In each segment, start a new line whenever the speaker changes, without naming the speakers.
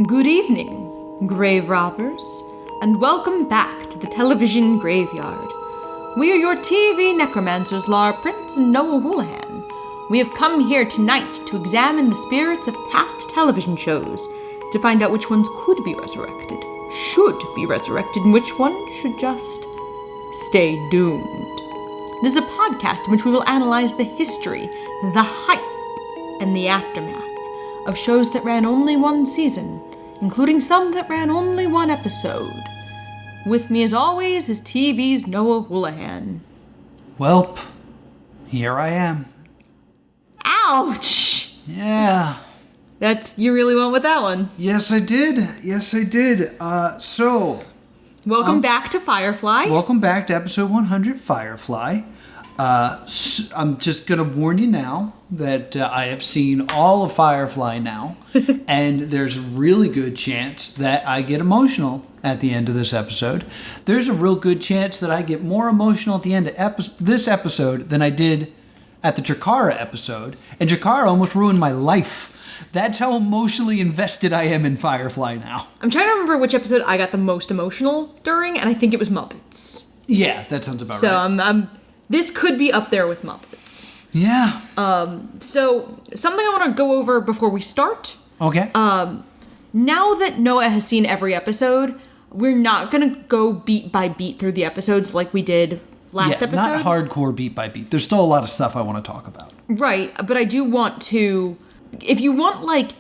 Good evening, grave robbers, and welcome back to the television graveyard. We are your TV necromancers, Lara Prince and Noah Houlihan. We have come here tonight to examine the spirits of past television shows, to find out which ones could be resurrected, should be resurrected, and which one should just stay doomed. This is a podcast in which we will analyze the history, the hype, and the aftermath of shows that ran only one season, including some that ran only one episode. With me as always is TV's Noah Houlihan.
Welp, here I am.
Ouch!
Yeah.
You really went with that one.
Yes, I did.
Welcome back to Firefly.
Welcome back to episode 100, Firefly. I'm just going to warn you now that I have seen all of Firefly now, and there's a really good chance that I get emotional at the end of this episode. There's a real good chance that I get more emotional at the end of this episode than I did at the Jakara episode, and Jakara almost ruined my life. That's how emotionally invested I am in Firefly now.
I'm trying to remember which episode I got the most emotional during, and I think it was Muppets.
Yeah, that sounds about
right.
So
this could be up there with Muppets.
Yeah.
So something I want to go over before we start.
Okay.
Now that Noah has seen every episode, we're not going to go beat by beat through the episodes like we did last episode.
Not hardcore beat by beat. There's still a lot of stuff I want to talk about.
Right, but I do want to, if you want like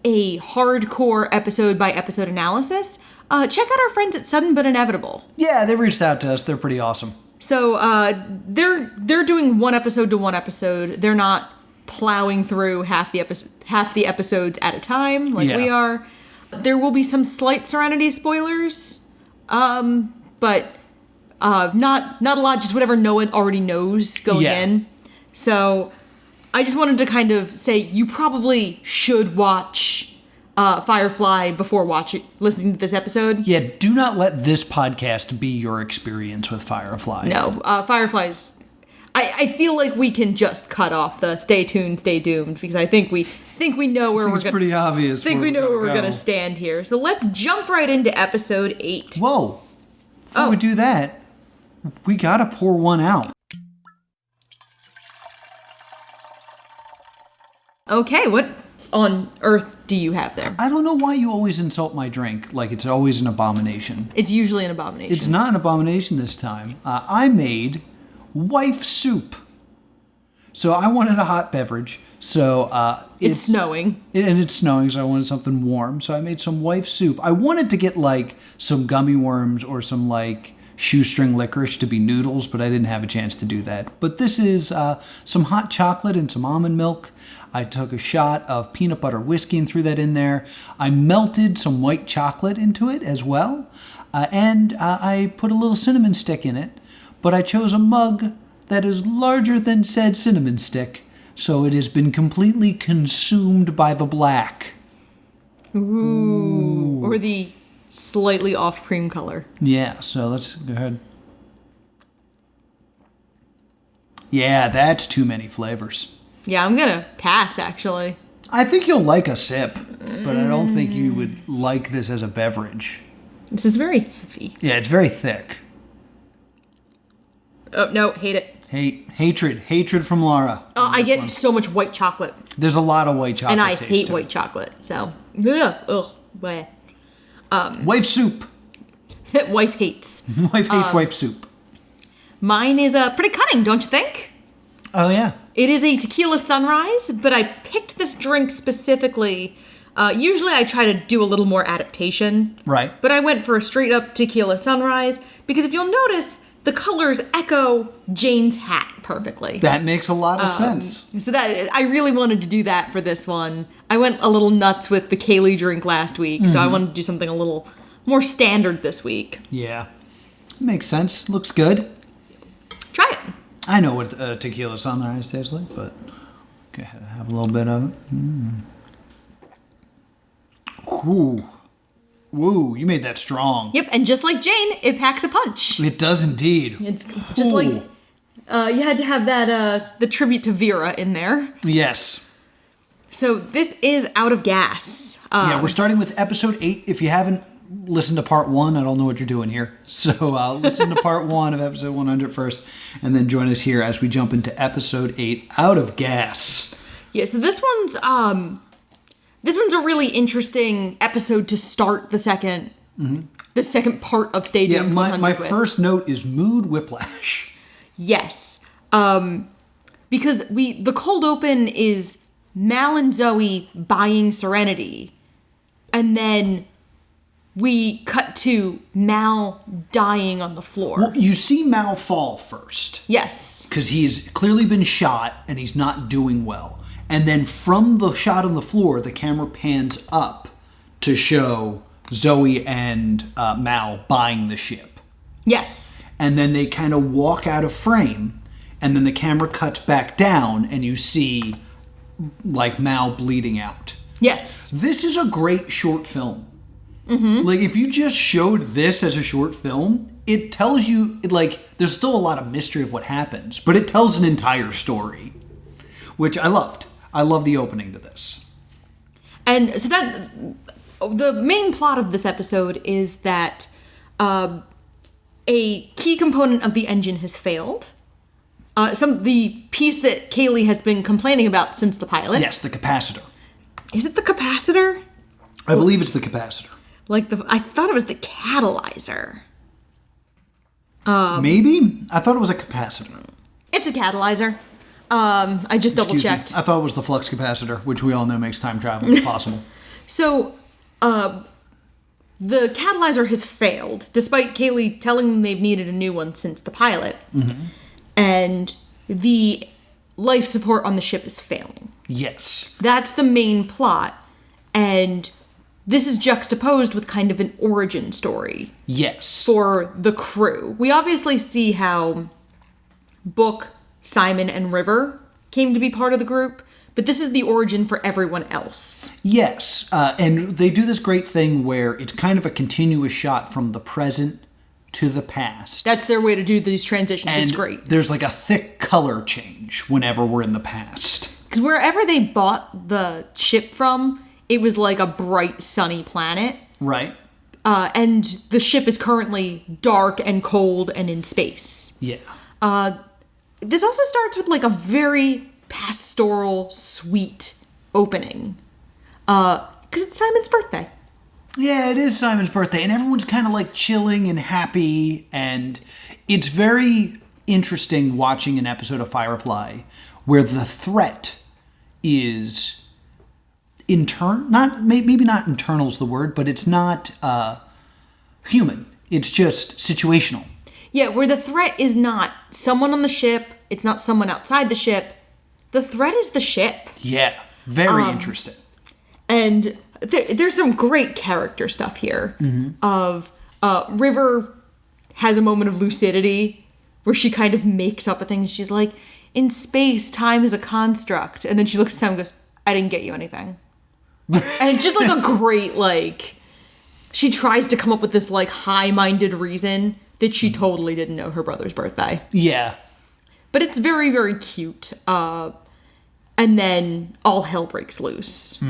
a hardcore episode by episode analysis, check out our friends at Sudden But Inevitable.
Yeah, they reached out to us. They're pretty awesome.
So they're doing one episode to one episode. They're not plowing through half the episodes at a time like we are. There will be some slight Serenity spoilers, but not a lot. Just whatever Noah already knows going in. So I just wanted to kind of say you probably should watch Firefly before listening to this episode.
Yeah, do not let this podcast be your experience with Firefly.
No, Firefly's... I feel like we can just cut off the stay tuned, stay doomed, because I think we know where we're going.
It's pretty obvious.
I think we know where we're going to stand here. So let's jump right into episode 8.
Whoa! Before we do that, we gotta pour one out.
Okay, what on earth do you have there?
I don't know why you always insult my drink like it's always an abomination.
It's usually an abomination.
It's not an abomination this time. I made wife soup. So I wanted a hot beverage. So
it's snowing.
It's snowing, so I wanted something warm. So I made some wife soup. I wanted to get like some gummy worms or some like shoestring licorice to be noodles, but I didn't have a chance to do that. But this is some hot chocolate and some almond milk. I took a shot of peanut butter whiskey and threw that in there. I melted some white chocolate into it as well. And I put a little cinnamon stick in it. But I chose a mug that is larger than said cinnamon stick. So it has been completely consumed by the black.
Ooh. Or the slightly off cream color.
Yeah, so let's go ahead. Yeah, that's too many flavors.
Yeah, I'm gonna pass, actually.
I think you'll like a sip, but I don't think you would like this as a beverage.
This is very heavy.
Yeah, it's very thick.
Oh, no, hate it.
Hatred from Lara.
Oh, I get so much white chocolate.
There's a lot of white chocolate.
And I hate white chocolate, so. Bleh.
Wife soup.
That wife hates.
Wife hates wife soup.
Mine is pretty cunning, don't you think?
Oh, yeah.
It is a tequila sunrise, but I picked this drink specifically. Usually I try to do a little more adaptation.
Right.
But I went for a straight up tequila sunrise because if you'll notice, the colors echo Jane's hat perfectly.
That makes a lot of sense.
So that I really wanted to do that for this one. I went a little nuts with the Kaylee drink last week, so I wanted to do something a little more standard this week.
Yeah. Makes sense. Looks good.
Try it.
I know what tequila sunrise tastes like, but go ahead and have a little bit of it. Ooh. Woo, you made that strong.
Yep, and just like Jane, it packs a punch.
It does indeed.
It's just like, you had to have that, the tribute to Vera in there.
Yes.
So this is Out of Gas.
Yeah, we're starting with episode 8. If you haven't listened to part 1, I don't know what you're doing here. So listen to part 1 of episode 100 first, and then join us here as we jump into episode 8, Out of Gas.
Yeah, so this one's a really interesting episode to start the second part of Stadium 100
my
with.
first note is mood whiplash.
Yes. Because the cold open is Mal and Zoe buying Serenity, and then we cut to Mal dying on the floor.
Well, you see Mal fall first.
Yes.
Because he's clearly been shot and he's not doing well. And then from the shot on the floor, the camera pans up to show Zoe and Mal buying the ship.
Yes.
And then they kind of walk out of frame, and then the camera cuts back down and you see like Mal bleeding out.
Yes.
This is a great short film. Like, if you just showed this as a short film, it tells you, there's still a lot of mystery of what happens, but it tells an entire story, which I loved. I love the opening to this.
And so the main plot of this episode is that a key component of the engine has failed. The piece that Kaylee has been complaining about since the pilot.
Yes, the capacitor.
Is it the capacitor?
I believe it's the capacitor.
I thought it was the catalyzer.
Maybe? I thought it was a capacitor.
It's a catalyzer. I just double checked.
I thought it was the flux capacitor, which we all know makes time travel impossible.
So, the catalyzer has failed, despite Kaylee telling them they've needed a new one since the pilot. And the life support on the ship is failing.
Yes.
That's the main plot. And this is juxtaposed with kind of an origin story.
Yes.
For the crew. We obviously see how Book, Simon, and River came to be part of the group, but this is the origin for everyone else.
Yes. And they do this great thing where it's kind of a continuous shot from the present to the past.
That's their way to do these transitions.
And
it's great.
There's like a thick color change whenever we're in the past.
Because wherever they bought the ship from, it was like a bright, sunny planet.
Right.
And the ship is currently dark and cold and in space.
Yeah.
This also starts with like a very pastoral, sweet opening. Because it's Simon's birthday.
Yeah, it is Simon's birthday, and everyone's kind of like chilling and happy, and it's very interesting watching an episode of Firefly where the threat is maybe not internal's the word, but it's not human. It's just situational.
Yeah, where the threat is not someone on the ship, it's not someone outside the ship. The threat is the ship.
Yeah, very interesting.
And there's some great character stuff here. Of River has a moment of lucidity where she kind of makes up a thing. She's like, in space, time is a construct. And then she looks at Sam and goes, I didn't get you anything. And it's just like a great, she tries to come up with this high-minded reason that she totally didn't know her brother's birthday.
Yeah.
But it's very, very cute. And then all hell breaks loose.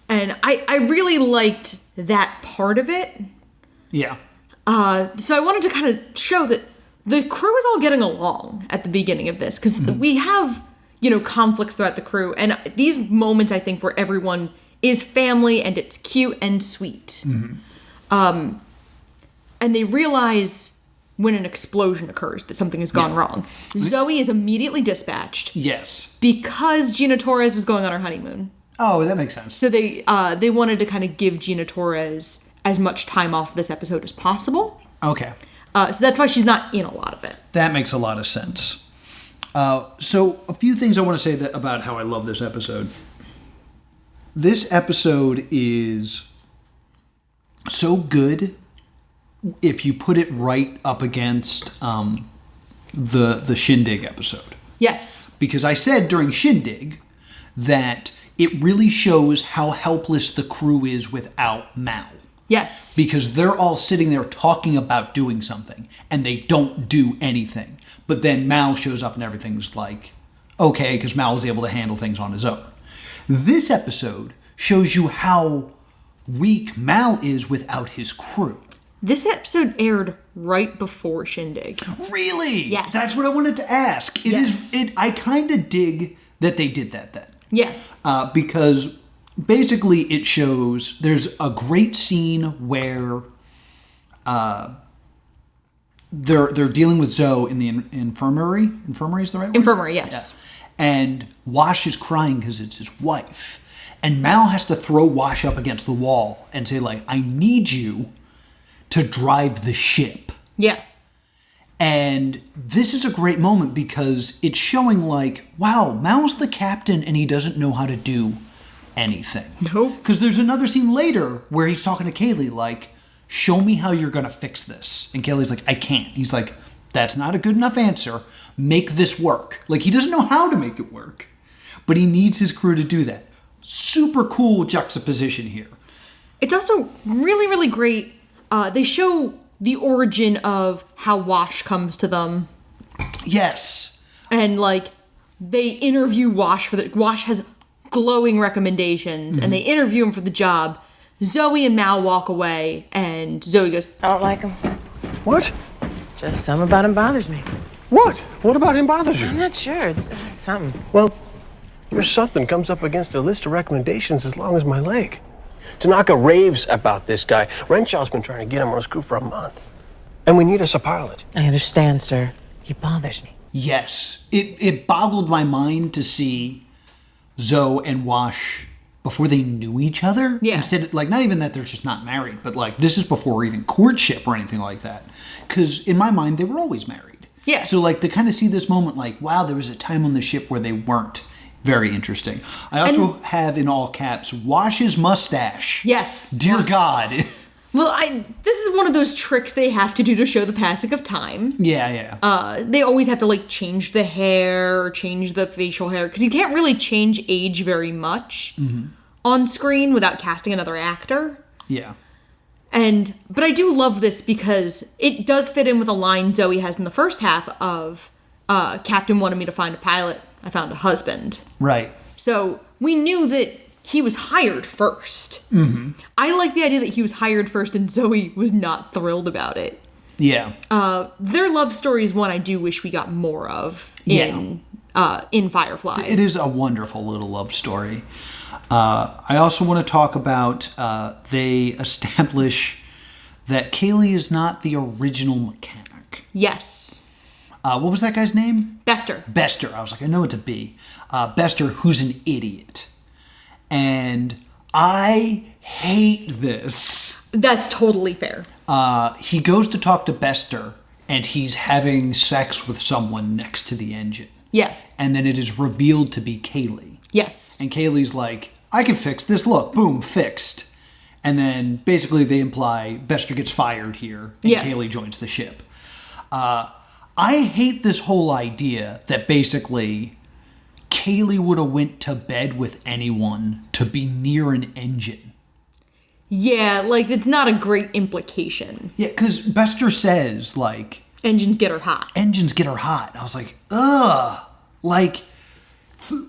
And I really liked that part of it.
Yeah.
So I wanted to kind of show that the crew is all getting along at the beginning of this. Because we have, conflicts throughout the crew. And these moments, I think, where everyone is family and it's cute and sweet. And they realize when an explosion occurs that something has gone wrong. Zoe is immediately dispatched.
Yes. Because
Gina Torres was going on her honeymoon.
Oh, that makes sense.
So they wanted to kind of give Gina Torres as much time off this episode as possible.
Okay.
So that's why she's not in a lot of it.
That makes a lot of sense. So a few things I want to say about how I love this episode. This episode is so good if you put it right up against the Shindig episode.
Yes.
Because I said during Shindig that it really shows how helpless the crew is without Mal.
Yes.
Because they're all sitting there talking about doing something, and they don't do anything. But then Mal shows up and everything's like, okay, because Mal is able to handle things on his own. This episode shows you how weak Mal is without his crew.
This episode aired right before Shindig.
Really?
Yes.
That's what I wanted to ask. I kind of dig that they did that then.
Yeah.
Because basically it shows there's a great scene where they're dealing with Zoe in the infirmary. Infirmary is the right word?
Infirmary, yes.
Yeah. And Wash is crying because it's his wife. And Mal has to throw Wash up against the wall and say, like, I need you to drive the ship.
Yeah.
And this is a great moment because it's showing, like, wow, Mal's the captain and he doesn't know how to do anything.
Nope.
Because there's another scene later where he's talking to Kaylee, like, show me how you're going to fix this. And Kaylee's like, I can't. He's like, that's not a good enough answer. Make this work. Like, he doesn't know how to make it work. But he needs his crew to do that. Super cool juxtaposition here.
It's also really, really great. They show the origin of how Wash comes to them.
Yes.
And, like, they interview Wash Wash has glowing recommendations, and they interview him for the job. Zoe and Mal walk away, and Zoe goes,
I don't like him.
What?
Just something about him bothers me.
What? What about him bothers you?
I'm not sure. It's something.
Well, your something comes up against a list of recommendations as long as my leg. Tanaka raves about this guy. Renshaw's been trying to get him on his crew for a month. And we need us a pilot.
I understand, sir. He bothers me.
Yes. It boggled my mind to see Zoe and Wash before they knew each other.
Yeah.
Instead, like, not even that they're just not married, but, like, this is before even courtship or anything like that. Because in my mind, they were always married.
Yeah.
So, like, to kind of see this moment, like, wow, there was a time on the ship where they weren't. Very interesting. I also have in all caps, Wash's mustache.
yes.
Dear God.
Well, this is one of those tricks they have to do to show the passing of time.
Yeah.
They always have to, like, change the hair or change the facial hair, because you can't really change age very much on screen without casting another actor.
Yeah.
But I do love this because it does fit in with a line Zoe has in the first half of, Captain wanted me to find a pilot. I found a husband.
Right.
So we knew that he was hired first. Mm-hmm. I like the idea that he was hired first and Zoe was not thrilled about it.
Yeah.
Their love story is one I do wish we got more of in Firefly.
It is a wonderful little love story. I also want to talk about they establish that Kaylee is not the original mechanic.
Yes.
What was that guy's name?
Bester.
Bester. I was like, I know it's a B. Bester, who's an idiot. And I hate this.
That's totally fair.
He goes to talk to Bester, and he's having sex with someone next to the engine.
Yeah.
And then it is revealed to be Kaylee.
Yes.
And Kaylee's like, I can fix this. Look, boom, fixed. And then basically they imply Bester gets fired here, and Kaylee joins the ship. I hate this whole idea that basically Kaylee would have went to bed with anyone to be near an engine.
Yeah, like, it's not a great implication.
Yeah, because Bester says, like...
Engines get her hot.
Engines get her hot. And I was like, ugh. Like,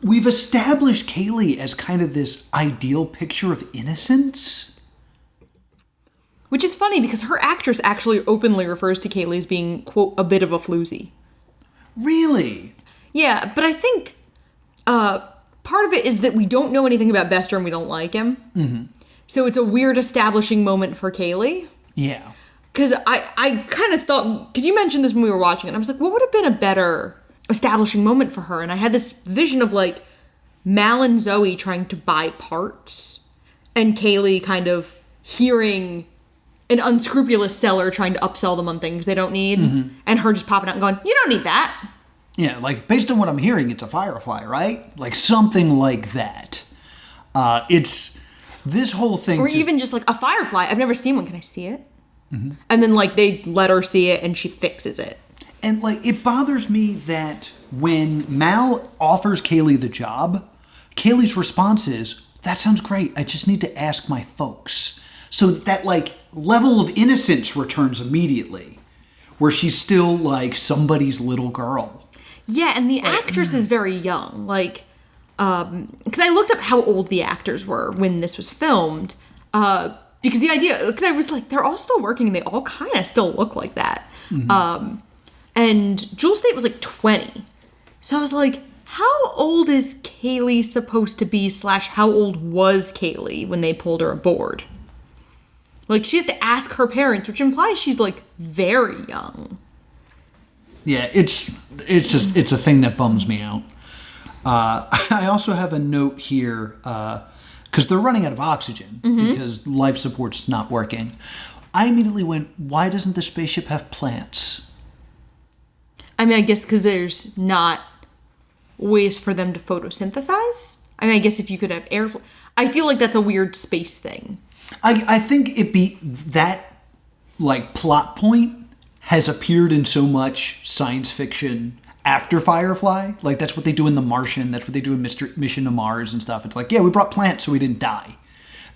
we've established Kaylee as kind of this ideal picture of innocence.
Which is funny because her actress actually openly refers to Kaylee as being, quote, a bit of a floozy.
Really?
Yeah, but I think part of it is that we don't know anything about Bester and we don't like him. Mm-hmm. So it's a weird establishing moment for Kaylee.
Yeah.
Because I kind of thought, because you mentioned this when we were watching it, and I was like, what would have been a better establishing moment for her? And I had this vision of, like, Mal and Zoe trying to buy parts, and Kaylee kind of hearing an unscrupulous seller trying to upsell them on things they don't need, and her just popping out and going, you don't need that.
Yeah, like, based on what I'm hearing, it's a Firefly, right? Like, something like that. It's this whole thing.
Or even just, like, a Firefly. I've never seen one. Can I see it? Mm-hmm. And then, like, they let her see it, and she fixes it.
And, like, it bothers me that when Mal offers Kaylee the job, Kaylee's response is, that sounds great. I just need to ask my folks. So that, like, level of innocence returns immediately, where she's still, like, somebody's little girl.
Yeah, and the actress is very young. Like, because I looked up how old the actors were when this was filmed, because I was like, they're all still working and they all kind of still look like that. And Jewel State was like 20. So I was like, how old is Kaylee supposed to be / how old was Kaylee when they pulled her aboard? Like, she has to ask her parents, which implies she's like very young.
Yeah, it's a thing that bums me out. I also have a note here, because they're running out of oxygen because life support's not working. I immediately went, why doesn't the spaceship have plants?
I mean, I guess because there's not ways for them to photosynthesize. I mean, I guess if you could have air... I feel like that's a weird space thing.
I think it'd be that, like, plot point has appeared in so much science fiction after Firefly. Like, that's what they do in The Martian. That's what they do in Mission to Mars and stuff. It's like, yeah, we brought plants so we didn't die.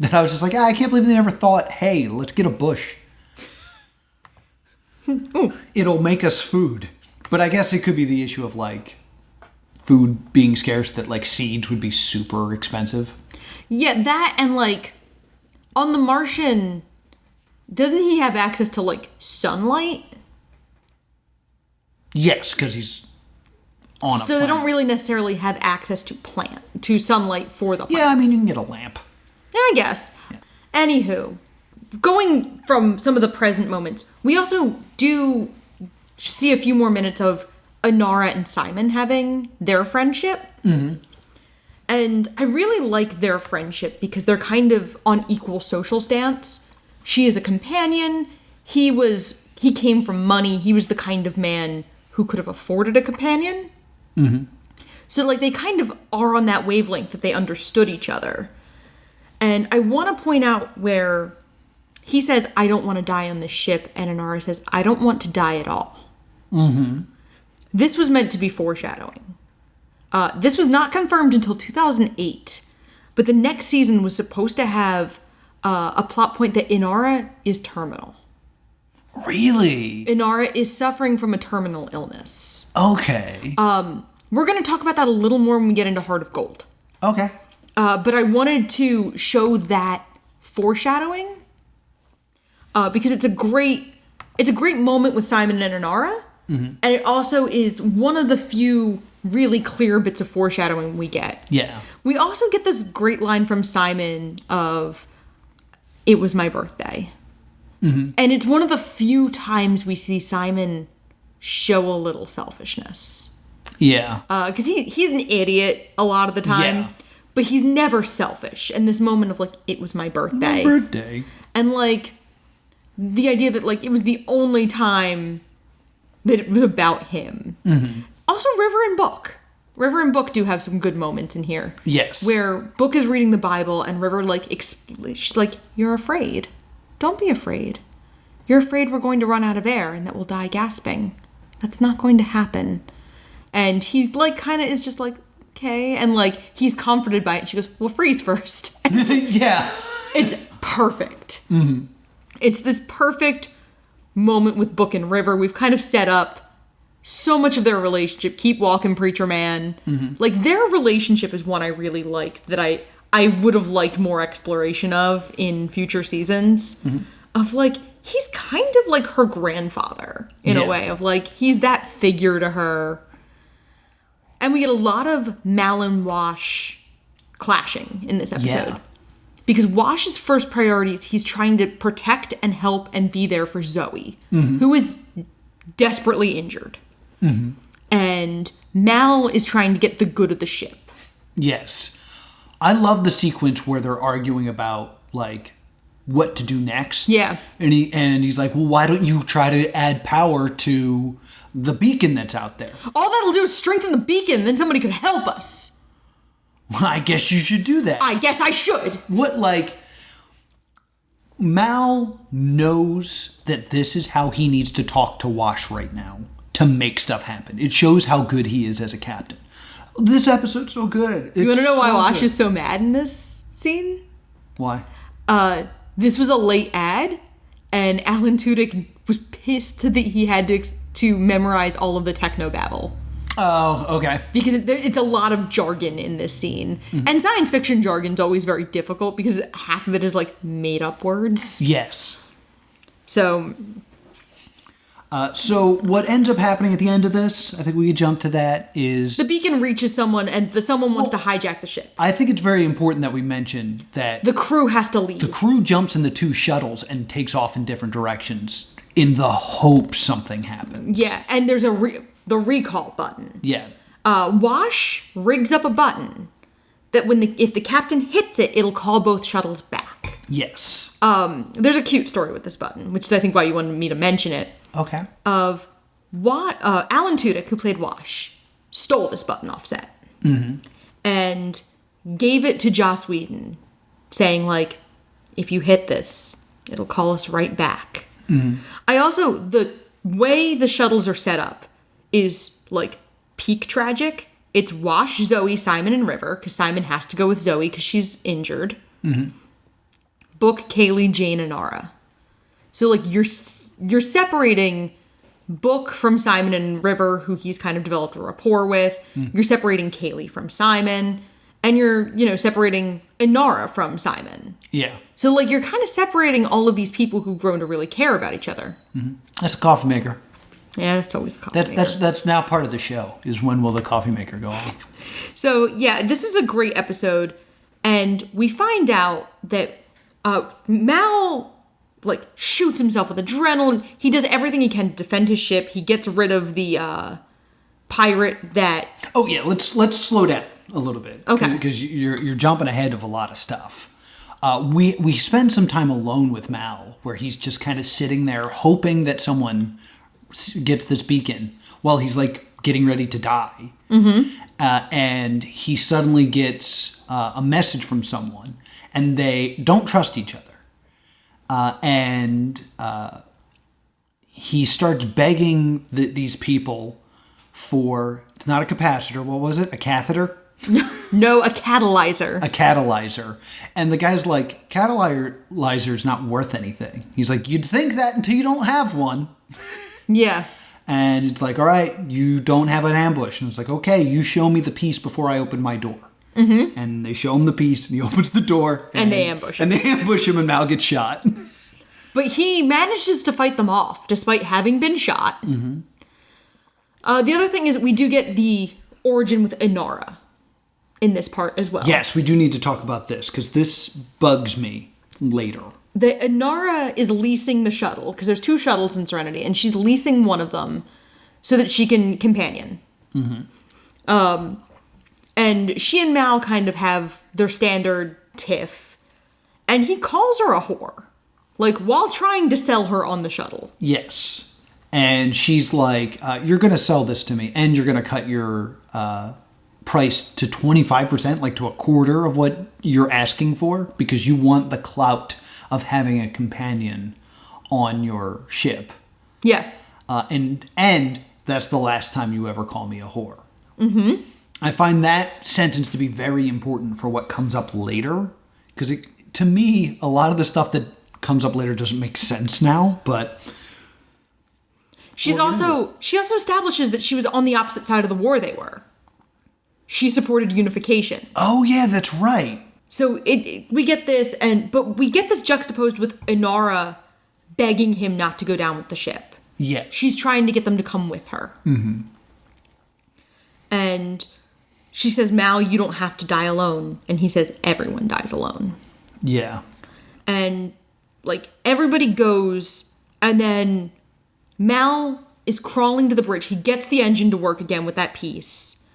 That I was just like, I can't believe they never thought, hey, let's get a bush. It'll make us food. But I guess it could be the issue of, like, food being scarce, that, like, seeds would be super expensive.
Yeah, that and, like, on The Martian, doesn't he have access to, like, sunlight?
Yes, because he's on a
So
planet.
they don't really necessarily have access to sunlight for the plants.
Yeah, I mean, you can get a lamp.
Yeah, I guess. Yeah. Anywho, going from some of the present moments, we also do see a few more minutes of Inara and Simon having their friendship. And I really like their friendship because they're kind of on equal social stance. She is a companion. He came from money. He was the kind of man who could have afforded a companion. So, like, they kind of are on that wavelength that they understood each other. And I want to point out where he says, I don't want to die on this ship, and Inara says, I don't want to die at all. This was meant to be foreshadowing. This was not confirmed until 2008, but the next season was supposed to have a plot point that Inara is terminal.
Really?
Inara is suffering from a terminal illness.
Okay.
We're going to talk about that a little more when we get into Heart of Gold.
Okay.
But I wanted to show that foreshadowing because it's a great moment with Simon and Inara, and it also is one of the few really clear bits of foreshadowing we get.
Yeah.
We also get this great line from Simon of, "It was my birthday," and it's one of the few times we see Simon show a little selfishness.
Yeah.
Because he's an idiot a lot of the time.
Yeah.
But he's never selfish. And this moment of, like, it was my birthday.
My birthday.
And, like, the idea that, like, it was the only time that it was about him. Also, River and Book. River and Book do have some good moments in here.
Yes.
Where Book is reading the Bible and River, like, she's like, you're afraid. Don't be afraid. You're afraid we're going to run out of air and that we'll die gasping. That's not going to happen. And he, like, kind of is just like, okay. And, like, he's comforted by it. And she goes, well, freeze first.
Yeah.
It's perfect. It's this perfect moment with Book and River. We've kind of set up so much of their relationship. Keep walking, preacher man. Like, their relationship is one I really like that I would have liked more exploration of in future seasons. Of, like, he's kind of like her grandfather in a way. Of, like, he's that figure to her. And we get a lot of Mal and Wash clashing in this episode.
Yeah.
Because Wash's first priority is he's trying to protect and help and be there for Zoe, who is desperately injured. And Mal is trying to get the good of the ship.
Yes. I love the sequence where they're arguing about, like, what to do next.
Yeah.
And he's like, well, why don't you try to add power to the beacon that's out there?
All that'll do is strengthen the beacon, then somebody could help us.
Well, I guess you should do that.
I guess I should.
What, like, Mal knows that this is how he needs to talk to Wash right now to make stuff happen. It shows how good he is as a captain. This episode's so good.
You want to know why Wash is so mad in this scene?
Why?
This was a late ad, and Alan Tudyk was pissed that he had to memorize all of the technobabble.
Oh, okay.
Because it's a lot of jargon in this scene. And science fiction jargon's always very difficult because half of it is like made up words.
Yes.
So
So what ends up happening at the end of this, I think we could jump to that, is...
the beacon reaches someone and someone wants to hijack the ship.
I think it's very important that we mention that...
The crew has to leave.
The crew jumps in the two shuttles and takes off in different directions in the hope something happens.
Yeah, and there's the recall button.
Yeah.
Wash rigs up a button that if the captain hits it, it'll call both shuttles back.
Yes.
There's a cute story with this button, which is I think why you wanted me to mention it.
Okay.
Of what Alan Tudyk, who played Wash, stole this button off set and gave it to Joss Whedon, saying like, if you hit this, it'll call us right back. I also, the way the shuttles are set up is like peak tragic. It's Wash, Zoe, Simon, and River, because Simon has to go with Zoe because she's injured. Book, Kaylee, Jane, and Nara. So like you're separating Book from Simon and River, who he's kind of developed a rapport with. You're separating Kaylee from Simon, and you're separating Inara from Simon.
Yeah.
So like you're kind of separating all of these people who've grown to really care about each other.
That's a coffee maker.
Yeah, it's always the coffee maker.
That's now part of the show, is when will the coffee maker go off.
So yeah, this is a great episode, and we find out that Mal like shoots himself with adrenaline. He does everything he can to defend his ship. He gets rid of the pirate that...
Oh yeah, let's slow down a little bit.
Okay.
Because you're jumping ahead of a lot of stuff. We spend some time alone with Mal, where he's just kind of sitting there hoping that someone gets this beacon while he's like getting ready to die. And he suddenly gets a message from someone, and they don't trust each other. And he starts begging these people for, it's not a capacitor, what was it? A catheter?
No, a catalyzer.
A catalyzer. And the guy's like, catalyzer's not worth anything. He's like, you'd think that until you don't have one.
Yeah.
And it's like, all right, you don't have an ambush. And it's like, okay, you show me the piece before I open my door. And they show him the piece, and he opens the door.
And they ambush him.
And they ambush him, and Mal gets shot.
But he manages to fight them off, despite having been shot. The other thing is we do get the origin with Inara in this part as well.
Yes, we do need to talk about this, because this bugs me later.
The Inara is leasing the shuttle, because there's two shuttles in Serenity, and she's leasing one of them so that she can companion. And she and Mal kind of have their standard tiff, and he calls her a whore, like, while trying to sell her on the shuttle.
Yes. And she's like, you're going to sell this to me, and you're going to cut your price to 25%, like to a quarter of what you're asking for, because you want the clout of having a companion on your ship.
Yeah.
And that's the last time you ever call me a whore. I find that sentence to be very important for what comes up later, because to me, a lot of the stuff that comes up later doesn't make sense now, but...
She also establishes that she was on the opposite side of the war they were. She supported unification.
Oh yeah, that's right.
So we get this, but we get this juxtaposed with Inara begging him not to go down with the ship.
Yeah.
She's trying to get them to come with her. And she says, Mal, you don't have to die alone. And he says, everyone dies alone.
Yeah.
And, like, everybody goes, and then Mal is crawling to the bridge. He gets the engine to work again with that piece.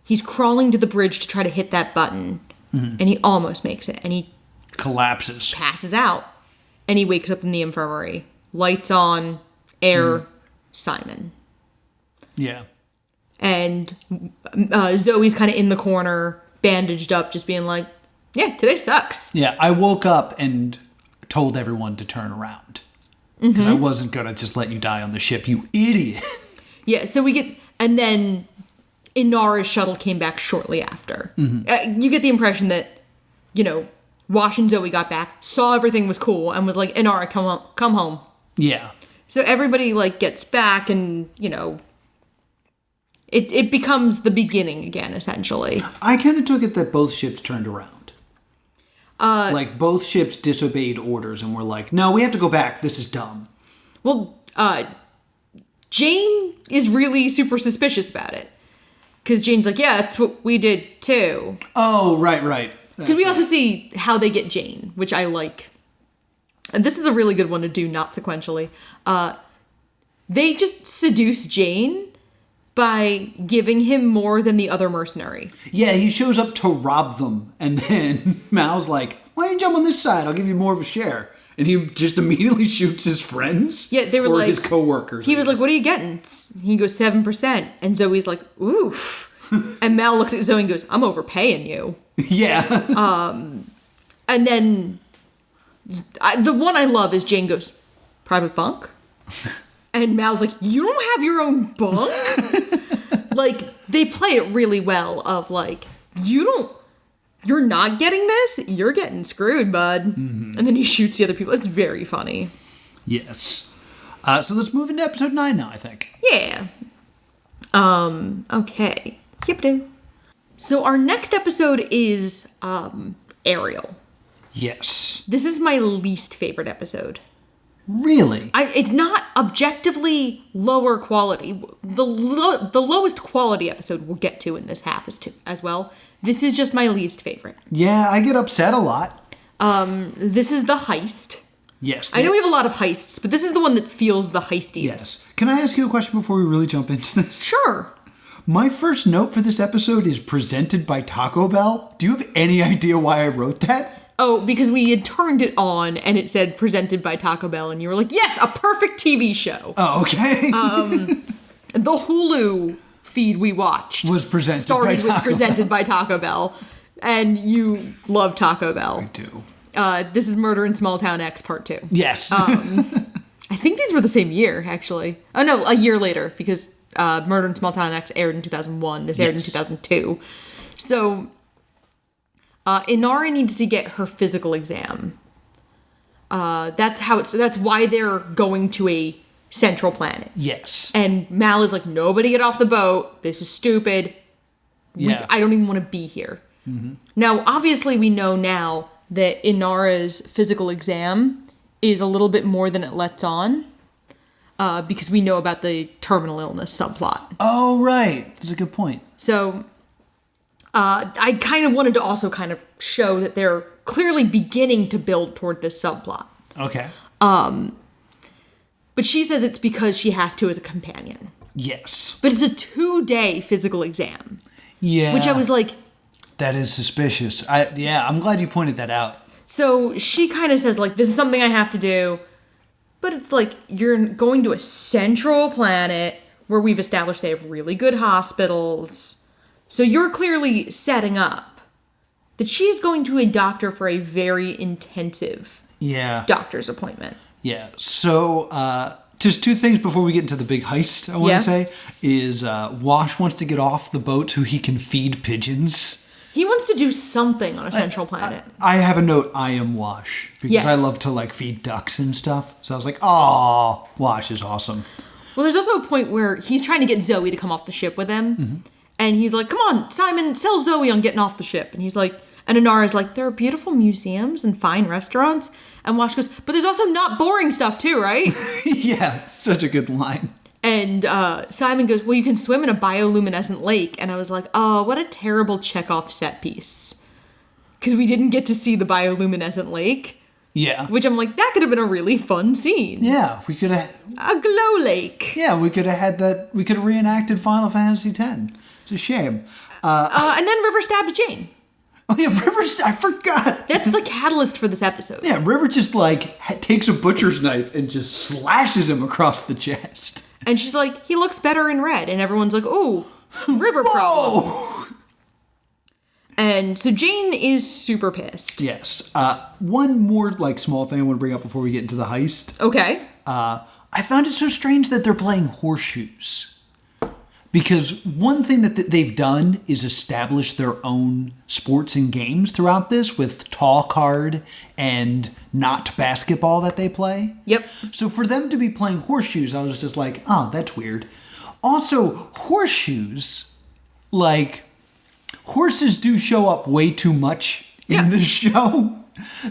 He's crawling to the bridge to try to hit that button. And he almost makes it. And he
collapses.
Passes out. And he wakes up in the infirmary. Lights on, air, Simon.
Yeah.
And Zoe's kind of in the corner, bandaged up, just being like, yeah, today sucks.
Yeah, I woke up and told everyone to turn around. Because I wasn't going to just let you die on the ship, you idiot.
Yeah, so we get... And then Inara's shuttle came back shortly after. You get the impression that, Wash and Zoe got back, saw everything was cool, and was like, Inara, come home.
Yeah.
So everybody, gets back and, it becomes the beginning again, essentially.
I kind of took it that both ships turned around. Like, both ships disobeyed orders and were like, no, we have to go back. This is dumb.
Well, Jane is really super suspicious about it. Because Jane's like, yeah, that's what we did too.
Oh, right.
Because we also see how they get Jane, which I like. And this is a really good one to do, not sequentially. They just seduce Jane by giving him more than the other mercenary.
Yeah, he shows up to rob them, and then Mal's like, why don't you jump on this side? I'll give you more of a share. And he just immediately shoots his friends.
Yeah, they were
or
like...
his co-workers.
He was like, what are you getting? He goes, 7%. And Zoe's like, ooh. And Mal looks at Zoe and goes, I'm overpaying you.
Yeah.
And then the one I love is Jane goes, private bunk? And Mal's like, you don't have your own bunk? Like, they play it really well of like, you're not getting this? You're getting screwed, bud. Mm-hmm. And then he shoots the other people. It's very funny.
Yes. So let's move into episode 9 now, I think.
Yeah. Okay. Yep-do. So our next episode is Ariel.
Yes.
This is my least favorite episode.
Really?
It's not objectively lower quality. The lowest quality episode we'll get to in this half as well. This is just my least favorite.
Yeah, I get upset a lot.
This is the heist.
Yes.
I know we have a lot of heists, but this is the one that feels the heistiest.
Yes. Can I ask you a question before we really jump into this?
Sure.
My first note for this episode is presented by Taco Bell. Do you have any idea why I wrote that?
Oh, because we had turned it on and it said presented by Taco Bell and you were like, yes, a perfect TV show.
Oh, okay.
The Hulu feed we watched
was
presented by Taco Bell. And you love Taco Bell.
I do.
This is Murder in Small Town X Part 2.
Yes.
I think these were the same year, actually. Oh, no, a year later, because Murder in Small Town X aired in 2001. This aired in 2002. So... Inara needs to get her physical exam. That's why they're going to a central planet.
Yes.
And Mal is like, nobody get off the boat. This is stupid.
Yeah.
I don't even want to be here. Mm-hmm. Now, obviously, we know now that Inara's physical exam is a little bit more than it lets on. Because we know about the terminal illness subplot.
Oh, right. That's a good point.
So... I kind of wanted to also kind of show that they're clearly beginning to build toward this subplot.
Okay.
But she says it's because she has to as a companion.
Yes.
But it's a 2-day physical exam.
Yeah.
Which I was like...
That is suspicious. I'm glad you pointed that out.
So she kind of says, like, this is something I have to do. But it's like, you're going to a central planet where we've established they have really good hospitals... So you're clearly setting up that she is going to a doctor for a very intensive doctor's appointment.
Yeah. So just 2 things before we get into the big heist, I want to say, is Wash wants to get off the boat so he can feed pigeons.
He wants to do something on a central planet.
I have a note, I am Wash, because I love to like feed ducks and stuff. So I was like, oh, Wash is awesome.
Well, there's also a point where he's trying to get Zoe to come off the ship with him. Mm-hmm. And he's like, come on, Simon, sell Zoe on getting off the ship. And he's like, and Inara's like, there are beautiful museums and fine restaurants. And Wash goes, but there's also not boring stuff too, right?
Yeah, such a good line.
And Simon goes, well, you can swim in a bioluminescent lake. And I was like, oh, what a terrible Chekhov set piece. Because we didn't get to see the bioluminescent lake.
Yeah.
Which I'm like, that could have been a really fun scene.
Yeah, we could have...
A glow lake.
Yeah, we could have had that... We could have reenacted Final Fantasy X. It's a shame.
And then River stabs Jane.
Oh yeah, River... I forgot.
That's the catalyst for this episode.
Yeah, River just like takes a butcher's knife and just slashes him across the chest.
And she's like, he looks better in red. And everyone's like, ooh, River problem. And so Jane is super pissed.
Yes. One more like small thing I want to bring up before we get into the heist.
Okay.
I found it so strange that they're playing horseshoes. Because one thing that they've done is establish their own sports and games throughout this with tall card and not basketball that they play.
Yep.
So for them to be playing horseshoes, I was just like, oh, that's weird. Also, horseshoes, like, horses do show up way too much in this show.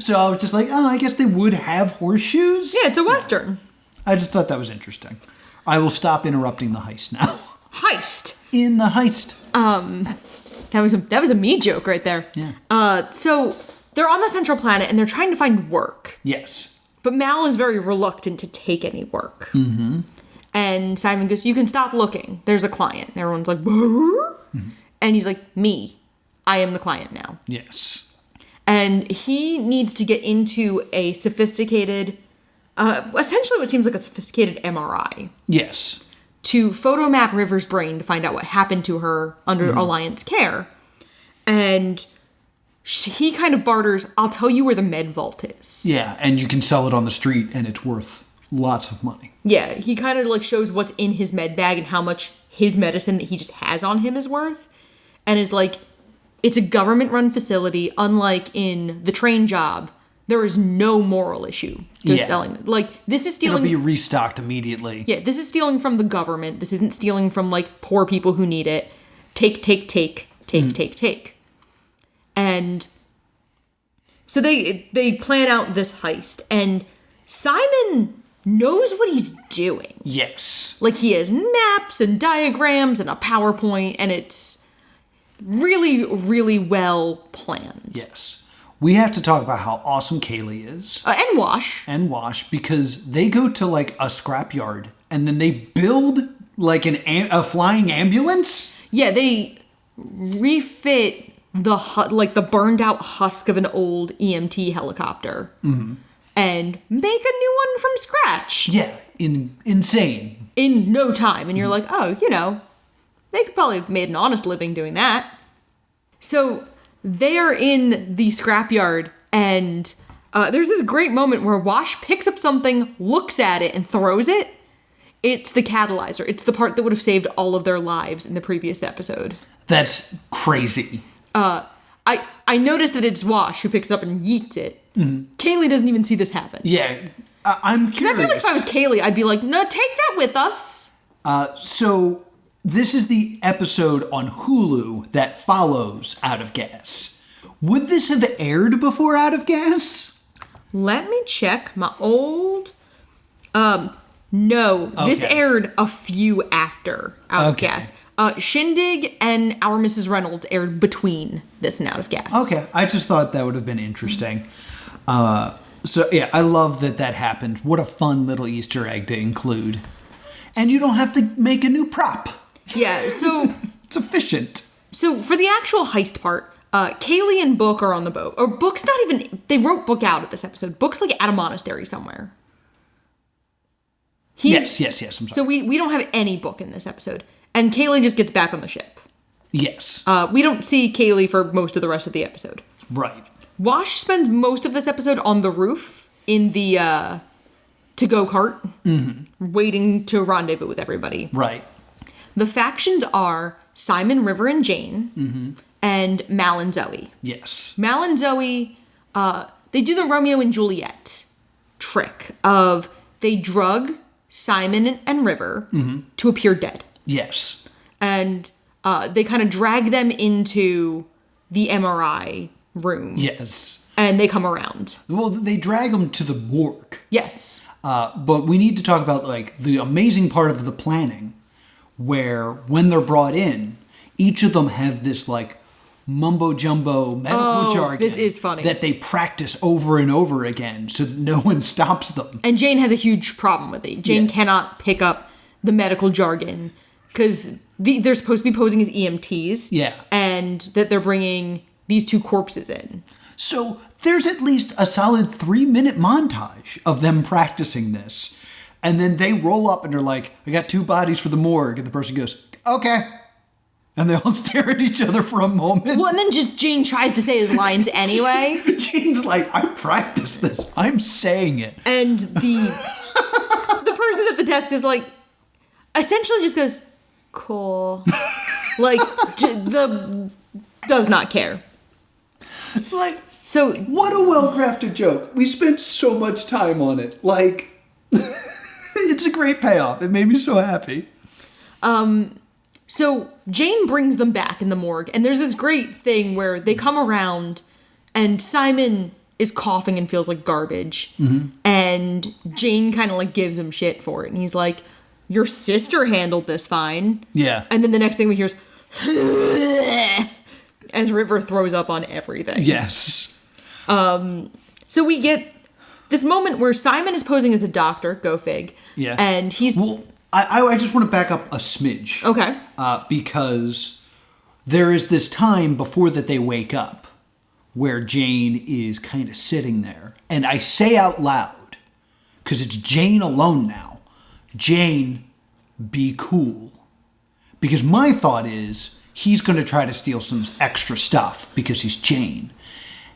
So I was just like, oh, I guess they would have horseshoes?
Yeah, it's a Western.
I just thought that was interesting. I will stop interrupting the heist now.
Heist.
In the heist.
That was a me joke right there.
Yeah.
So they're on the central planet and they're trying to find work.
Yes.
But Mal is very reluctant to take any work. Mm-hmm. And Simon goes, you can stop looking. There's a client. And everyone's like, mm-hmm. And he's like, me. I am the client now.
Yes.
And he needs to get into a sophisticated, essentially what seems like a sophisticated MRI.
Yes.
To photomap River's brain to find out what happened to her under Alliance care. And he kind of barters, I'll tell you where the med vault is.
Yeah, and you can sell it on the street and it's worth lots of money.
Yeah, he kind of like shows what's in his med bag and how much his medicine that he just has on him is worth. And is like, it's a government-run facility, unlike in The Train Job. There is no moral issue to selling it. Like, this is stealing...
It'll be restocked immediately.
Yeah, this is stealing from the government. This isn't stealing from, like, poor people who need it. Take. And so they plan out this heist, and Simon knows what he's doing.
Yes.
Like, he has maps and diagrams and a PowerPoint, and it's really, really well planned.
Yes. We have to talk about how awesome Kaylee is.
And Wash.
And Wash, because they go to, like, a scrapyard, and then they build, like, a flying ambulance?
Yeah, they refit the burned out husk of an old EMT helicopter. Mm-hmm. And make a new one from scratch.
Yeah, insane.
In no time. And you're like, oh, they could probably have made an honest living doing that. So they are in the scrapyard, and there's this great moment where Wash picks up something, looks at it, and throws it. It's the catalyzer. It's the part that would have saved all of their lives in the previous episode.
That's crazy.
I noticed that it's Wash who picks it up and yeets it. Mm-hmm. Kaylee doesn't even see this happen.
Yeah, I'm curious.
Because I feel like if I was Kaylee, I'd be like, no, take that with us.
So this is the episode on Hulu that follows Out of Gas. Would this have aired before Out of Gas?
Let me check my old... No,
okay.
This aired a few after Out of Gas. Shindig and Our Mrs. Reynolds aired between this and Out of Gas.
Okay, I just thought that would have been interesting. So yeah, I love that happened. What a fun little Easter egg to include. And you don't have to make a new prop.
Yeah, so...
It's efficient.
So for the actual heist part, Kaylee and Book are on the boat. Or Book's not even... They wrote Book out of this episode. Book's like at a monastery somewhere.
Yes, I'm sorry.
So we don't have any Book in this episode. And Kaylee just gets back on the ship.
Yes.
We don't see Kaylee for most of the rest of the episode.
Right.
Wash spends most of this episode on the roof in the to-go cart, waiting to rendezvous with everybody.
Right.
The factions are Simon, River, and Jane, and Mal and Zoe.
Yes.
Mal and Zoe, they do the Romeo and Juliet trick of they drug Simon and River to appear dead.
Yes.
And they kind of drag them into the MRI room.
Yes.
And they come around.
Well, they drag them to the morgue.
Yes.
But we need to talk about, like, the amazing part of the planning where when they're brought in, each of them have this, like, mumbo-jumbo medical jargon.
This is funny.
That they practice over and over again so that no one stops them.
And Jane has a huge problem with it. Jane cannot pick up the medical jargon because they're supposed to be posing as EMTs.
Yeah.
And that they're bringing these two corpses in.
So there's at least a solid 3-minute montage of them practicing this. And then they roll up and they're like, I got 2 bodies for the morgue. And the person goes, okay. And they all stare at each other for a moment.
Well, and then just Jane tries to say his lines anyway.
Jane's like, I practiced this. I'm saying it.
And the person at the desk is like, essentially just goes, cool. Like, does not care.
Like,
so
what a well-crafted joke. We spent so much time on it. Like, it's a great payoff. It made me so happy.
So Jane brings them back in the morgue, and there's this great thing where they come around, and Simon is coughing and feels like garbage, and Jane kind of like gives him shit for it, and he's like, your sister handled this fine.
Yeah.
And then the next thing we hear is as River throws up on everything.
Yes.
So we get this moment where Simon is posing as a doctor, go fig.
Yeah.
And he's...
Well, I just want to back up a smidge.
Okay.
Because there is this time before that they wake up where Jane is kind of sitting there. And I say out loud, because it's Jane alone now, Jane, be cool. Because my thought is he's going to try to steal some extra stuff because he's Jane.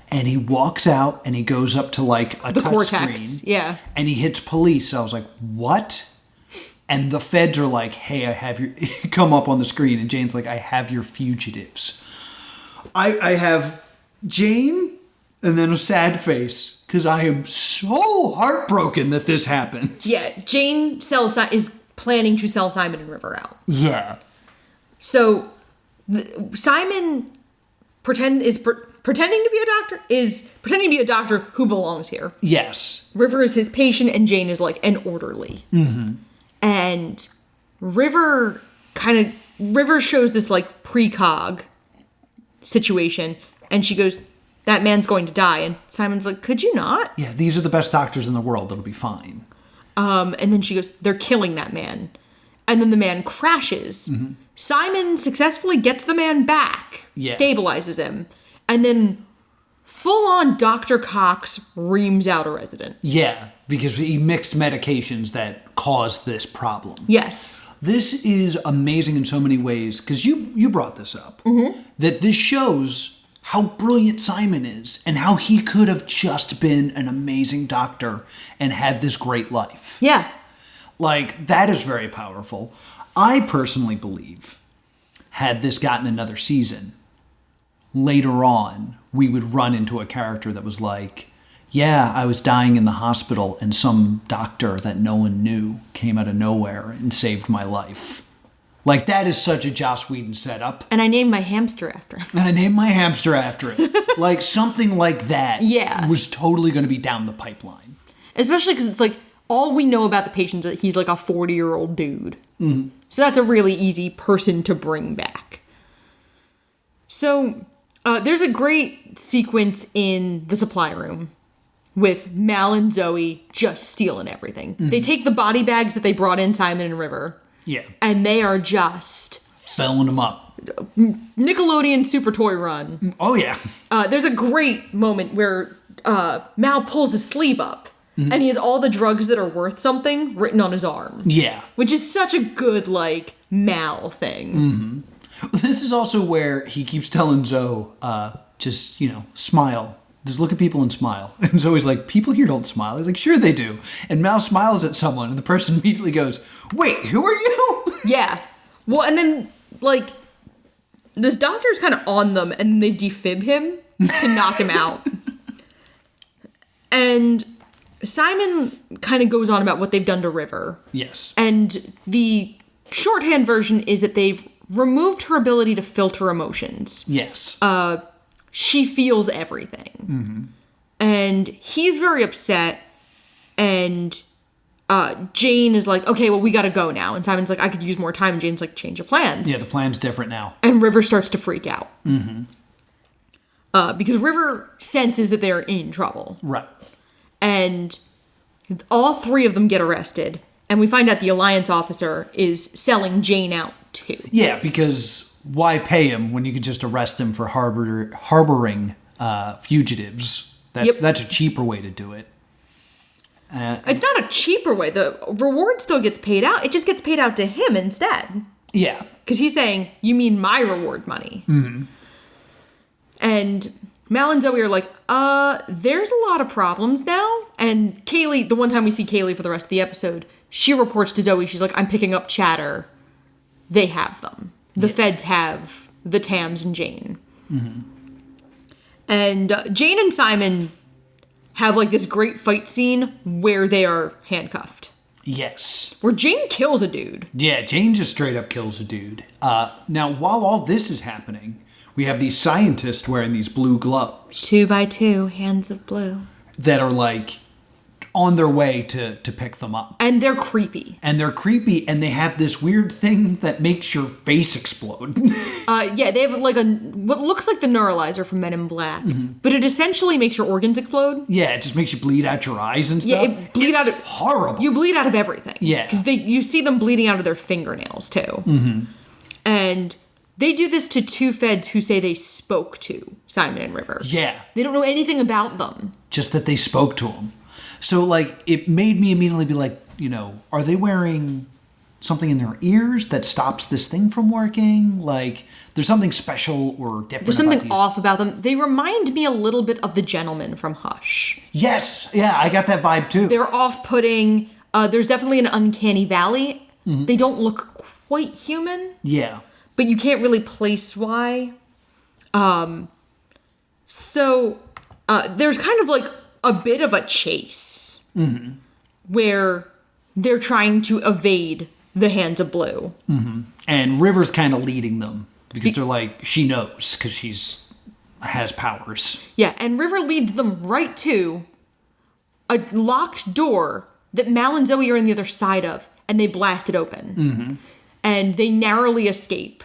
And he walks out and he goes up to like a
the
touch
cortex,
screen,
yeah.
And he hits police. I was like, what? And the feds are like, hey, I have your... come up on the screen. And Jane's like, I have your fugitives. I have Jane and then a sad face because I am so heartbroken that this happens.
Yeah, Jane is planning to sell Simon and River out.
Yeah.
So Simon pretending to be a doctor who belongs here.
Yes.
River is his patient and Jane is like an orderly. Mm-hmm. And River shows this like precog situation and she goes, that man's going to die. And Simon's like, could you not?
Yeah, these are the best doctors in the world. It'll be fine.
And then she goes, they're killing that man. And then the man crashes. Mm-hmm. Simon successfully gets the man back, stabilizes him, and then full-on Dr. Cox reams out a resident.
Yeah, because he mixed medications that caused this problem.
Yes.
This is amazing in so many ways, because you brought this up, that this shows how brilliant Simon is and how he could have just been an amazing doctor and had this great life.
Yeah.
Like, that is very powerful. I personally believe, had this gotten another season, later on, we would run into a character that was like, yeah, I was dying in the hospital and some doctor that no one knew came out of nowhere and saved my life. Like, that is such a Joss Whedon setup.
And I named my hamster after him.
And I named my hamster after it. Like, something like that was totally going to be down the pipeline.
Especially because it's like, all we know about the patient is that he's like a 40-year-old dude. Mm-hmm. So that's a really easy person to bring back. So there's a great sequence in the supply room with Mal and Zoe just stealing everything. Mm-hmm. They take the body bags that they brought in Simon and River. Yeah. And they are just...
filling them up.
Nickelodeon Super Toy Run.
Oh, yeah.
There's a great moment where Mal pulls his sleeve up. Mm-hmm. And he has all the drugs that are worth something written on his arm. Yeah. Which is such a good, like, Mal thing.
Mm-hmm. This is also where he keeps telling Zoe, just, smile. Just look at people and smile. And Zoe's like, people here don't smile. He's like, sure they do. And Mal smiles at someone, and the person immediately goes, wait, who are you?
Yeah. Well, and then, like, this doctor's kind of on them, and they defib him to knock him out. And Simon kind of goes on about what they've done to River. Yes. And the shorthand version is that they've removed her ability to filter emotions. Yes. She feels everything. Mm-hmm. And he's very upset. And Jane is like, okay, well, we gotta go now. And Simon's like, I could use more time. And Jane's like, change of plans.
Yeah, the plan's different now.
And River starts to freak out. Mm-hmm. Because River senses that they're in trouble. Right. And all three of them get arrested. And we find out the Alliance officer is selling Jane out too.
Yeah, because why pay him when you could just arrest him for harboring fugitives? That's a cheaper way to do it.
It's not a cheaper way. The reward still gets paid out. It just gets paid out to him instead. Yeah. Because he's saying, you mean my reward money. Mm-hmm. And Mal and Zoe are like, there's a lot of problems now. And Kaylee, the one time we see Kaylee for the rest of the episode, she reports to Zoe, she's like, I'm picking up chatter. They have them. The feds have the Tams and Jane. Mm-hmm. And Jane and Simon have like this great fight scene where they are handcuffed.
Yes.
Where Jane kills a dude.
Yeah, Jane just straight up kills a dude. Now, while all this is happening, we have these scientists wearing these blue gloves.
2 by 2, hands of blue.
That are like on their way to pick them up.
And they're creepy.
And they have this weird thing that makes your face explode.
Yeah, they have like what looks like the neuralizer from Men in Black, but it essentially makes your organs explode.
Yeah, it just makes you bleed out your eyes and stuff.
Yeah, it bleed
it's
out of
horrible.
You bleed out of everything.
Yeah,
because you see them bleeding out of their fingernails too. And they do this to 2 feds who say they spoke to Simon and River.
Yeah,
they don't know anything about them.
Just that they spoke to him. So, like, it made me immediately be like, are they wearing something in their ears that stops this thing from working? Like, there's something special or different.
There's something off about them. They remind me a little bit of the gentleman from Hush.
Yes. Yeah, I got that vibe, too.
They're off-putting. There's definitely an uncanny valley. They don't look quite human.
Yeah.
But you can't really place why. So, there's kind of like a bit of a chase where they're trying to evade the Hands of Blue.
And River's kind of leading them because they're like, she knows because has powers.
Yeah, and River leads them right to a locked door that Mal and Zoe are on the other side of, and they blast it open. And they narrowly escape.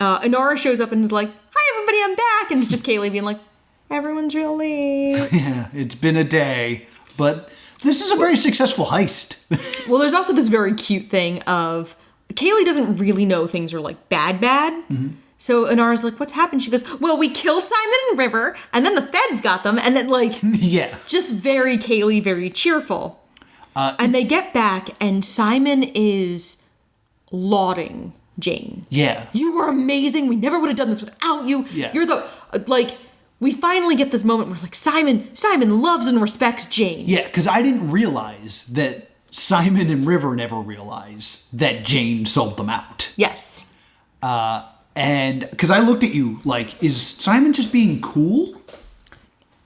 Inara shows up and is like, "Hi, everybody, I'm back." And it's just Kaylee being like, "Everyone's real late."
Yeah, it's been a day. But this is a very successful heist.
Well, there's also this very cute thing of Kaylee doesn't really know things are like bad. So Inara's like, "What's happened?" She goes, "Well, we killed Simon and River, and then the feds got them." And then like,
yeah,
just very Kaylee, very cheerful. And they get back, and Simon is lauding Jane.
Yeah.
"You were amazing. We never would have done this without you.
Yeah.
You're the, like," we finally get this moment where like Simon loves and respects Jane.
Yeah, because I didn't realize that Simon and River never realized that Jane sold them out.
Yes.
And because I looked at you like, is Simon just being cool?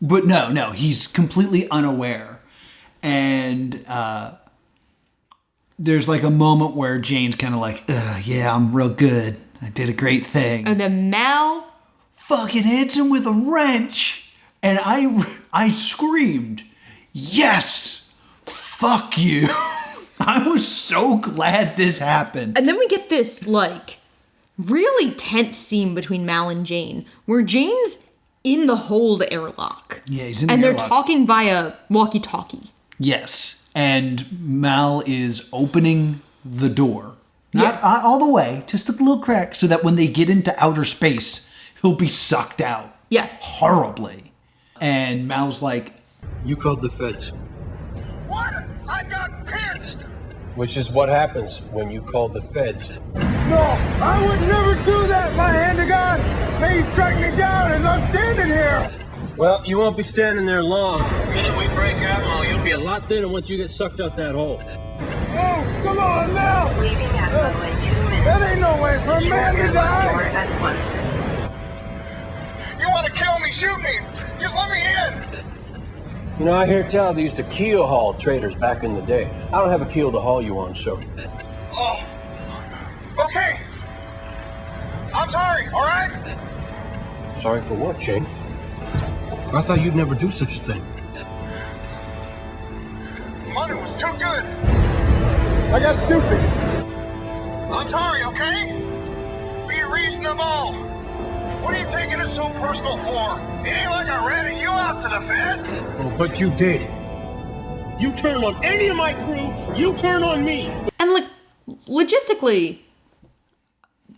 But no, he's completely unaware. And there's like a moment where Jane's kind of like, yeah, I'm real good. I did a great thing.
And then Mal
fucking hits him with a wrench. And I screamed, "Yes! Fuck you." I was so glad this happened.
And then we get this, like, really tense scene between Mal and Jane, where Jane's in the hold airlock.
Yeah, he's in the
airlock. And they're
airlock.
talking via walkie-talkie.
Yes, and Mal is opening the door. Not all the way, just a little crack, so that when they get into outer space, he'll be sucked out.
Yeah.
Horribly. And Mal's like,
You called the feds.
What? I got pinched!
Which is what happens when you call the feds.
No, I would never do that, my hand to God! May he strike me down as I'm standing here!
Well, you won't be standing there long. The minute we break out, you'll be a lot thinner once you get sucked out that hole.
Oh, come on now!
Leaving Atmo in 2 minutes.
That ain't no way for a
Secure
man to
airlock door
die!
at once.
You want to kill me? Shoot me! Just let me in!
You know, I hear tell they used to keel haul traders back in the day. I don't have a keel to haul you on, so.
Oh, okay. I'm sorry, all right?
Sorry for what, Jane? I thought you'd never do such a thing.
Money was too good. I got stupid. I'm sorry, okay? Be reasonable. What are you taking it so personal for? It ain't like I ratted you out to the feds.
Oh, but you did. You turn on any of my crew, you turn on me.
And, like, logistically,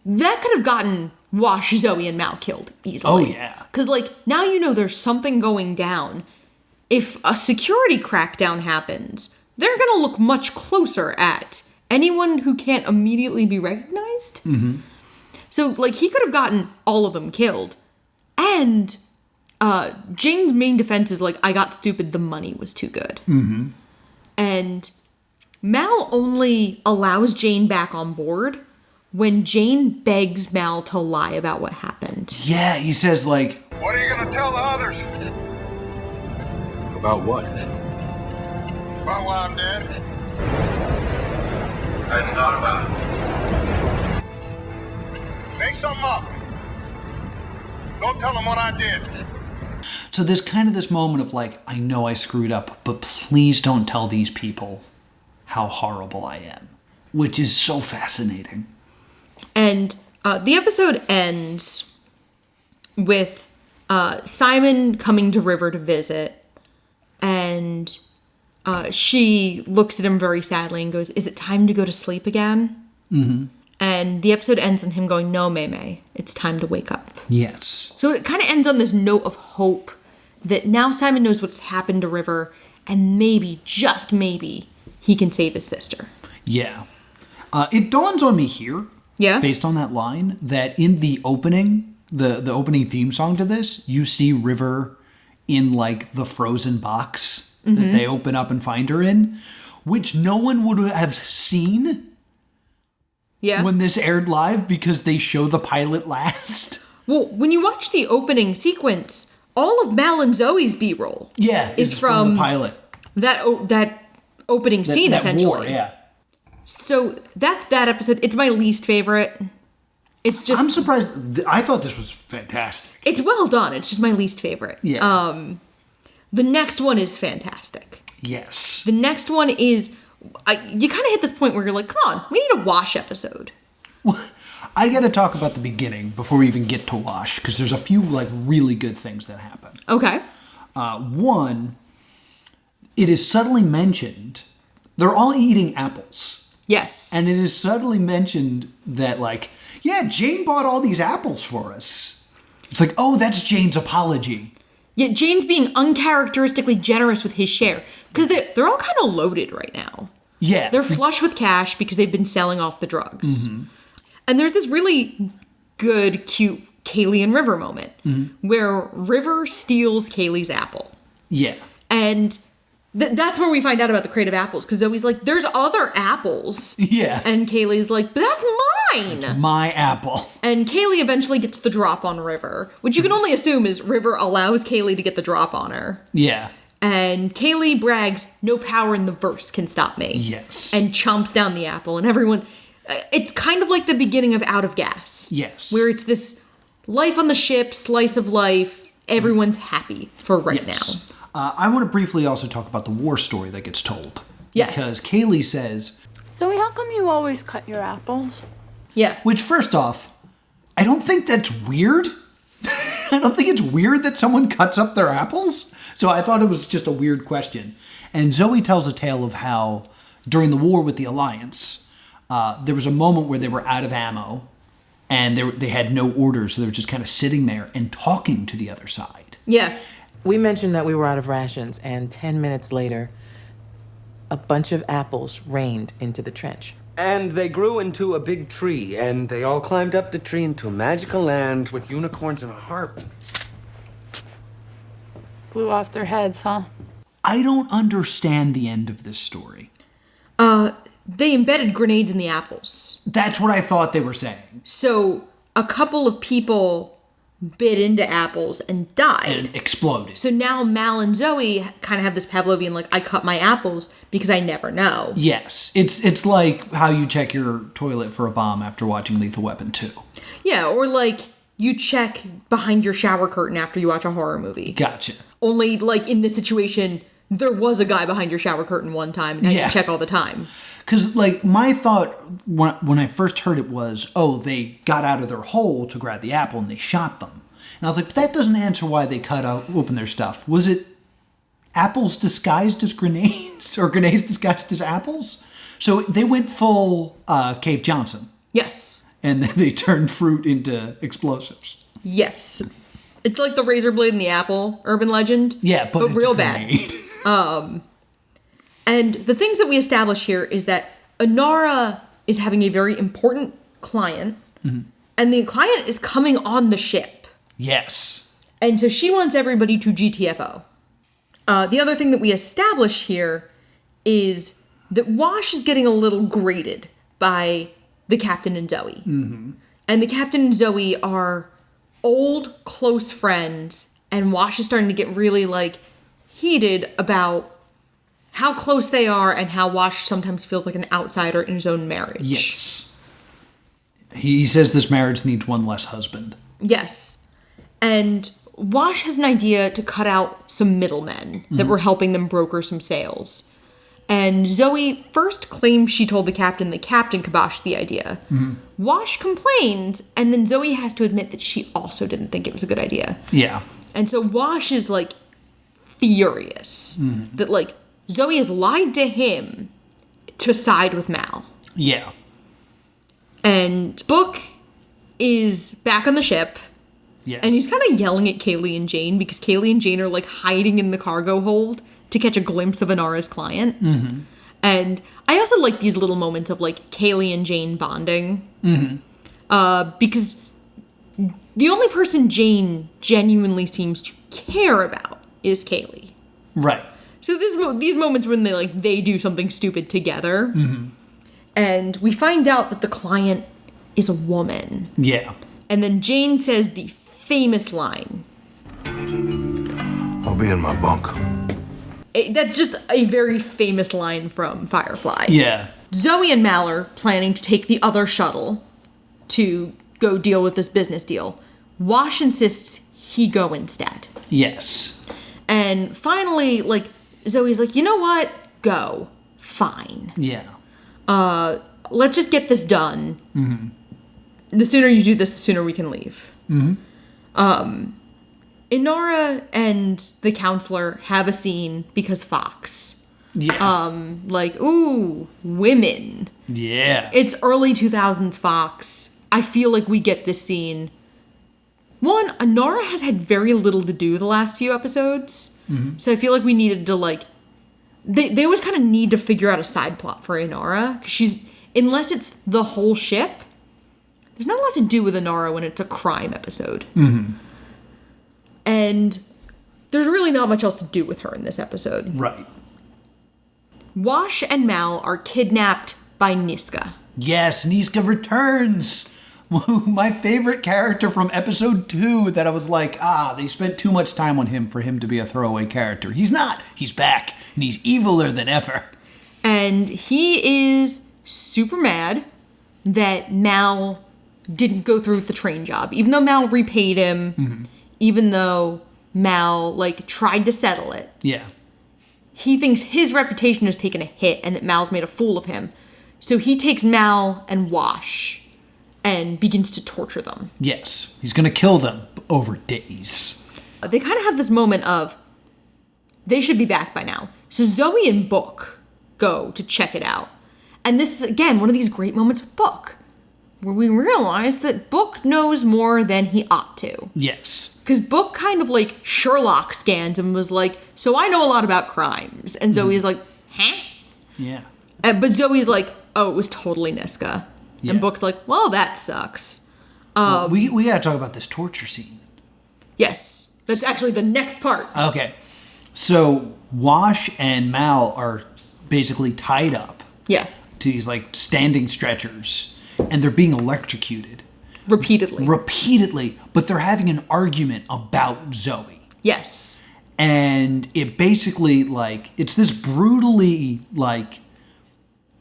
that could have gotten Wash, Zoe, and Mal killed easily.
oh yeah.
Because, like, now you know there's something going down. If a security crackdown happens, they're going to look much closer at anyone who can't immediately be recognized. So, like, he could have gotten all of them killed. And Jane's main defense is, like, I got stupid, the money was too good. And Mal only allows Jane back on board when Jane begs Mal to lie about what happened.
Yeah, he says like,
What are you gonna tell the others?
About what?
About why I'm dead? I hadn't thought about it. Make something up. Don't tell them what I did.
So there's kind of this moment of like, I know I screwed up, but please don't tell these people how horrible I am, which is so fascinating.
And the episode ends with Simon coming to River to visit, and she looks at him very sadly and goes, "Is it time to go to sleep again?" Mm-hmm. And the episode ends on him going, "No, May, it's time to wake up."
Yes.
So it kind of ends on this note of hope that now Simon knows what's happened to River, and maybe, just maybe, he can save his sister.
Yeah. It dawns on me here, based on that line, that in the opening, the opening theme song to this, you see River in like the frozen box that they open up and find her in, which no one would have seen when this aired live because they show the pilot last.
Well, when you watch the opening sequence, all of Mal and Zoe's B-roll is from
the pilot.
That opening scene,
that
essentially.
War, yeah.
So that's that episode. It's my least favorite. It's just...
I'm surprised. I thought this was fantastic.
It's well done. It's just my least favorite.
Yeah.
The next one is fantastic.
Yes.
The next one is... you kind of hit this point where you're like, come on, we need a Wash episode.
Well, I got to talk about the beginning before we even get to Wash, because there's a few like really good things that happen.
Okay.
One, it is subtly mentioned, they're all eating apples.
Yes.
And it is subtly mentioned that like, yeah, Jane bought all these apples for us. It's like, oh, that's Jane's apology.
Yeah, Jane's being uncharacteristically generous with his share. Because they're all kind of loaded right now.
Yeah.
They're flush with cash because they've been selling off the drugs. Mm-hmm. And there's this really good, cute Kaylee and River moment where River steals Kaylee's apple.
Yeah.
And that's where we find out about the crate of apples. Because Zoe's like, there's other apples.
Yeah.
And Kaylee's like, but that's mine.
It's my apple.
And Kaylee eventually gets the drop on River. Which you can only assume is River allows Kaylee to get the drop on her.
Yeah.
And Kaylee brags, no power in the verse can stop me.
Yes.
And chomps down the apple. And everyone... It's kind of like the beginning of Out of Gas.
Yes.
Where it's this life on the ship, slice of life. Everyone's happy for right now.
I want to briefly also talk about the war story that gets told.
Yes.
Because Kaylee says...
Zoe, how come you always cut your apples?
Yeah.
Which, first off, I don't think that's weird. I don't think it's weird that someone cuts up their apples. So I thought it was just a weird question. And Zoe tells a tale of how, during the war with the Alliance, there was a moment where they were out of ammo, and they had no orders, so they were just kind of sitting there and talking to the other side.
Yeah.
We mentioned that we were out of rations, and 10 minutes later, a bunch of apples rained into the trench.
And they grew into a big tree, and they all climbed up the tree into a magical land with unicorns and a harp.
Blew off their heads, huh?
I don't understand the end of this story.
They embedded grenades in the apples.
That's what I thought they were saying.
So a couple of people bit into apples and died.
And exploded.
So now Mal and Zoe kind of have this Pavlovian, like, I cut my apples because I never know.
Yes. It's like how you check your toilet for a bomb after watching Lethal Weapon 2.
Yeah, or like you check behind your shower curtain after you watch a horror movie.
Gotcha.
Only, like, in this situation, there was a guy behind your shower curtain one time, and now you check all the time.
Because, like, my thought when I first heard it was, oh, they got out of their hole to grab the apple and they shot them. And I was like, but that doesn't answer why they cut open their stuff. Was it apples disguised as grenades? Or grenades disguised as apples? So they went full Cave Johnson.
Yes.
And they turned fruit into explosives.
Yes. It's like the razor blade and the apple urban legend.
Yeah, but it's
real
a grenade.
Bad. And the things that we establish here is that Inara is having a very important client, and the client is coming on the ship.
Yes.
And so she wants everybody to GTFO. The other thing that we establish here is that Wash is getting a little grated by the captain and Zoe. Mm-hmm. And the captain and Zoe are old, close friends, and Wash is starting to get really, like, heated about how close they are and how Wash sometimes feels like an outsider in his own marriage.
Yes. He says this marriage needs one less husband.
Yes. And Wash has an idea to cut out some middlemen that were helping them broker some sales. And Zoe first claims she told the captain kiboshed the idea. Wash complains, and then Zoe has to admit that she also didn't think it was a good idea.
Yeah.
And so Wash is, like, furious that, like, Zoe has lied to him to side with Mal.
Yeah.
And Book is back on the ship.
Yes.
And he's kind of yelling at Kaylee and Jane because Kaylee and Jane are, like, hiding in the cargo hold to catch a glimpse of Inara's client. And I also like these little moments of, like, Kaylee and Jane bonding. Because the only person Jane genuinely seems to care about is Kaylee.
Right.
So these moments when they do something stupid together. And we find out that the client is a woman.
Yeah.
And then Jane says the famous line.
I'll be in my bunk.
That's just a very famous line from Firefly.
Yeah.
Zoe and Mal are planning to take the other shuttle to go deal with this business deal. Wash insists he go instead.
Yes.
And finally, like, Zoe's like, you know what? Go. Fine.
Yeah.
Let's just get this done. The sooner you do this, the sooner we can leave. Inara and the counselor have a scene because Fox.
Yeah.
Like, ooh, women.
Yeah.
It's early 2000s Fox. I feel like we get this scene. One, Inara has had very little to do the last few episodes. So I feel like we needed to, like... They always kind of need to figure out a side plot for Inara. Because she's... Unless it's the whole ship, there's not a lot to do with Inara when it's a crime episode. And there's really not much else to do with her in this episode.
Right.
Wash and Mal are kidnapped by Niska.
Yes, Niska returns. My favorite character from episode 2 that I was like, they spent too much time on him for him to be a throwaway character. He's not. He's back, and he's eviler than ever.
And he is super mad that Mal didn't go through with the train job. Even though Mal repaid him, even though Mal, like, tried to settle it.
Yeah.
He thinks his reputation has taken a hit and that Mal's made a fool of him. So he takes Mal and Wash and begins to torture them.
Yes. He's going to kill them over days.
They kind of have this moment of, they should be back by now. So Zoe and Book go to check it out. And this is, again, one of these great moments with Book, where we realize that Book knows more than he ought to.
Yes.
Because Book kind of, like, Sherlock scanned and was like, so I know a lot about crimes. And Zoe's like, huh?
Yeah.
But Zoe's like, oh, it was totally Niska.
Yeah.
And Book's like, well, that sucks.
We gotta talk about this torture scene.
Yes. That's actually the next part.
Okay. So Wash and Mal are basically tied up
Yeah.
to these, like, standing stretchers, and they're being electrocuted.
Repeatedly.
But they're having an argument about Zoe.
Yes.
And it basically, like, it's this brutally, like,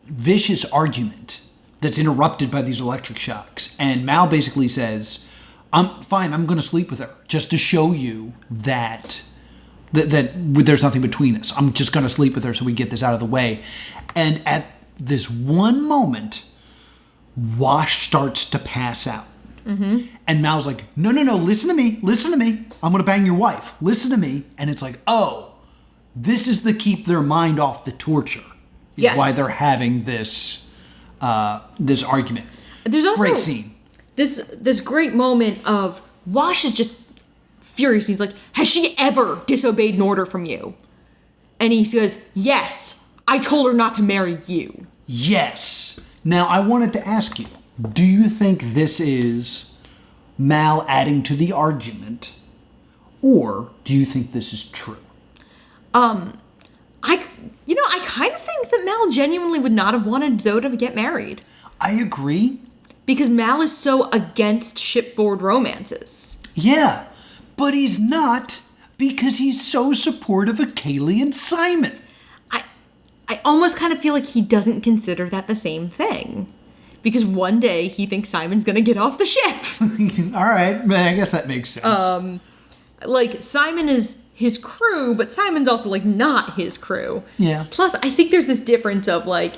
vicious argument that's interrupted by these electric shocks. And Mal basically says, I'm fine, I'm going to sleep with her just to show you that there's nothing between us. I'm just going to sleep with her so we get this out of the way. And at this one moment, Wash starts to pass out. And Mal's like, no, listen to me. I'm going to bang your wife. Listen to me. And it's like, oh, this is to keep their mind off the torture. Is
Yes.
why they're having this argument.
There's also
Great scene.
This great moment of Wash is just furious. He's like, has she ever disobeyed an order from you? And he says, yes, I told her not to marry you.
Yes. Now, I wanted to ask you, do you think this is Mal adding to the argument, or do you think this is true?
I kind of think that Mal genuinely would not have wanted Zoe to get married.
I agree.
Because Mal is so against shipboard romances.
Yeah, but he's not because he's so supportive of Kaylee and Simon.
almost kind of feel like he doesn't consider that the same thing. Because one day he thinks Simon's gonna get off the ship.
All right, I guess that makes sense.
Like, Simon is his crew, but Simon's also, like, not his crew.
Yeah.
Plus, I think there's this difference of, like,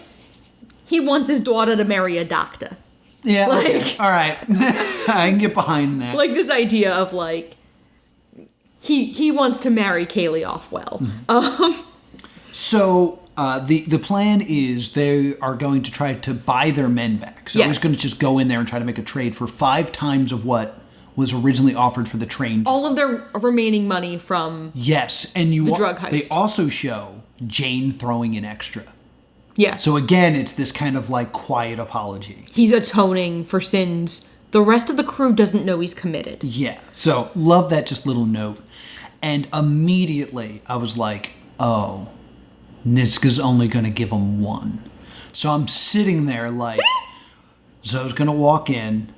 he wants his daughter to marry a doctor.
Yeah,
like,
okay. All right. I can get behind that.
Like, this idea of, like, he wants to marry Kaylee off well.
So, the plan is they are going to try to buy their men back. So he's going to just go in there and try to make a trade for 5 times of what was originally offered for the train.
All of their remaining money from
yes, and
the drug heist.
They also show Jane throwing in extra.
Yeah.
So again, it's this kind of like quiet apology.
He's atoning for sins the rest of the crew doesn't know he's committed.
Yeah. So love that just little note. And immediately I was like, oh, Niska's only going to give him 1. So I'm sitting there like, Zoe's going to walk in.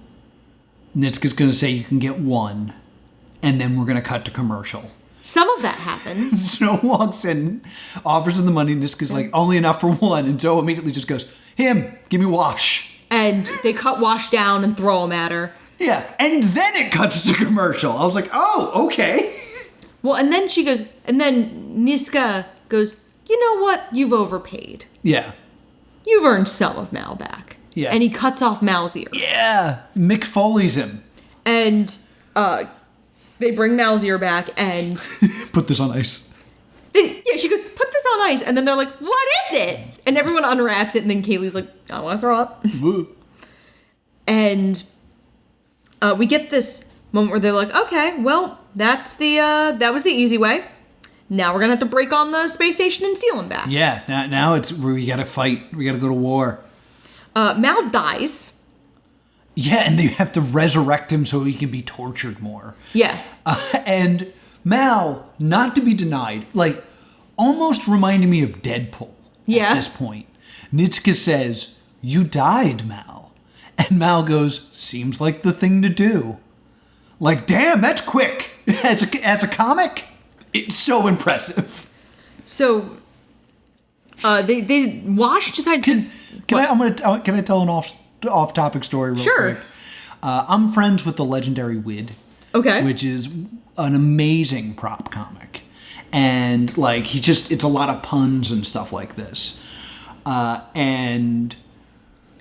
Niska's going to say you can get 1. And then we're going to cut to commercial.
Some of that happens.
Zoe walks in, offers him the money. Niska's like, only enough for 1. And Zoe immediately just goes, him, give me Wash.
And they cut Wash down and throw him at her.
Yeah. And then it cuts to commercial. I was like, oh, okay.
Well, and then she goes, and then Niska goes, you know what? You've overpaid.
Yeah.
You've earned some of Mal back.
Yeah.
And he cuts off Mal's ear.
Yeah. Mick Foley's him.
And they bring Mal's ear back and...
Put this on ice.
She goes, put this on ice. And then they're like, what is it? And everyone unwraps it. And then Kaylee's like, I want to throw up. And we get this moment where they're like, okay, well, that was the easy way. Now we're going to have to break on the space station and steal him back.
Yeah, now it's we got to fight. We got to go to war.
Mal dies.
Yeah, and they have to resurrect him so he can be tortured more.
Yeah.
And Mal, not to be denied, like, almost reminded me of Deadpool at this point. Niska says, you died, Mal. And Mal goes, seems like the thing to do. Like, damn, that's quick. As a comic, it's so impressive.
So, they Wash decided to...
Can I tell an off-topic story real quick? I'm friends with the legendary Wid.
Okay.
Which is an amazing prop comic. And, like, it's a lot of puns and stuff like this. And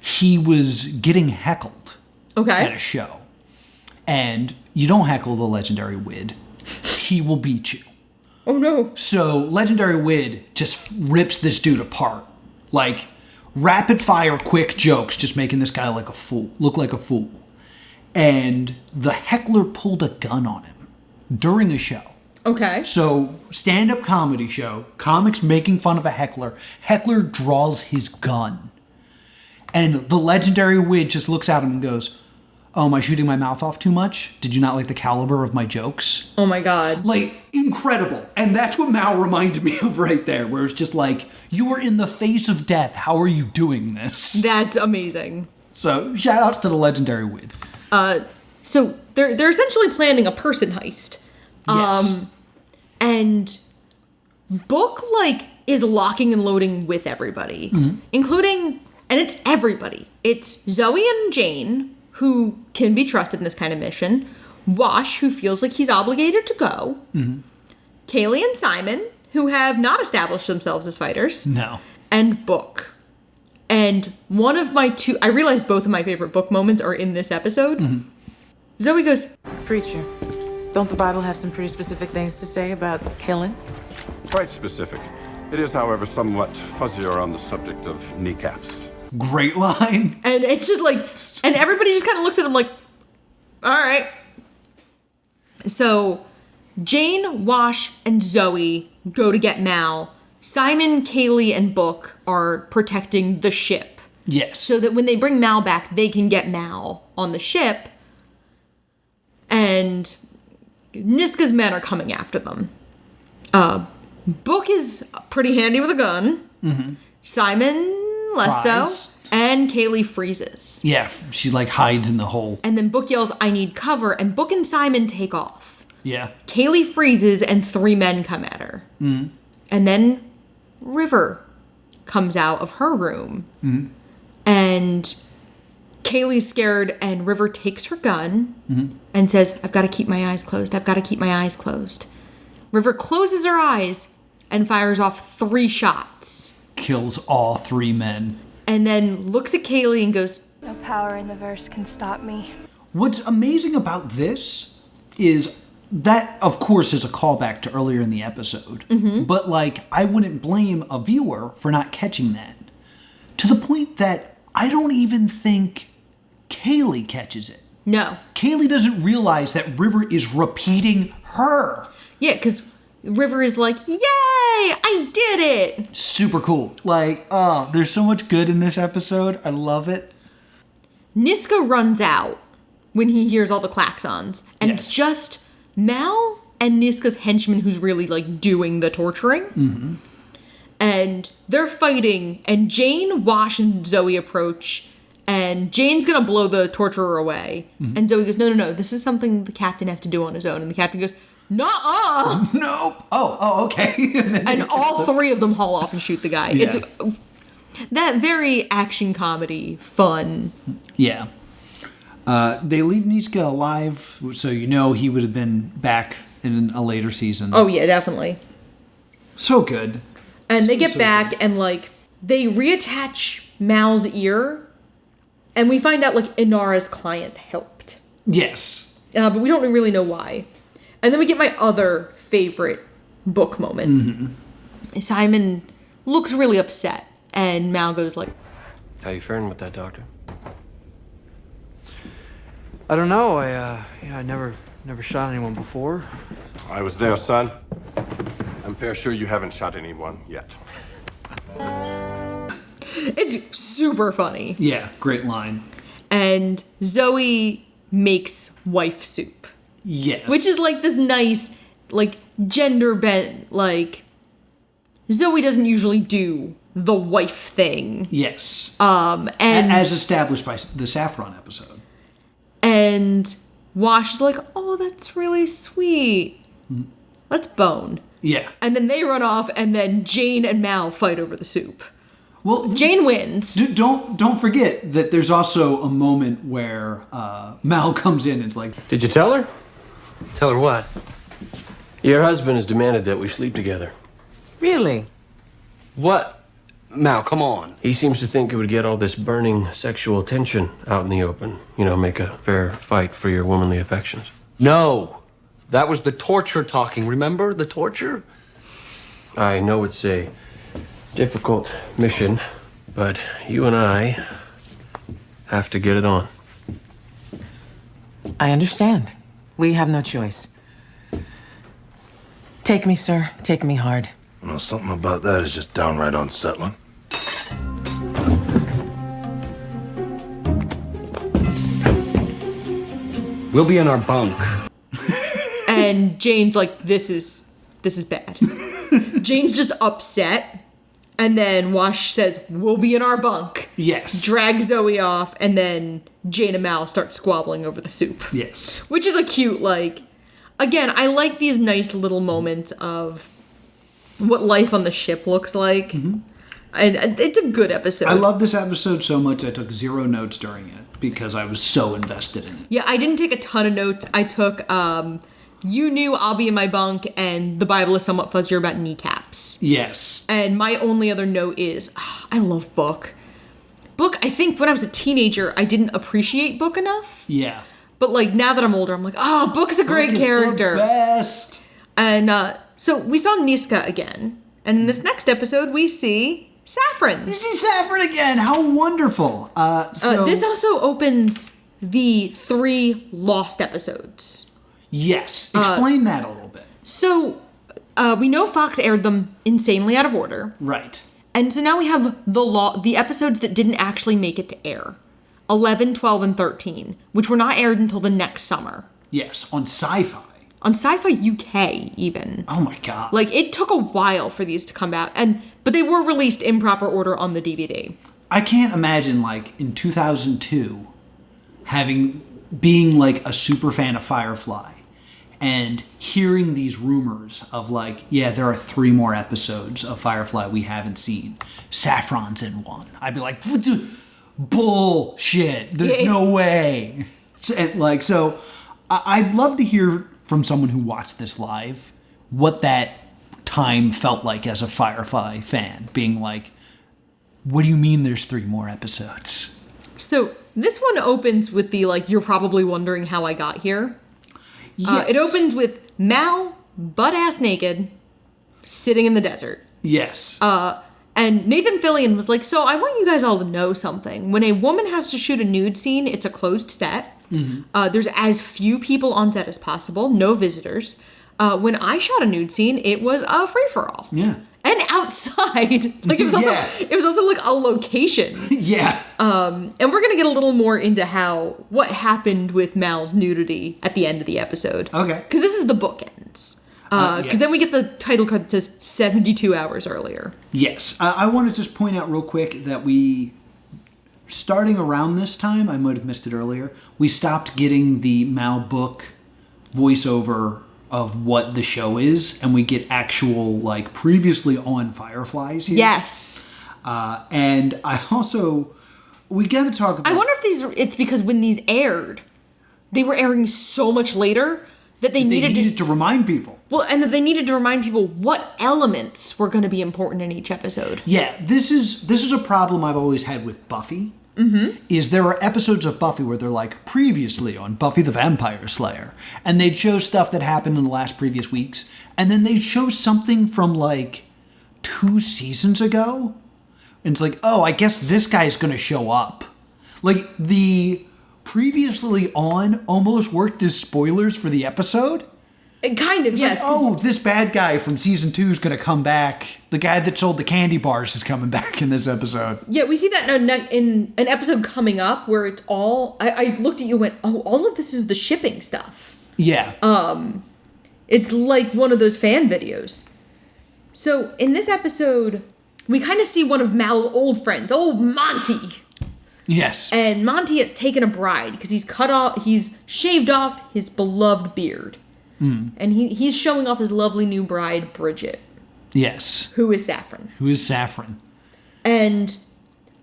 he was getting heckled at a show. And you don't heckle the legendary Wid. He will beat you.
Oh, no.
So, legendary Wid just rips this dude apart. Like, rapid-fire, quick jokes, just making this guy look like a fool. And the heckler pulled a gun on him during a show.
Okay.
So, stand-up comedy show, comics making fun of a heckler. Heckler draws his gun. And the legendary Wid just looks at him and goes, oh, am I shooting my mouth off too much? Did you not like the caliber of my jokes?
Oh my God.
Like, incredible. And that's what Mal reminded me of right there, where it's just like, you are in the face of death. How are you doing this?
That's amazing.
So, shout outs to the legendary Wid.
So they're essentially planning a person heist.
Yes.
And Book, like, is locking and loading with everybody. Including, and it's everybody. It's Zoe and Jane, who can be trusted in this kind of mission. Wash, who feels like he's obligated to go. Kaylee and Simon, who have not established themselves as fighters.
No.
And Book. And one of my I realized both of my favorite Book moments are in this episode. Zoe goes,
Preacher, don't the Bible have some pretty specific things to say about killing?
Quite specific. It is, however, somewhat fuzzier on the subject of kneecaps.
Great line.
And it's just like, and everybody just kind of looks at him like, all right. So Jane, Wash, and Zoe go to get Mal. Simon, Kaylee, and Book are protecting the ship.
Yes.
So that when they bring Mal back, they can get Mal on the ship. And Niska's men are coming after them. Book is pretty handy with a gun. Simon, less so. And Kaylee freezes.
Yeah, she like hides in the hole.
And then Book yells, I need cover. And Book and Simon take off.
Yeah.
Kaylee freezes and 3 men come at her. And then River comes out of her room. And Kaylee's scared, and River takes her gun and says, I've got to keep my eyes closed. I've got to keep my eyes closed. River closes her eyes and fires off 3 shots.
Kills all 3 men.
And then looks at Kaylee and goes,
no power in the verse can stop me.
What's amazing about this is that, of course, is a callback to earlier in the episode. But, like, I wouldn't blame a viewer for not catching that. To the point that I don't even think Kaylee catches it.
No.
Kaylee doesn't realize that River is repeating her.
Yeah, because River is like, yay, I did it.
Super cool. Like, oh, there's so much good in this episode. I love it.
Niska runs out when he hears all the klaxons. And it's just Mal and Niska's henchman who's really, like, doing the torturing. And they're fighting, and Jane, Wash, and Zoe approach, and Jane's gonna blow the torturer away. And Zoe goes, no, this is something the captain has to do on his own. And the captain goes, nuh-uh!
No! Oh, okay.
And all 3 of them haul off and shoot the guy.
Yeah.
It's that very action comedy, fun.
Yeah. They leave Niska alive, so you know he would have been back in a later season.
Oh, yeah, definitely.
So good.
And they get back, and, like, they reattach Mal's ear, and we find out, like, Inara's client helped.
Yes.
But we don't really know why. And then we get my other favorite book moment. Simon looks really upset, and Mal goes like,
How you faring with that, Doctor?
I don't know. I never shot anyone before.
I was there, son. I'm fair sure you haven't shot anyone yet.
It's super funny.
Yeah, great line.
And Zoe makes wife soup.
Yes.
Which is like this nice, like, gender bent, like, Zoe doesn't usually do the wife thing.
Yes.
And
as established by the Saffron episode.
And Wash is like, oh, that's really sweet. Let's bone.
Yeah.
And then they run off, and then Jane and Mal fight over the soup.
Well,
Jane wins.
Don't forget that there's also a moment where Mal comes in and it's like,
Did you tell her?
Tell her what?
Your husband has demanded that we sleep together.
Really?
What? Mal, come on.
He seems to think it would get all this burning sexual tension out in the open. You know, make a fair fight for your womanly affections.
No. That was the torture talking. Remember the torture?
I know it's a difficult mission, but you and I have to get it on.
I understand. We have no choice. Take me, sir. Take me hard.
Well, something about that is just downright unsettling.
We'll be in our bunk.
And Jane's like, this is bad. Jane's just upset. And then Wash says, we'll be in our bunk.
yes.
Drags Zoe off, and then Jane and Mal start squabbling over the soup.
Yes.
Which is a cute, like... Again, I like these nice little moments of what life on the ship looks like. And it's a good episode.
I love this episode so much I took 0 notes during it because I was so invested in it.
Yeah, I didn't take a ton of notes. I took, you knew I'll be in my bunk, and the Bible is somewhat fuzzier about kneecaps.
Yes.
And my only other note is, I love Book. Book, I think when I was a teenager, I didn't appreciate Book enough.
Yeah.
But, like, now that I'm older, I'm like, oh, Book's a great
Book is
character.
the best.
And so we saw Niska again. And in this next episode, we see Saffron.
You see Saffron again. How wonderful.
This also opens the 3 lost episodes.
Yes. Explain that a little bit.
So we know Fox aired them insanely out of order.
Right.
And so now we have the episodes that didn't actually make it to air. 11, 12, and 13, which were not aired until the next summer.
Yes, on Sci-Fi.
On Sci-Fi UK, even.
Oh my god.
Like, it took a while for these to come out, but they were released in proper order on the DVD.
I can't imagine, like, in 2002, being, like, a super fan of Firefly, And hearing these rumors of like, yeah, there are 3 more episodes of Firefly we haven't seen. Saffron's in one. I'd be like, bullshit. There's no way. And like, so I'd love to hear from someone who watched this live what that time felt like as a Firefly fan, being like, what do you mean there's 3 more episodes?
So this one opens with the like, you're probably wondering how I got here.
Yes.
It opens with Mal butt-ass naked, sitting in the desert.
Yes.
And Nathan Fillion was like, so I want you guys all to know something. When a woman has to shoot a nude scene, it's a closed set. Mm-hmm. There's as few people on set as possible, no visitors. When I shot a nude scene, it was a free-for-all.
Yeah.
And outside. Like, it was also like a location.
Yeah.
And we're going to get a little more into what happened with Mal's nudity at the end of the episode.
Okay.
Because this is the bookends. Because then we get the title card that says 72 hours earlier.
Yes. I want to just point out real quick that starting around this time, I might have missed it earlier, we stopped getting the Mal book voiceover of what the show is, and we get actual, like, previously on Fireflies here.
Yes.
And I also, we got to talk about...
I wonder if it's because when these aired, they were airing so much later that they needed
to remind people.
Well, and that they needed to remind people what elements were going to be important in each episode.
Yeah, this is a problem I've always had with Buffy. Mm-hmm. Is there are episodes of Buffy where they're like, previously on Buffy the Vampire Slayer, and they'd show stuff that happened in the last previous weeks, and then they'd show something from like 2 seasons ago, and it's like, oh, I guess this guy's gonna show up. Like, the previously on almost worked as spoilers for the episode.
Kind of, yes.
Like, oh, this bad guy from season 2 is going to come back. The guy that sold the candy bars is coming back in this episode.
Yeah, we see that in an episode coming up where it's all... I looked at you and went, oh, all of this is the shipping stuff.
Yeah.
It's like one of those fan videos. So in this episode, we kind of see one of Mal's old friends, old Monty.
Yes.
And Monty has taken a bride because he's shaved off his beloved beard. Mm. And he's showing off his lovely new bride, Bridget.
Yes.
Who is Saffron. And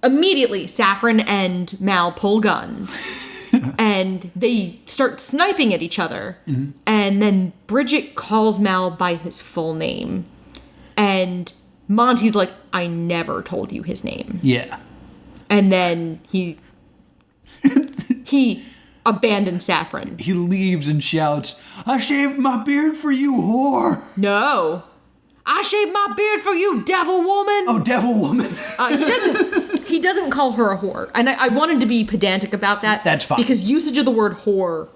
immediately, Saffron and Mal pull guns. And they start sniping at each other. Mm-hmm. And then Bridget calls Mal by his full name. And Monty's like, I never told you his name.
Yeah.
And then he abandoned Saffron.
He leaves and shouts, I shaved my beard for you, whore.
No. I shaved my beard for you, devil woman.
Oh, devil woman.
He doesn't call her a whore. And I wanted to be pedantic about that.
That's fine.
Because usage of the word whore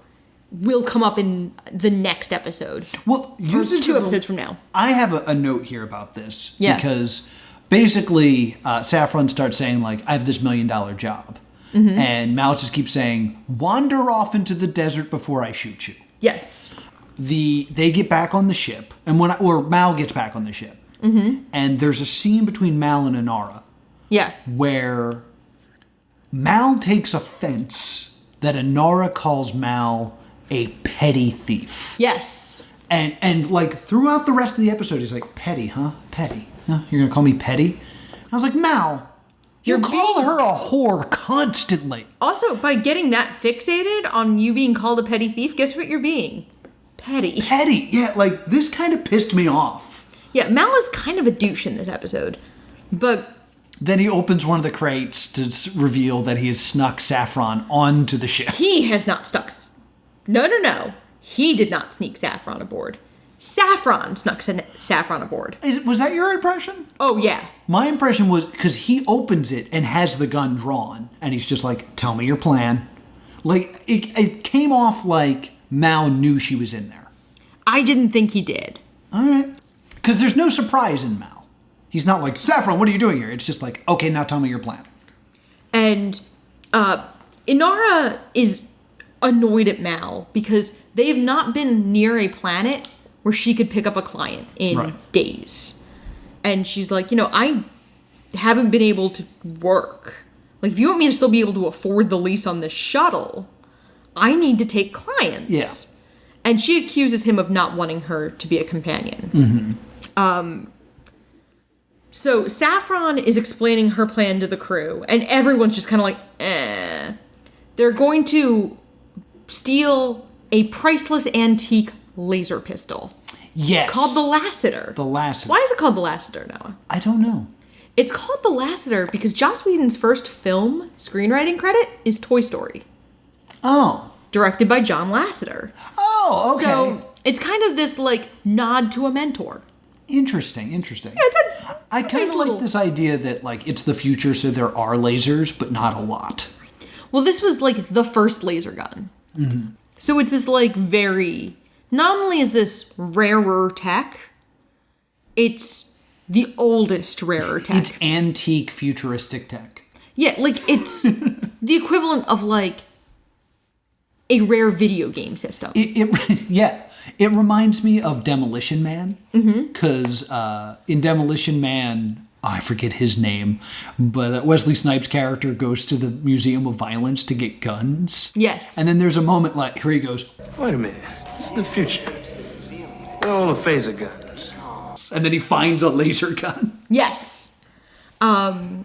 will come up in the next episode.
Well, usage
2 episodes from now.
I have a note here about this.
Yeah.
Because basically, Saffron starts saying, like, I have this $1 million job. Mm-hmm. And Mal just keeps saying, wander off into the desert before I shoot you.
Yes.
They get back on the ship, and Mal gets back on the ship. Mm-hmm. And there's a scene between Mal and Inara.
Yeah.
Where Mal takes offense that Inara calls Mal a petty thief.
Yes.
And like throughout the rest of the episode, he's like, petty, huh? Petty. Huh? You're gonna call me petty? I was like, Mal, you call her a whore constantly.
Also, by getting that fixated on you being called a petty thief, guess what you're being? Petty.
Petty, yeah, like, this kind of pissed me off.
Yeah, Mal is kind of a douche in this episode, but...
Then he opens one of the crates to reveal that he has snuck Saffron onto the ship.
He has not stuck... No. He did not sneak Saffron aboard. Saffron snuck Saffron aboard.
Was that your impression?
Oh, yeah.
My impression was, because he opens it and has the gun drawn, and he's just like, tell me your plan. Like, it came off like Mal knew she was in there. I
didn't think he did.
All right. Because there's no surprise in Mal. He's not like, Saffron, what are you doing here? It's just like, okay, now tell me your plan.
And Inara is annoyed at Mal because they have not been near a planet where she could pick up a client in days. And she's like, I haven't been able to work. Like, if you want me to still be able to afford the lease on this shuttle, I need to take clients.
Yeah.
And she accuses him of not wanting her to be a companion. So Saffron is explaining her plan to the crew, and everyone's just kind of like, eh. They're going to steal a priceless antique laser pistol.
Yes.
Called the Lassiter.
The Lassiter.
Why is it called the Lassiter, Noah?
I don't know.
It's called the Lassiter because Joss Whedon's first film screenwriting credit is Toy Story.
Oh.
Directed by John Lasseter.
Oh, okay.
So it's kind of this, like, nod to a mentor.
Interesting.
Yeah, it's
I kind of like this idea that, like, it's the future, so there are lasers, but not a lot.
Well, this was, like, the first laser gun. So it's this, like, very... Not only is this rarer tech, it's the oldest rarer tech.
It's antique, futuristic tech.
Yeah, like, it's the equivalent of, like, a rare video game system.
Yeah. It reminds me of Demolition Man. Because in Demolition Man, I forget his name, but Wesley Snipes' character goes to the Museum of Violence to get guns.
Yes.
And then there's a moment like, here he goes,
wait a minute, this is the future. All the phaser guns.
And then he finds a laser gun.
Yes. So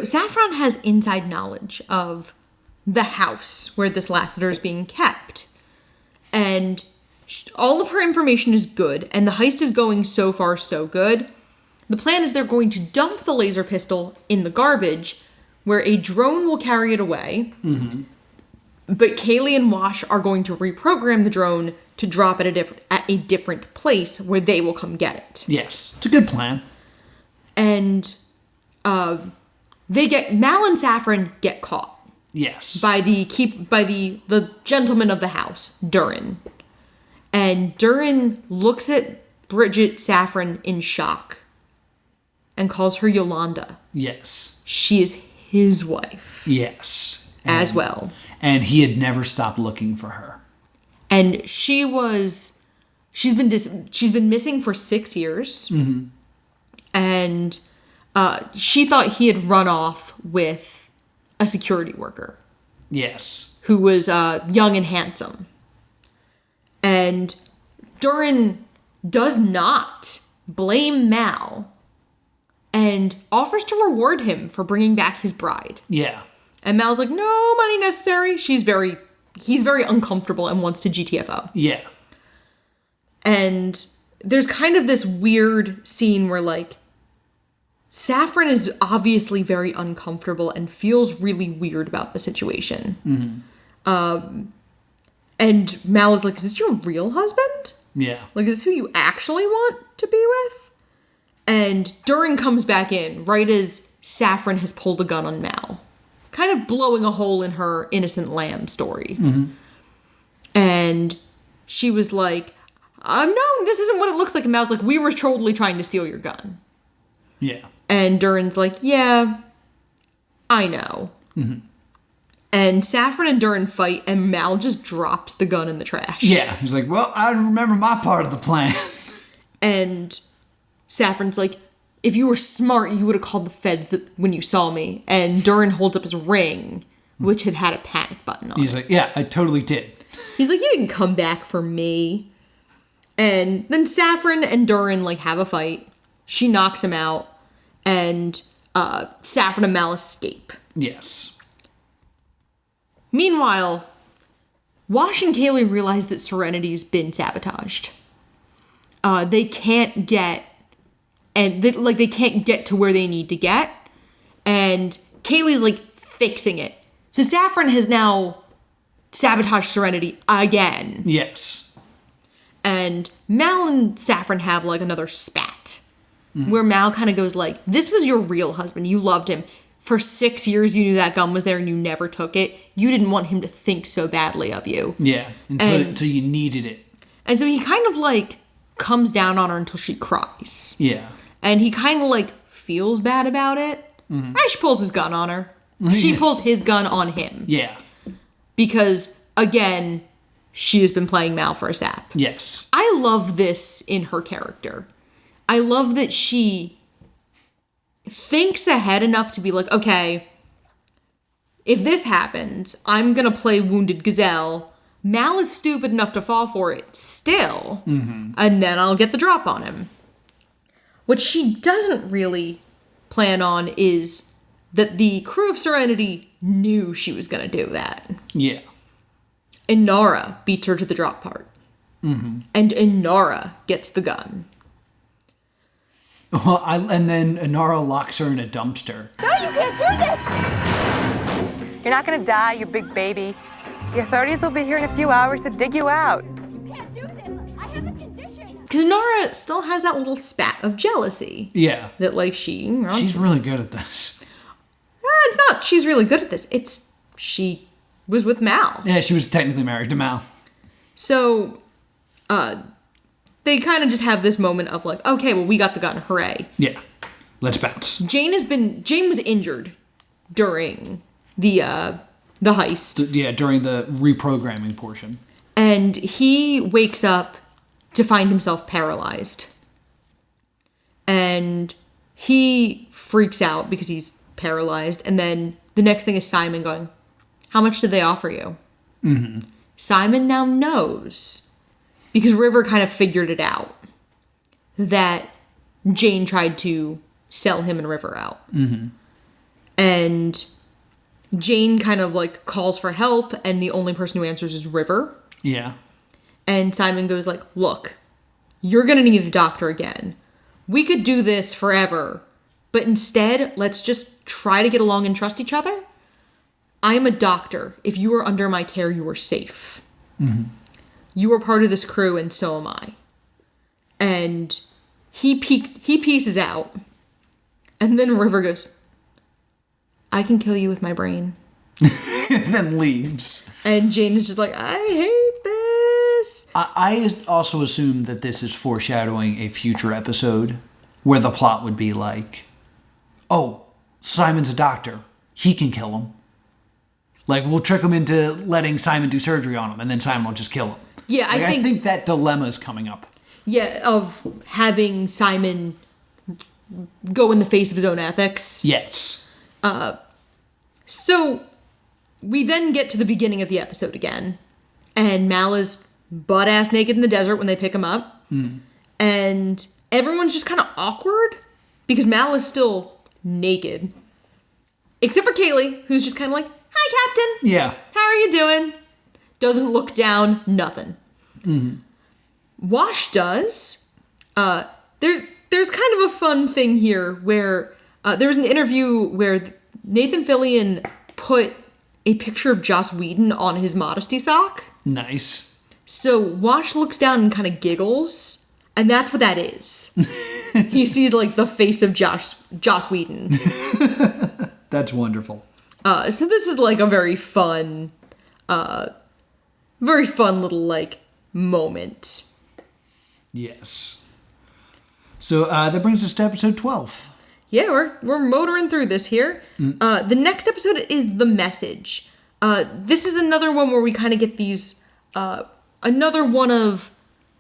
Saffron has inside knowledge of the house where this Lassiter is being kept. And all of her information is good, and the heist is going so far so good. The plan is they're going to dump the laser pistol in the garbage, where a drone will carry it away. But Kaylee and Wash are going to reprogram the drone to drop it at a different place where they will come get it.
Yes, it's a good plan.
And Mal and Saffron get caught.
Yes.
By the gentleman of the house, Durin. And Durin looks at Bridget Saffron in shock and calls her Yolanda.
Yes.
She is his wife.
Yes.
As well.
And he had never stopped looking for her.
And she's been missing for 6 years. And she thought he had run off with a security worker.
Yes.
Who was young and handsome. And Durin does not blame Mal and offers to reward him for bringing back his bride.
Yeah.
And Mal's like, no money necessary. He's very uncomfortable and wants to GTFO.
Yeah.
And there's kind of this weird scene where, like, Saffron is obviously very uncomfortable and feels really weird about the situation. And Mal is like, is this your real husband?
Yeah.
Like, is this who you actually want to be with? And Durin comes back in right as Saffron has pulled a gun on Mal, kind of blowing a hole in her innocent lamb story. And she was like, no, this isn't what it looks like. And Mal's like, we were totally trying to steal your gun.
Yeah.
And Durin's like, yeah, I know. And Saffron and Durin fight, and Mal just drops the gun in the trash.
Yeah. He's like, well, I remember my part of the plan.
And Saffron's like, if you were smart, you would have called the feds when you saw me. And Durin holds up his ring, which had a panic button on it.
He's like, yeah, I totally did.
He's like, you didn't come back for me. And then Saffron and Durin, like, have a fight. She knocks him out. And Saffron and Mal escape.
Yes.
Meanwhile, Wash and Kaylee realize that Serenity's been sabotaged. They can't get to where they need to get. And Kaylee's, like, fixing it. So Saffron has now sabotaged Serenity again.
Yes.
And Mal and Saffron have, like, another spat. Where Mal kind of goes like, this was your real husband. You loved him. For 6 years, you knew that gun was there and you never took it. You didn't want him to think so badly of you.
Yeah, until you needed it.
And so he kind of, like, comes down on her until she cries.
Yeah.
And he kind of, like, feels bad about it. And she pulls his gun on her. She pulls his gun on him.
Yeah.
Because, again, she has been playing Mal for a sap.
Yes.
I love this in her character. I love that she thinks ahead enough to be like, okay, if this happens, I'm going to play Wounded Gazelle Mal is stupid enough to fall for it still,
Mm-hmm.
and then I'll get the drop on him. What she doesn't really plan on is that the crew of Serenity knew she was going to do that.
Yeah.
Inara beats her to the drop part.
Mm-hmm.
And Inara gets the gun.
Well, and then Inara locks her in a dumpster.
No, you can't do this!
You're not gonna die, you big baby. The authorities will be here in a few hours to dig you out.
You can't do this! I have a condition!
Because Inara still has that little spat of jealousy.
Yeah.
That, like, she's
really good at this.
It's not she's really good at this. It's she was with Mal.
Yeah, she was technically married to Mal.
So, they kind of just have this moment of like, okay, well, we got the gun, hooray.
Yeah. Let's bounce.
Jane was injured during the heist.
Yeah, during the reprogramming portion.
And he wakes up to find himself paralyzed. And he freaks out because he's paralyzed. And then the next thing is Simon going, how much did they offer you?
Mm-hmm.
Simon now knows, because River kind of figured it out, that Jane tried to sell him and River out.
Mm-hmm.
And Jane kind of like calls for help, and the only person who answers is River.
Yeah.
And Simon goes like, look, you're gonna need a doctor again. We could do this forever, but instead, let's just try to get along and trust each other. I am a doctor. If you are under my care, you are safe.
Mm-hmm.
You are part of this crew, and so am I. And he pieces out. And then River goes, I can kill you with my brain.
And then leaves.
And Jane is just like, I hate this.
I also assume that this is foreshadowing a future episode where the plot would be like, oh, Simon's a doctor. He can kill him. Like, we'll trick him into letting Simon do surgery on him, and then Simon will just kill him.
Yeah,
I think that dilemma is coming up.
Yeah, of having Simon go in the face of his own ethics.
Yes.
So we then get to the beginning of the episode again, and Mal is butt-ass naked in the desert when they pick him up, and everyone's just kind of awkward because Mal is still naked, except for Kaylee, who's just kind of like, hi, Captain.
Yeah.
How are you doing? Doesn't look down, nothing.
Mm-hmm.
Wash does. There's kind of a fun thing here where there was an interview where Nathan Fillion put a picture of Joss Whedon on his modesty sock.
Nice.
So Wash looks down and kind of giggles, and that's what that is. He sees like the face of Joss Whedon.
That's wonderful.
So this is like a very fun little like moment.
Yes. So that brings us to episode 12.
Yeah, we're motoring through this here. The next episode is The Message. This is another one where we kind of get these, another one of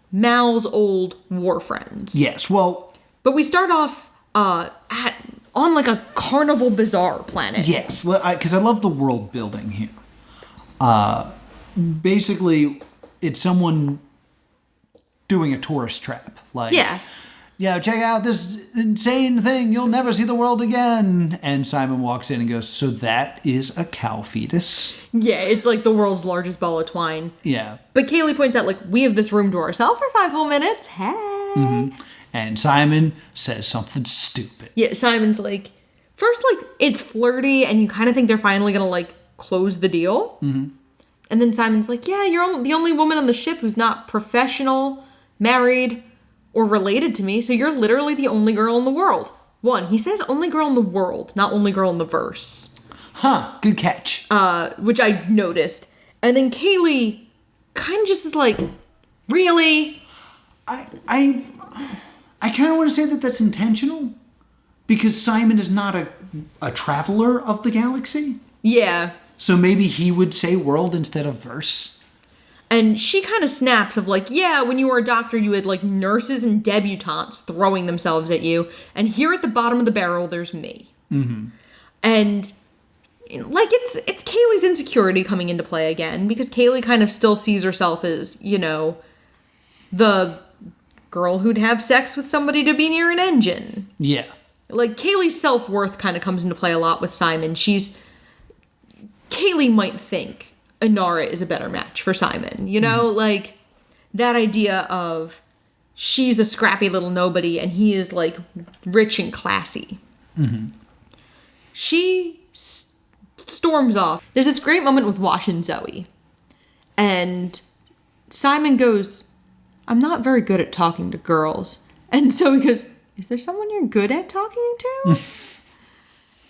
Mal's old war friends.
Yes, well...
But we start off on like a carnival bazaar planet.
Yes, because I love the world building here. Basically, it's someone doing a tourist trap. Like, yeah, check out this insane thing. You'll never see the world again. And Simon walks in and goes, so that is a cow fetus?
Yeah, it's like the world's largest ball of twine.
Yeah.
But Kaylee points out, like, we have this room to ourselves for 5 whole minutes. Hey.
Mm-hmm. And Simon says something stupid.
Yeah, Simon's like, first, like, it's flirty, and you kind of think they're finally going to, like, close the deal.
Mm-hmm.
And then Simon's like, yeah, you're the only woman on the ship who's not professional, married, or related to me, so you're literally the only girl in the world. He says only girl in the world, not only girl in the verse.
Huh, good catch.
Which I noticed. And then Kaylee kind of just is like, really?
I kind of want to say that that's intentional, because Simon is not a traveler of the galaxy.
Yeah.
So maybe he would say world instead of verse.
And she kind of snaps of like, yeah, when you were a doctor, you had like nurses and debutantes throwing themselves at you. And here at the bottom of the barrel, there's me.
Mm-hmm.
And like, it's Kaylee's insecurity coming into play again, because Kaylee kind of still sees herself as, you know, the girl who'd have sex with somebody to be near an engine.
Yeah.
Like, Kaylee's self-worth kind of comes into play a lot with Simon. Kaylee might think Inara is a better match for Simon, you know? Like, that idea of she's a scrappy little nobody and he is, like, rich and classy.
Mm-hmm.
She storms off. There's this great moment with Wash and Zoe. And Simon goes, I'm not very good at talking to girls. And Zoe goes, is there someone you're good at talking to?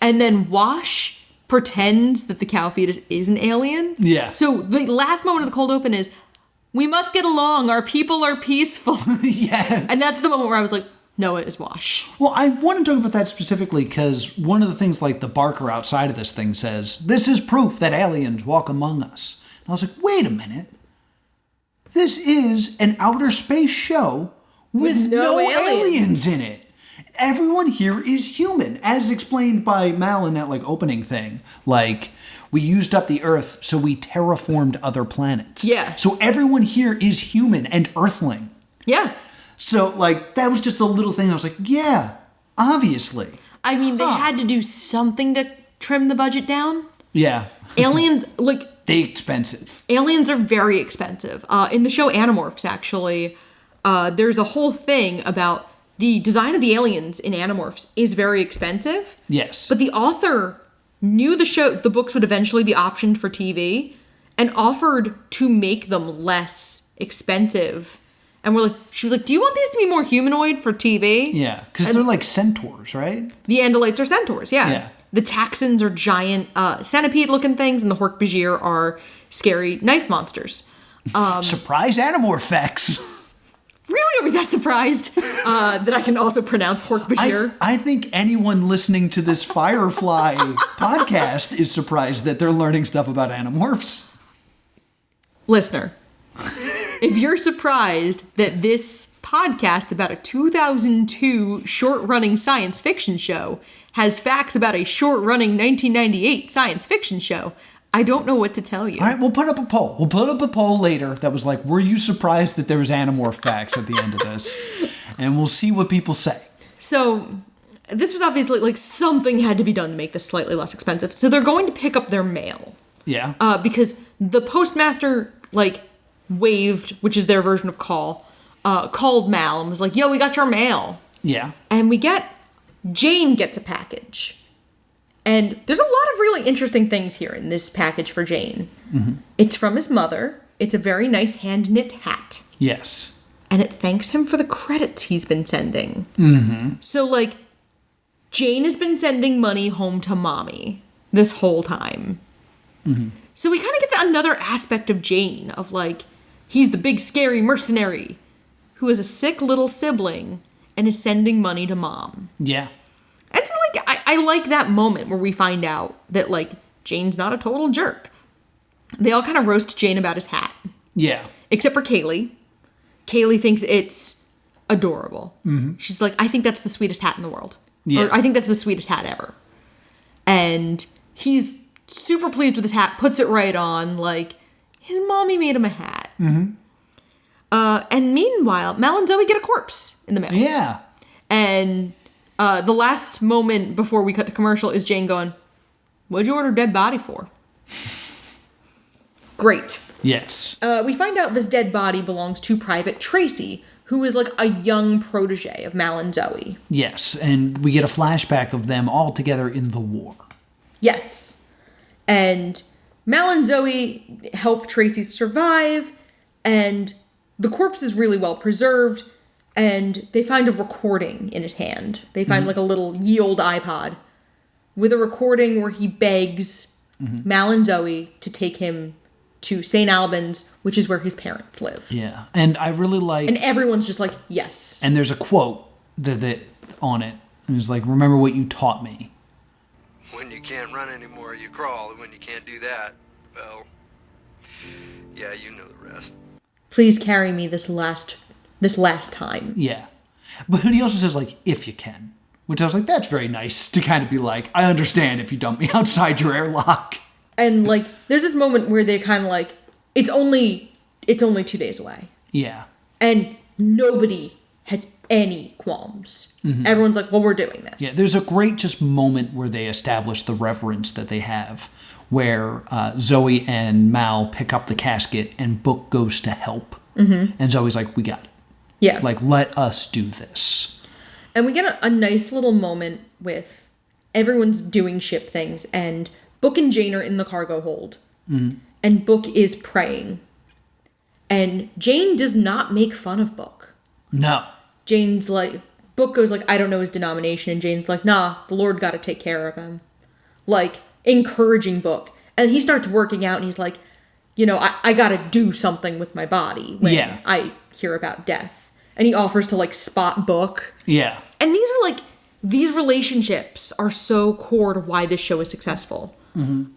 And then Wash pretends that the cow fetus is an alien.
Yeah.
So the last moment of the cold open is, we must get along. Our people are peaceful.
Yes.
And that's the moment where I was like, Noah is Wash.
Well, I want to talk about that specifically because one of the things, like, the barker outside of this thing says, this is proof that aliens walk among us. And I was like, wait a minute. This is an outer space show with no aliens in it. Everyone here is human, as explained by Mal in that, like, opening thing. Like, we used up the Earth, so we terraformed other planets.
Yeah.
So everyone here is human and Earthling.
Yeah.
So, like, that was just a little thing. I was like, yeah, obviously.
I mean, they had to do something to trim the budget down.
Yeah.
Aliens, like...
They expensive.
Aliens are very expensive. In the show Animorphs, actually, there's a whole thing about the design of the aliens in Animorphs is very expensive.
Yes.
But the author knew the books would eventually be optioned for TV and offered to make them less expensive. And she was like, do you want these to be more humanoid for TV?
Yeah, because they're like centaurs, right?
The Andalites are centaurs, yeah.
Yeah.
The Taxons are giant centipede-looking things, and the Hork-Bajir are scary knife monsters.
Surprise Animorph facts.
Really? Are we that surprised that I can also pronounce Hork-Bajir?
I think anyone listening to this Firefly podcast is surprised that they're learning stuff about Animorphs.
Listener, if you're surprised that this podcast about a 2002 short-running science fiction show has facts about a short-running 1998 science fiction show, I don't know what to tell you.
All right, we'll put up a poll. We'll put up a poll later that was like, were you surprised that there was Animorph facts at the end of this? And we'll see what people say.
So, this was obviously, like, something had to be done to make this slightly less expensive. So they're going to pick up their mail.
Yeah.
Because the postmaster, like, waved, which is their version of call, called Mal and was like, yo, we got your mail.
Yeah.
And Jane gets a package. And there's a lot of really interesting things here in this package for Jane.
Mm-hmm.
It's from his mother. It's a very nice hand-knit hat.
Yes.
And it thanks him for the credits he's been sending.
Mm-hmm.
So, like, Jane has been sending money home to mommy this whole time.
Mm-hmm.
So we kind of get another aspect of Jane, of, like, he's the big scary mercenary who has a sick little sibling and is sending money to mom.
Yeah.
And so, like, I like that moment where we find out that, like, Jane's not a total jerk. They all kind of roast Jane about his hat.
Yeah.
Except for Kaylee. Kaylee thinks it's adorable.
Mm-hmm.
She's like, I think that's the sweetest hat in the world.
Yeah.
Or I think that's the sweetest hat ever. And he's super pleased with his hat, puts it right on, like, his mommy made him a hat.
Mm-hmm.
And meanwhile, Mal and Zoe get a corpse in the mail.
Yeah.
And the last moment before we cut to commercial is Jane going, what'd you order dead body for? Great.
Yes.
We find out this dead body belongs to Private Tracy, who is like a young protege of Mal and Zoe.
Yes, and we get a flashback of them all together in the war.
Yes. And Mal and Zoe help Tracy survive, and the corpse is really well preserved, and they find a recording in his hand. They find like a little ye old iPod with a recording where he begs Mal and Zoe to take him to St. Albans, which is where his parents live.
Yeah, and I really like...
And everyone's just like, yes.
And there's a quote that on it, and it's like, remember what you taught me.
When you can't run anymore, you crawl, and when you can't do that, well, yeah, you know the rest.
Please carry me this last time.
Yeah. But he also says, like, if you can. Which I was like, that's very nice to kind of be like, I understand if you dump me outside your airlock.
And, like, there's this moment where they kind of like, it's only 2 days away.
Yeah.
And nobody has any qualms. Everyone's like, well, we're doing this.
Yeah, there's a great just moment where they establish the reverence that they have, where Zoe and Mal pick up the casket and Book goes to help. And Zoe's like, we got it.
Yeah.
Like, let us do this.
And we get a nice little moment with everyone's doing ship things, and Book and Jane are in the cargo hold. And Book is praying. And Jane does not make fun of Book.
No.
Jane's like, Book goes like, I don't know his denomination. And Jane's like, nah, the Lord got to take care of him. Like, encouraging Book. And he starts working out and he's like, you know, I got to do something with my body when I hear about death. And he offers to, like, spot Book.
Yeah.
And these relationships are so core to why this show is successful.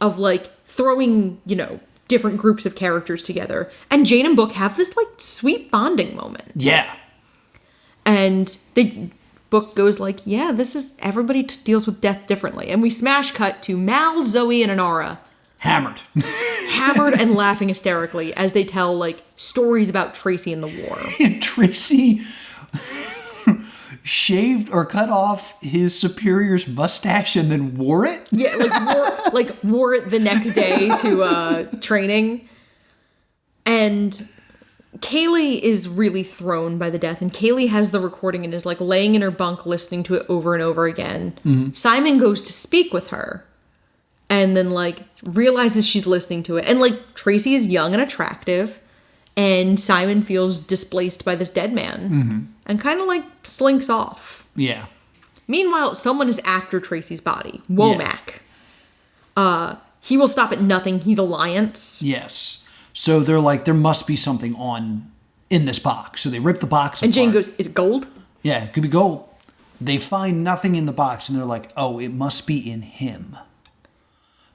Of, like, throwing, you know, different groups of characters together. And Jane and Book have this, like, sweet bonding moment.
Yeah.
And Book goes like, yeah, this is, everybody deals with death differently. And we smash cut to Mal, Zoe, and Inara.
Hammered.
Hammered and laughing hysterically as they tell, like, stories about Tracy in the war.
And Tracy shaved or cut off his superior's mustache and then wore it?
Yeah, wore it the next day to training. And Kaylee is really thrown by the death, and Kaylee has the recording and is, like, laying in her bunk listening to it over and over again. Simon goes to speak with her. And then, like, realizes she's listening to it. And, like, Tracy is young and attractive. And Simon feels displaced by this dead man. And kind of, like, slinks off.
Yeah.
Meanwhile, someone is after Tracy's body. Womack. Yeah. He will stop at nothing. He's Alliance.
Yes. So they're like, there must be something in this box. So they rip the box apart.
And Jane goes, is it gold?
Yeah, it could be gold. They find nothing in the box. And they're like, oh, it must be in him.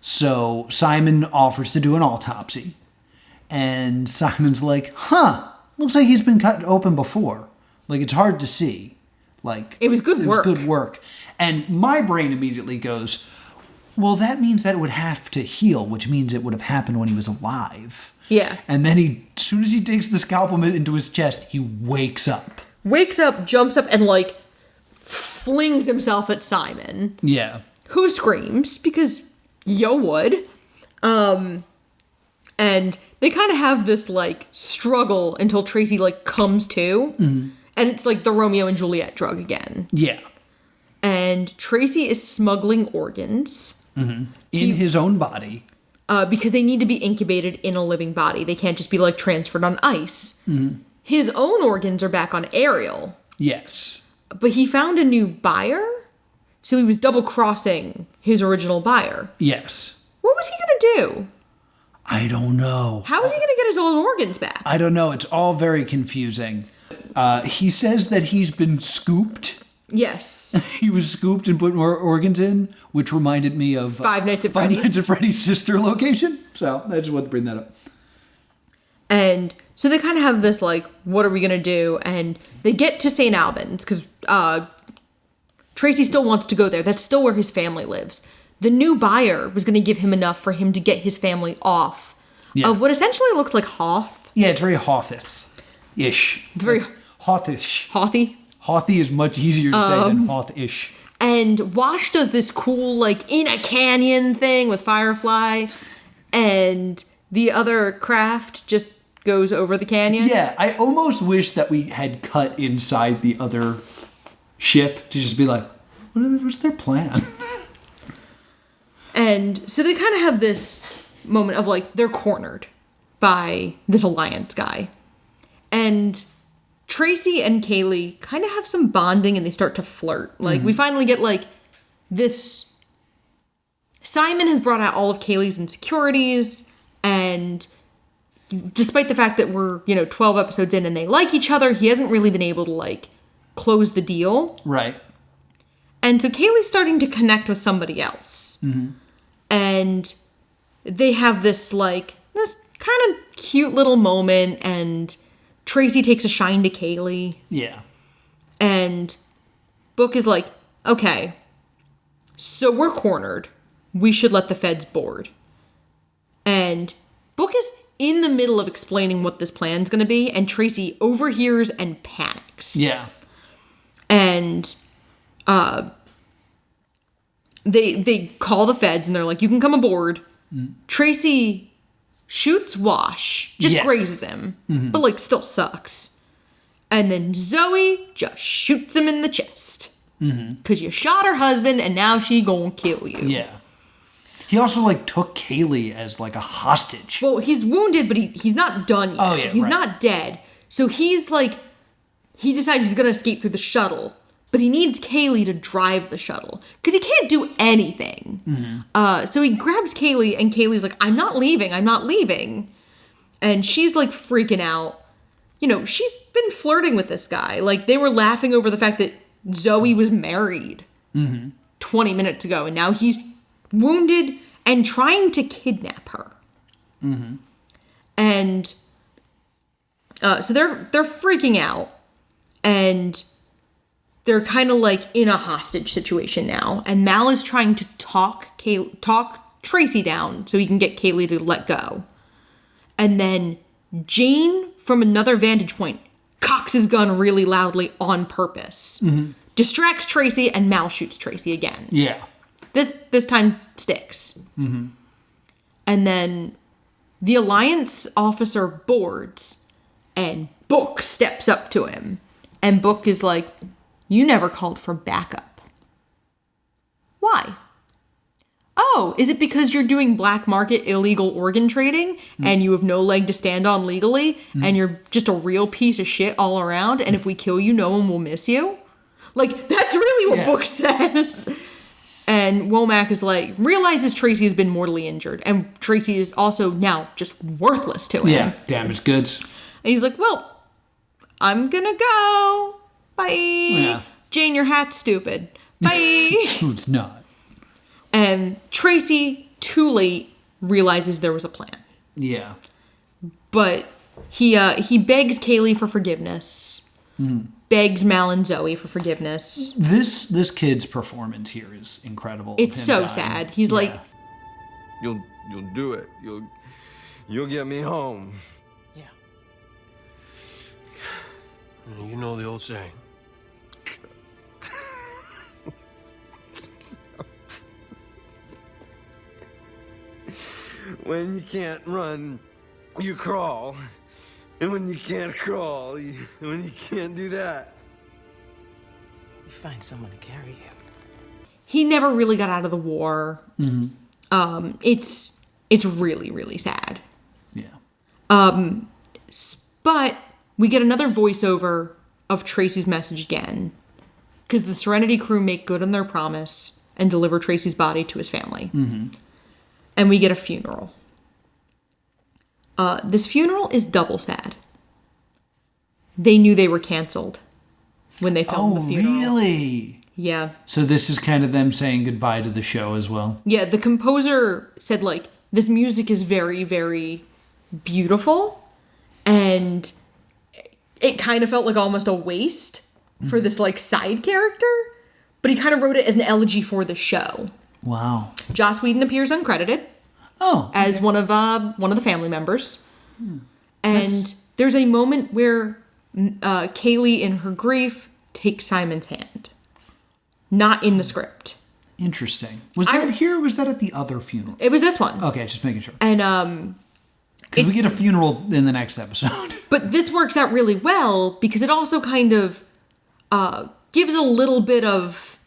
So Simon offers to do an autopsy. And Simon's like, looks like he's been cut open before. Like, it's hard to see. Like,
it was good work.
It was good work. And my brain immediately goes, well, that means that it would have to heal, which means it would have happened when he was alive.
Yeah.
And then as soon as he digs the scalpel into his chest, he wakes up.
Jumps up, and, like, flings himself at Simon.
Yeah.
Who screams, because yo would. And they kind of have this, like, struggle until Tracy, like, comes to. And it's, like, the Romeo and Juliet drug again.
Yeah.
And Tracy is smuggling organs.
In his own body.
Because they need to be incubated in a living body. They can't just be, like, transferred on ice. His own organs are back on Ariel.
Yes.
But he found a new buyer? So he was double-crossing his original buyer.
Yes.
What was he going to do?
I don't know.
How is he going to get his old organs back?
I don't know. It's all very confusing. He says that he's been scooped.
Yes.
He was scooped and put more organs in, which reminded me of
Five Nights at Freddy's.
Five Nights at Freddy's sister location. So I just wanted to bring that up.
And so they kind of have this, like, what are we going to do? And they get to St. Albans because Tracy still wants to go there. That's still where his family lives. The new buyer was going to give him enough for him to get his family off of what essentially looks like Hoth.
Yeah, it's very Hoth-ish.
It's very
Hoth-ish.
Hothy.
Hothy is much easier to say than Hoth-ish.
And Wash does this cool, like, in a canyon thing with Firefly. And the other craft just goes over the canyon.
Yeah, I almost wish that we had cut inside the other ship to just be like, what's their plan?
And so they kind of have this moment of, like, they're cornered by this Alliance guy. And Tracy and Kaylee kind of have some bonding and they start to flirt. Like, we finally get, like, this... Simon has brought out all of Kaylee's insecurities, and despite the fact that we're, 12 episodes in and they like each other, he hasn't really been able to, like, close the deal.
Right.
And so Kaylee's starting to connect with somebody else. And they have this, like, this kind of cute little moment, and Tracy takes a shine to Kaylee.
Yeah.
And Book is like, okay, so we're cornered. We should let the feds board. And Book is in the middle of explaining what this plan's going to be, and Tracy overhears and panics.
Yeah.
And they call the feds, and they're like, you can come aboard. Tracy shoots Wash, just grazes him, but like still sucks. And then Zoe just shoots him in the chest. Because you shot her husband, and now she gonna kill you.
Yeah. He also, like, took Kaylee as, like, a hostage.
Well, he's wounded, but he's not done yet.
Oh, yeah,
he's
right.
not dead. So he's, like, he decides he's gonna escape through the shuttle. But he needs Kaylee to drive the shuttle. Because he can't do anything. So he grabs Kaylee, and Kaylee's like, I'm not leaving. And she's, like, freaking out. You know, she's been flirting with this guy. Like, they were laughing over the fact that Zoe was married 20 minutes ago, and now he's wounded and trying to kidnap her. And so they're freaking out, and they're kind of like in a hostage situation now. And Mal is trying to talk Tracy down so he can get Kaylee to let go. And then Jane, from another vantage point, cocks his gun really loudly on purpose. Distracts Tracy, and Mal shoots Tracy again.
Yeah.
This time sticks. And then the Alliance officer boards, and Book steps up to him. And Book is like, you never called for backup. Why? Oh, is it because you're doing black market illegal organ trading and you have no leg to stand on legally and you're just a real piece of shit all around, and if we kill you, no one will miss you? Like, that's really what Book says. And Womack is like, realizes Tracy has been mortally injured, and Tracy is also now just worthless to him.
Yeah, damaged goods.
And he's like, well, I'm gonna go. Bye.
Yeah.
Jane, your hat's stupid. Bye.
It's not.
And Tracy, too late, realizes there was a plan.
Yeah.
But he begs Kaylee for forgiveness. Begs Mal and Zoe for forgiveness.
This kid's performance here is incredible.
It's so sad. He's like,
You'll do it. You'll get me home.
Yeah.
You know the old saying.
When you can't run, you crawl. And when you can't crawl, when you can't do that,
You find someone to carry you.
he never really got out of the war. It's really, really sad.
Yeah.
But we get another voiceover of Tracy's message again, because the Serenity crew make good on their promise and deliver Tracy's body to his family. And we get a funeral. This funeral is double sad. They knew they were canceled when they filmed the funeral.
Oh, really?
Yeah.
So this is kind of them saying goodbye to the show as well?
Yeah, the composer said, like, this music is very, very beautiful, and it kind of felt like almost a waste for this, like, side character, but he kind of wrote it as an elegy for the show.
Wow.
Joss Whedon appears uncredited.
Oh. Okay.
As one of the family members. And there's a moment where Kaylee, in her grief, takes Simon's hand. Not in the script.
Interesting. Was that here or was that at the other funeral?
It was this one.
Okay, just making sure.
And
because we get a funeral in the next episode.
But this works out really well because it also kind of gives a little bit of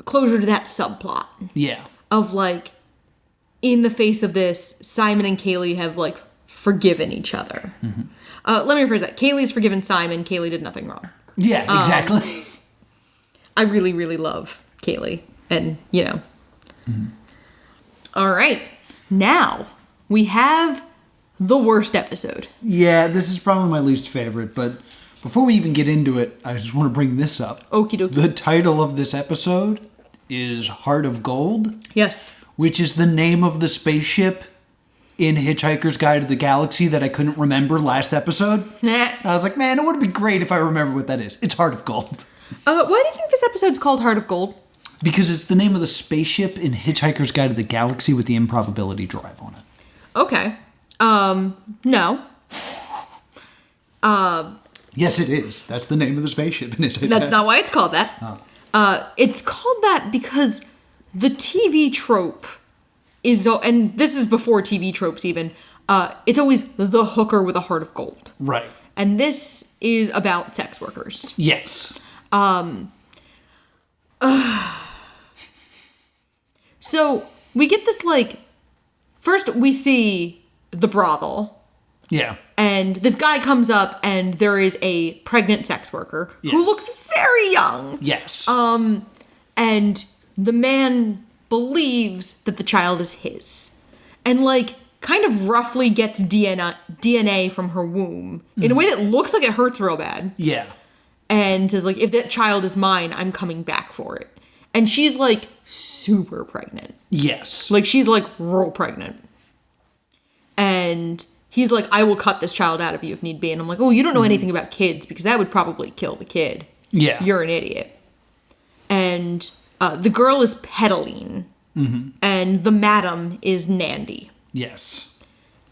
closure to that subplot.
Yeah.
Of, like, in the face of this, Simon and Kaylee have, like, forgiven each other. Let me rephrase that. Kaylee's forgiven Simon. Kaylee did nothing wrong.
Yeah, exactly.
I really, really love Kaylee. And, you know. All right. Now, we have the worst episode.
Yeah, this is probably my least favorite, but before we even get into it, I just want to bring this up.
Okie dokie.
The title of this episode is Heart of Gold.
Yes.
Which is the name of the spaceship in Hitchhiker's Guide to the Galaxy that I couldn't remember last episode.
Nah.
I was like, man, it would be great if I remember what that is. It's Heart of Gold.
Why do you think this episode's called Heart of Gold?
Because it's the name of the spaceship in Hitchhiker's Guide to the Galaxy with the improbability drive on it.
Okay. No.
Yes, it is. That's the name of the spaceship.
That's not why it's called that.
Oh.
It's called that because the TV trope is, and this is before TV tropes even, it's always the hooker with a heart of gold.
Right.
And this is about sex workers.
Yes.
So we get this, like, first we see the brothel.
Yeah.
And this guy comes up and there is a pregnant sex worker who looks very young.
Yes.
And the man believes that the child is his. And, like, kind of roughly gets DNA from her womb in a way that looks like it hurts real bad.
Yeah.
And says, like, if that child is mine, I'm coming back for it. And she's, like, super pregnant.
Yes.
Like, she's, like, real pregnant. And he's like, I will cut this child out of you if need be. And I'm like, oh, you don't know anything about kids because that would probably kill the kid.
Yeah.
You're an idiot. And the girl is Pedaline.
Mm-hmm.
And the madam is Nandy.
Yes.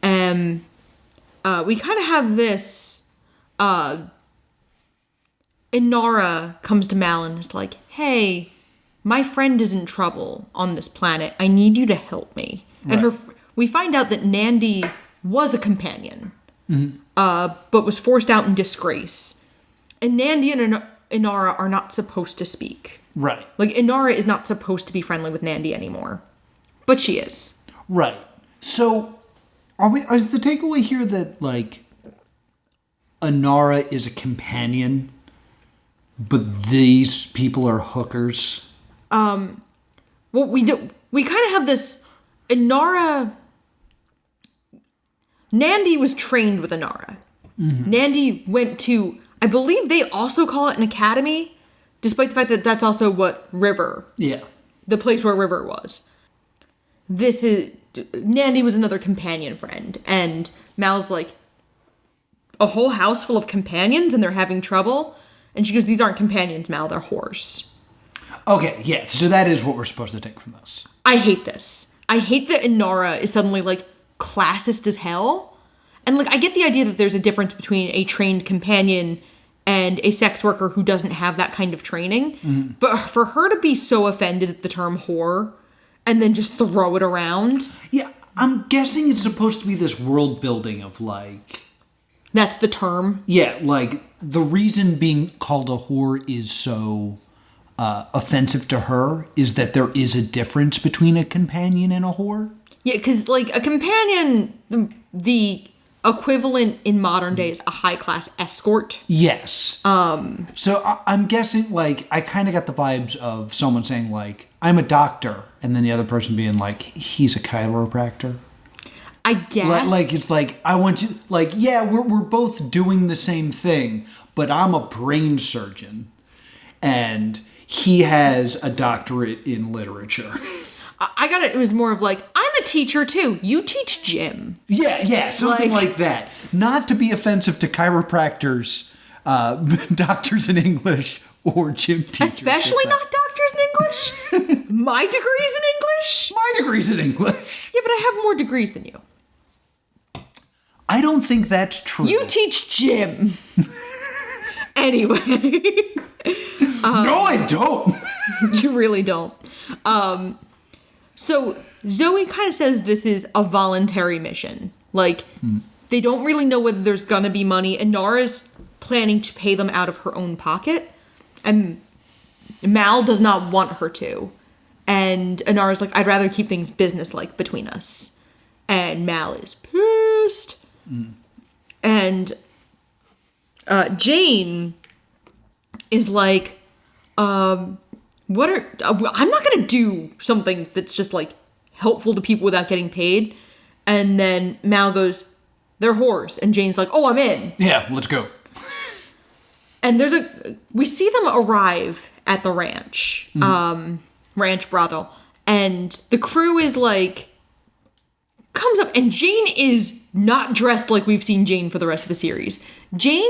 We kind of have this, Inara comes to Mal and is like, hey, my friend is in trouble on this planet. I need you to help me.
Right.
And we find out that Nandy was a companion, but was forced out in disgrace. And Nandy and Inara are not supposed to speak.
Right.
Like, Inara is not supposed to be friendly with Nandy anymore. But she is.
Right. So, is the takeaway here that, like, Inara is a companion, but these people are hookers?
Well, we kind of have this, Nandy was trained with Inara. Mm-hmm. Nandy went to, I believe they also call it an academy, despite the fact that that's also what River, the place where River was. Nandy was another companion friend, and Mal's like, a whole house full of companions and they're having trouble? And she goes, these aren't companions, Mal, they're whores.
Okay, yeah, so that is what we're supposed to take from this.
I hate this. I hate that Inara is suddenly, like, classist as hell. And, like, I get the idea that there's a difference between a trained companion and a sex worker who doesn't have that kind of training. Mm-hmm. But for her to be so offended at the term whore and then just throw it around.
Yeah, I'm guessing it's supposed to be this world building of, like...
That's the term?
Yeah, like, the reason being called a whore is so offensive to her is that there is a difference between a companion and a whore.
Yeah, because, like, a companion, the equivalent in modern day is a high-class escort.
Yes. So I'm guessing, like, I kind of got the vibes of someone saying, like, I'm a doctor, and then the other person being like, he's a chiropractor.
I guess.
Like, it's like, I want you, like, yeah, we're both doing the same thing, but I'm a brain surgeon, and he has a doctorate in literature.
I got it. It was more of like, I'm a teacher too. You teach gym.
Yeah, something like that. Not to be offensive to chiropractors, doctors in English, or gym teachers.
Especially not doctors in English. My degree's in English.
My degree's in English.
Yeah, but I have more degrees than you.
I don't think that's true.
You teach gym. Anyway.
No, I don't.
You really don't. So Zoe kind of says this is a voluntary mission. Like, they don't really know whether there's gonna be money, and Nara's planning to pay them out of her own pocket, and Mal does not want her to. And Inara's like, I'd rather keep things business-like between us. And Mal is pissed. And Jane is like, I'm not gonna do something that's just, like, helpful to people without getting paid. And then Mal goes, they're whores. And Jane's like, oh, I'm in.
Yeah, let's go.
And we see them arrive at the ranch, ranch brothel. And the crew is like, comes up, and Jane is not dressed like we've seen Jane for the rest of the series. Jane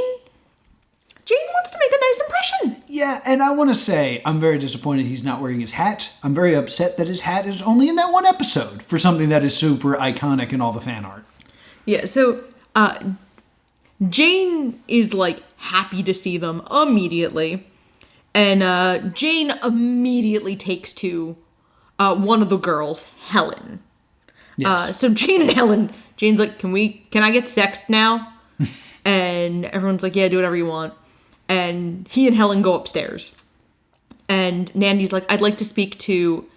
Jane wants to make a nice impression.
Yeah, and I want to say, I'm very disappointed he's not wearing his hat. I'm very upset that his hat is only in that one episode for something that is super iconic in all the fan art.
Yeah, so Jane is, like, happy to see them immediately. And Jane immediately takes to one of the girls, Helen.
Yes.
So Jane and Helen, Jane's like, can I get sexed now? And everyone's like, yeah, do whatever you want. And he and Helen go upstairs. And Nandy's like, I'd like to speak to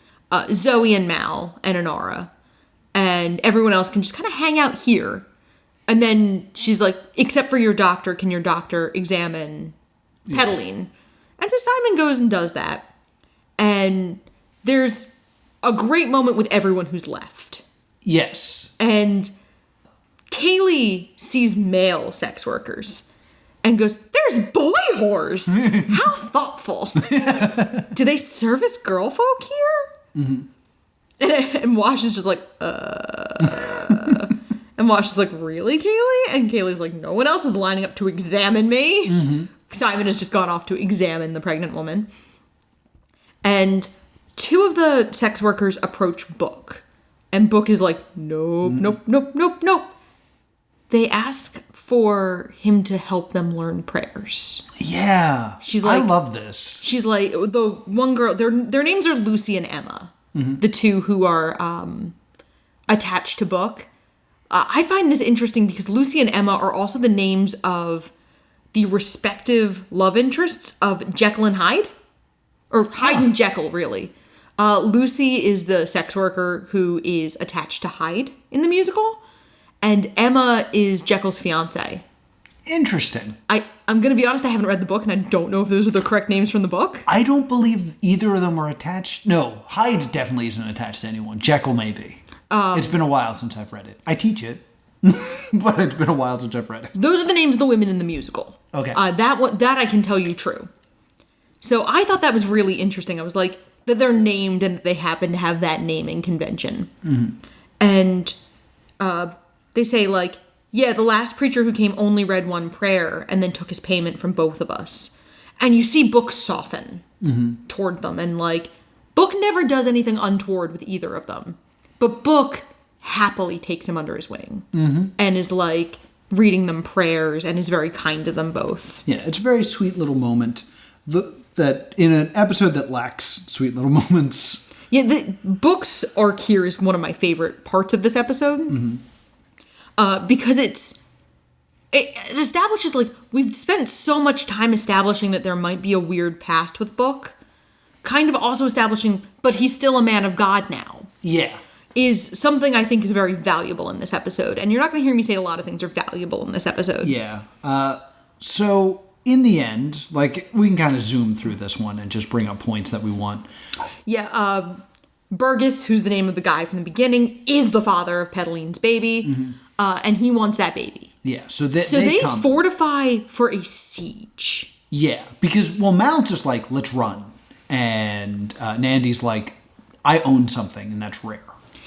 Zoe and Mal and Inara. And everyone else can just kind of hang out here. And then she's like, except for your doctor, can your doctor examine Pedaline? And so Simon goes and does that. And there's a great moment with everyone who's left.
Yes.
And Kaylee sees male sex workers and goes, there's boy whores. How thoughtful. Do they service girl folk here? Mm-hmm. And Wash is just like, And Wash is like, really, Kaylee? And Kaylee's like, no one else is lining up to examine me. Mm-hmm. Simon has just gone off to examine the pregnant woman. And two of the sex workers approach Book. And Book is like, nope. They ask for him to help them learn prayers.
Yeah.
She's like,
I love this.
She's like, the one girl, their names are Lucy and Emma. Mm-hmm. The two who are attached to Book. I find this interesting because Lucy and Emma are also the names of the respective love interests of Jekyll and Hyde. Or Hyde and Jekyll, really. Lucy is the sex worker who is attached to Hyde in the musical. And Emma is Jekyll's fiance.
Interesting.
I'm going to be honest, I haven't read the book, and I don't know if those are the correct names from the book.
I don't believe either of them are attached. No, Hyde definitely isn't attached to anyone. Jekyll may be. It's been a while since I've read it. I teach it, but it's been a while since I've read it.
Those are the names of the women in the musical.
Okay.
That I can tell you true. So I thought that was really interesting. I was like, that they're named and that they happen to have that naming convention. Mm-hmm. And they say, like, yeah, the last preacher who came only read one prayer and then took his payment from both of us. And you see Book soften toward them. And, like, Book never does anything untoward with either of them. But Book happily takes him under his wing and is, like, reading them prayers and is very kind to them both.
Yeah, it's a very sweet little moment. That in an episode that lacks sweet little moments.
Yeah, the Book's arc here is one of my favorite parts of this episode. Because it establishes, like, we've spent so much time establishing that there might be a weird past with Book. Kind of also establishing, but he's still a man of God now.
Yeah.
Is something I think is very valuable in this episode. And you're not going to hear me say a lot of things are valuable in this episode.
Yeah. So, in the end, like, we can kind of zoom through this one and just bring up points that we want.
Yeah, Burgess, who's the name of the guy from the beginning, is the father of Pedaline's baby. And he wants that baby.
Yeah, so they come.
Fortify for a siege.
Yeah, because, well, Mal's just like, let's run. And Nandy's like, I own something, and that's rare.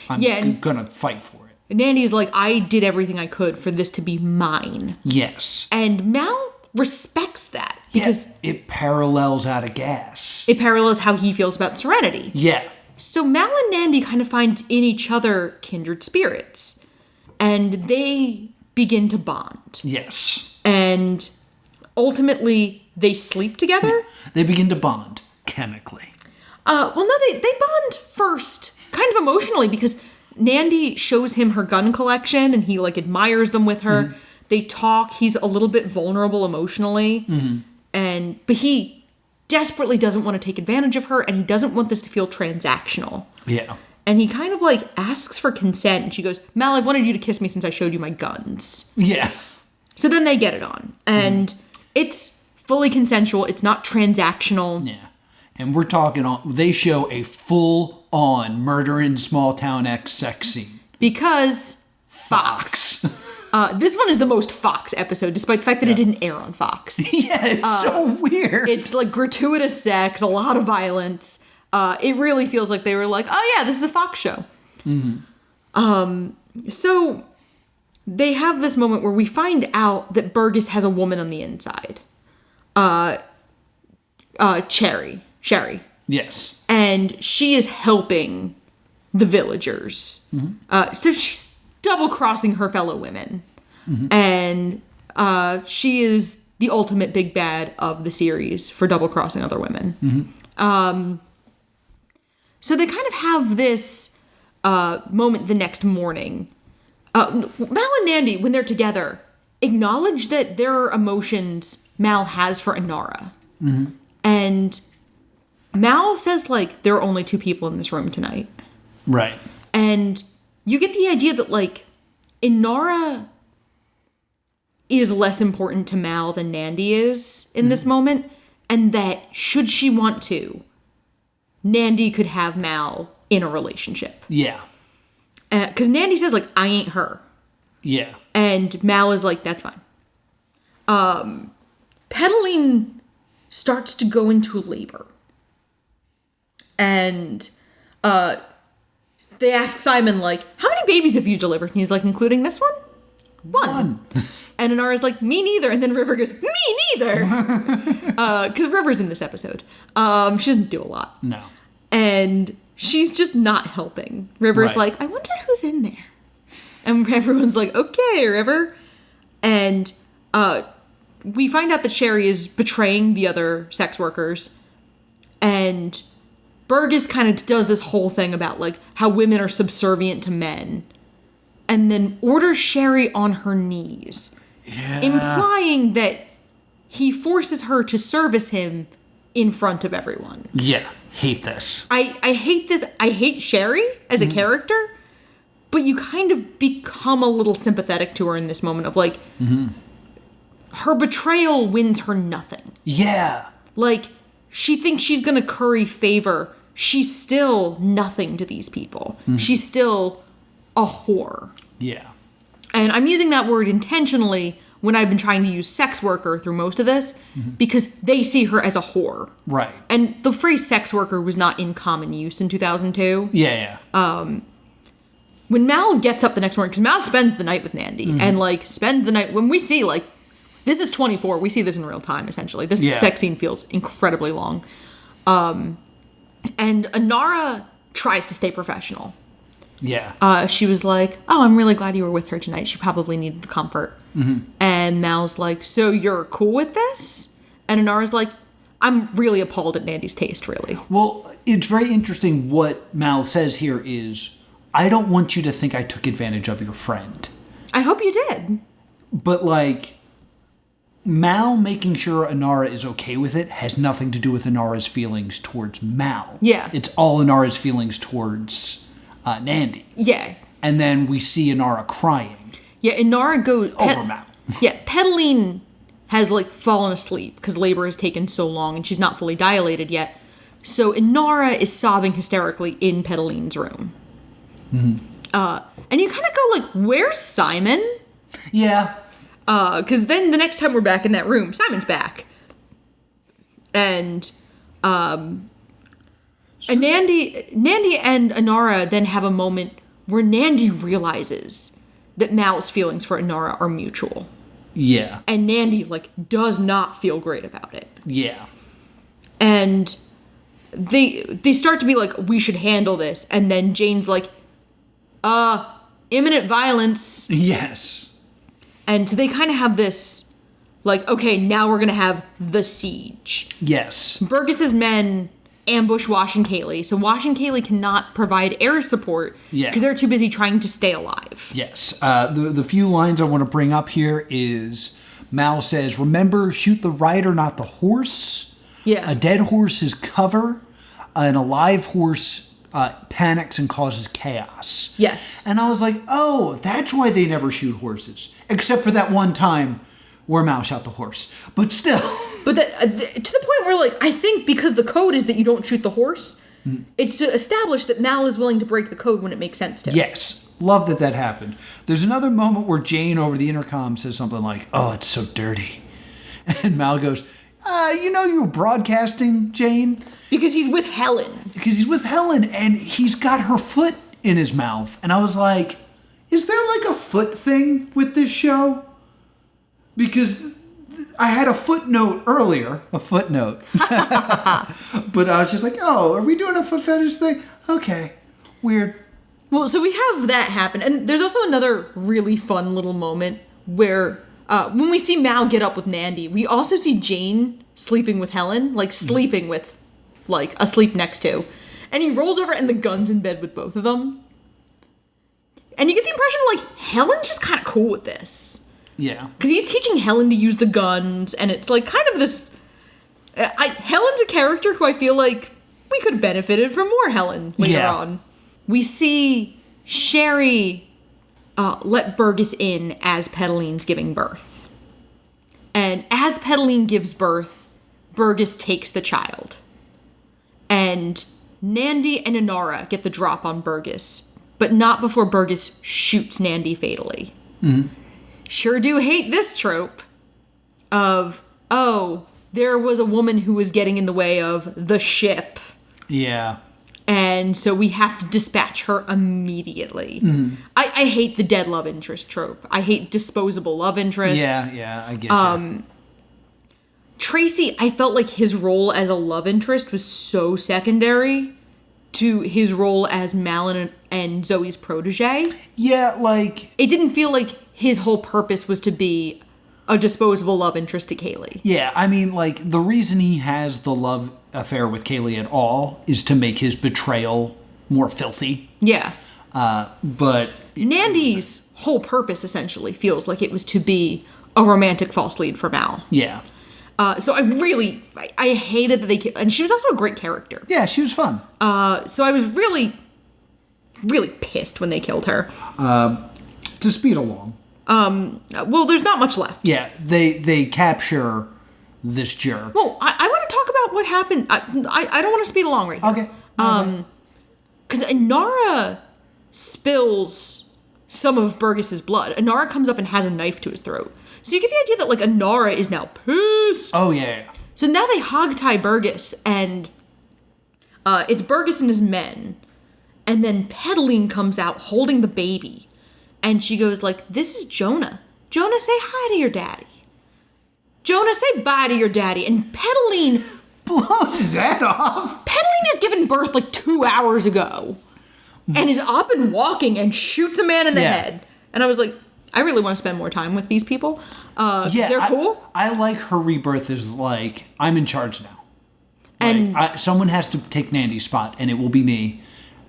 I'm gonna fight for it.
And Nandy's like, I did everything I could for this to be mine.
Yes.
And Mal respects that.
Because it parallels out of gas.
It parallels how he feels about Serenity.
Yeah.
So Mal and Nandy kind of find in each other kindred spirits. And they begin to bond.
Yes.
And ultimately, they sleep together.
They begin to bond chemically.
Well, no, they bond first, kind of emotionally, because Nandy shows him her gun collection, and he, like, admires them with her. They talk. He's a little bit vulnerable emotionally. But he desperately doesn't want to take advantage of her, and he doesn't want this to feel transactional.
Yeah.
And he kind of, like, asks for consent, and she goes, Mal, I've wanted you to kiss me since I showed you my guns.
Yeah.
So then they get it on. And it's fully consensual. It's not transactional.
Yeah. And we're talking they show a full-on murder in small town X sex scene.
Because Fox. This one is the most Fox episode, despite the fact that it didn't air on Fox.
Yeah, it's so weird.
It's like gratuitous sex, a lot of violence. It really feels like they were like, oh yeah, this is a Fox show. So they have this moment where we find out that Burgess has a woman on the inside. Sherry.
Yes.
And she is helping the villagers. So she's double-crossing her fellow women. And she is the ultimate big bad of the series for double-crossing other women. So they kind of have this moment the next morning. Mal and Nandy, when they're together, acknowledge that there are emotions Mal has for Inara. And Mal says, like, there are only 2 people in this room tonight.
Right.
And you get the idea that, like, Inara is less important to Mal than Nandy is in this moment, and that should she want to, Nandy could have Mal in a relationship.
Yeah.
Because Nandy says, like, I ain't her.
Yeah.
And Mal is like, that's fine. Pedaline starts to go into labor. And they ask Simon, like, how many babies have you delivered? And he's like, including this one? One. And Inara's like, me neither. And then River goes, me neither. Because River's in this episode. She doesn't do a lot.
No.
And she's just not helping. River's like, I wonder who's in there. And everyone's like, okay, River. And we find out that Sherry is betraying the other sex workers. And Burgess kind of does this whole thing about, like, how women are subservient to men. And then orders Sherry on her knees.
Yeah.
Implying that he forces her to service him in front of everyone.
Yeah. Hate this.
I hate this. I hate Sherry as a character. But you kind of become a little sympathetic to her in this moment of, like, her betrayal wins her nothing.
Yeah.
Like, she thinks she's going to curry favor. She's still nothing to these people. She's still a whore.
Yeah.
And I'm using that word intentionally when I've been trying to use sex worker through most of this, because they see her as a whore.
Right.
And the phrase sex worker was not in common use in 2002.
Yeah.
When Mal gets up the next morning, because Mal spends the night with Nandy, and, like, spends the night, when we see, like, this is 24, we see this in real time, essentially. This sex scene feels incredibly long. And Inara tries to stay professional.
Yeah.
She was like, oh, I'm really glad you were with her tonight. She probably needed the comfort. And Mal's like, so you're cool with this? And Inara's like, I'm really appalled at Nandy's taste, really.
Well, it's very interesting what Mal says here is, I don't want you to think I took advantage of your friend.
I hope you did.
But, like, Mal making sure Inara is okay with it has nothing to do with Inara's feelings towards Mal.
Yeah.
It's all Inara's feelings towards Nandy.
Yeah.
And then we see Inara crying.
Yeah, Inara goes...
Over Mal.
Yeah, Pedaline has, like, fallen asleep because labor has taken so long and she's not fully dilated yet. So Inara is sobbing hysterically in Pedaline's room. And you kind of go, like, where's Simon?
Yeah.
Because then the next time we're back in that room, Simon's back. And Nandy and Inara then have a moment where Nandy realizes that Mal's feelings for Inara are mutual.
Yeah.
And Nandy, like, does not feel great about it.
Yeah.
And they start to be like, we should handle this. And then Jane's like, imminent violence.
Yes.
And so they kind of have this, like, okay, now we're going to have the siege.
Yes.
Burgess's men ambush Wash and Kaylee. So Wash and Kaylee cannot provide air support because they're too busy trying to stay alive.
Yes. The few lines I want to bring up here is Mal says, remember, shoot the rider, not the horse.
Yeah.
A dead horse is cover. An alive horse panics and causes chaos.
Yes.
And I was like, oh, that's why they never shoot horses. Except for that one time where Mal shot the horse. But still.
But to the point where, like, I think because the code is that you don't shoot the horse, it's to establish that Mal is willing to break the code when it makes sense to.
Yes. Love that happened. There's another moment where Jane over the intercom says something like, oh, it's so dirty. And Mal goes, you were broadcasting, Jane?
Because he's with Helen.
And he's got her foot in his mouth. And I was like, is there like a foot thing with this show? Because I had a footnote earlier. But I was just like, oh, are we doing a foot fetish thing? Okay. Weird.
Well, so we have that happen. And there's also another really fun little moment where when we see Mal get up with Nandy, we also see Jane sleeping with Helen, like sleeping with, like, asleep next to. And he rolls over and the gun's in bed with both of them. And you get the impression, like, Helen's just kind of cool with this.
Yeah.
Because he's teaching Helen to use the guns, and it's, like, kind of this... Helen's a character who I feel like we could have benefited from more Helen later on. We see Sherry let Burgess in as Petaline's giving birth. And as Petaline gives birth, Burgess takes the child. And Nandy and Inara get the drop on Burgess, but not before Burgess shoots Nandy fatally.
Mm-hmm.
Sure do hate this trope of, oh, there was a woman who was getting in the way of the ship.
Yeah.
And so we have to dispatch her immediately. Mm-hmm. I hate the dead love interest trope. I hate disposable love interests.
Yeah, I get you.
Tracy, I felt like his role as a love interest was so secondary to his role as Mal and Zoe's protege.
Yeah, like...
It didn't feel like his whole purpose was to be a disposable love interest to Kaylee.
Yeah, I mean, like, the reason he has the love affair with Kaylee at all is to make his betrayal more filthy.
Yeah.
But...
Nandy's whole purpose, essentially, feels like it was to be a romantic false lead for Mal.
Yeah.
So I hated that they killed... And she was also a great character.
Yeah, she was fun.
So I was really, really pissed when they killed her.
To speed along.
Well, there's not much left.
Yeah, they capture this jerk.
Well, I want to talk about what happened. I don't want to speed along right now.
Okay.
Because Inara spills some of Burgess's blood. Inara comes up and has a knife to his throat. So you get the idea that, like, Inara is now pissed.
Oh, yeah.
So now they hogtie Burgess, and it's Burgess and his men. And then Petaline comes out holding the baby. And she goes like, this is Jonah. Jonah, say hi to your daddy. Jonah, say bye to your daddy. And Petaline
blows his head off.
Petaline has given birth like 2 hours ago. And is up and walking and shoots a man in the head. And I was like, I really want to spend more time with these people. They're cool.
I like her rebirth is like, I'm in charge now. And someone has to take Nandy's spot, and it will be me.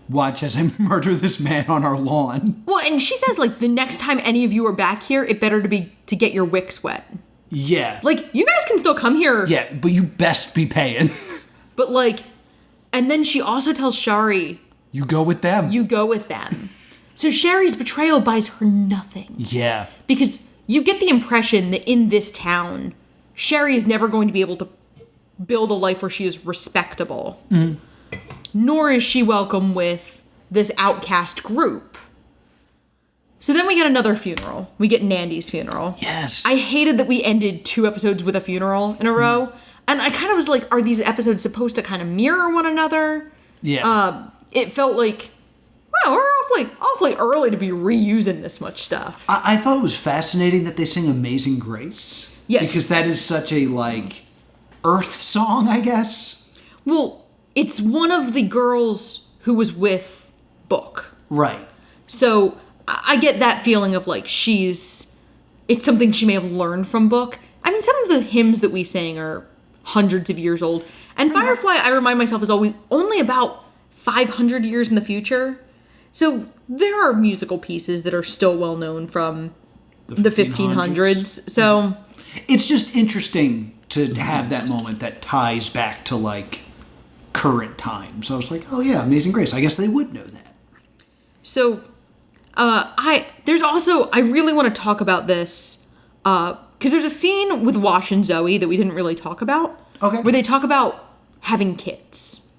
Watch as I murder this man on our lawn.
Well, and she says, like, the next time any of you are back here, it better to be to get your wicks wet.
Yeah.
Like, you guys can still come here.
Yeah, but you best be paying.
But, like, and then she also tells Shari,
you go with them.
You go with them. So Shari's betrayal buys her nothing.
Yeah.
Because you get the impression that in this town, Shari is never going to be able to build a life where she is respectable.
Mm-hmm.
Nor is she welcome with this outcast group. So then we get another funeral. We get Nandy's funeral.
Yes.
I hated that we ended 2 episodes with a funeral in a row. And I kind of was like, are these episodes supposed to kind of mirror one another?
Yeah.
It felt like, well, we're awfully early to be reusing this much stuff.
I thought it was fascinating that they sing Amazing Grace.
Yes.
Because that is such a, like, earth song, I guess.
Well, it's one of the girls who was with Book.
Right.
So I get that feeling of, like, it's something she may have learned from Book. I mean, some of the hymns that we sing are hundreds of years old. And Firefly, I remind myself, is only about 500 years in the future. So there are musical pieces that are still well known from the 1500s. So
it's just interesting to have that moment that ties back to, like, current time. So I was like, oh yeah, Amazing Grace. I guess they would know that.
So I really want to talk about this because there's a scene with Wash and Zoe that we didn't really talk about.
Okay.
Where they talk about having kids.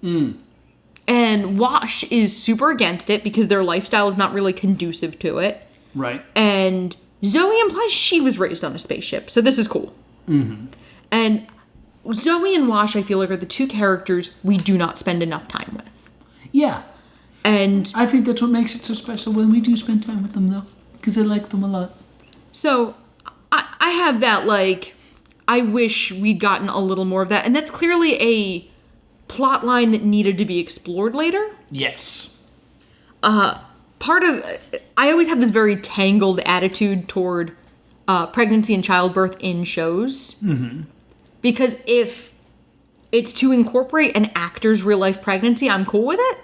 And Wash is super against it because their lifestyle is not really conducive to it.
Right.
And Zoe implies she was raised on a spaceship, so this is cool.
Mm-hmm.
And Zoe and Wash, I feel like, are the 2 characters we do not spend enough time with.
Yeah.
And
I think that's what makes it so special when we do spend time with them, though. Because I like them a lot.
So, I have that, like, I wish we'd gotten a little more of that. And that's clearly a plot line that needed to be explored later.
Yes.
I always have this very tangled attitude toward pregnancy and childbirth in shows. Mm-hmm. Because if it's to incorporate an actor's real life pregnancy, I'm cool with it.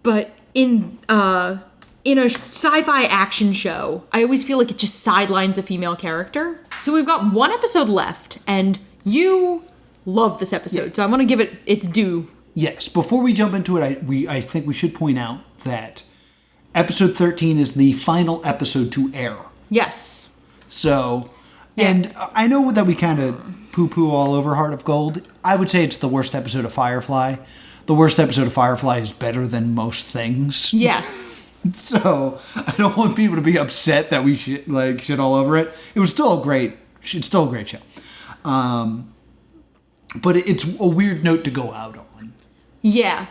But in a sci-fi action show, I always feel like it just sidelines a female character. So we've got one episode left, and you love this episode, so I want to give it its due.
Yes. Before we jump into it, I think we should point out that episode 13 is the final episode to air.
Yes.
So, and I know that we kind of poo-poo all over Heart of Gold. I would say it's the worst episode of Firefly. The worst episode of Firefly is better than most things.
Yes.
So, I don't want people to be upset that we shit all over it. It's still a great show. But it's a weird note to go out on.
Yeah.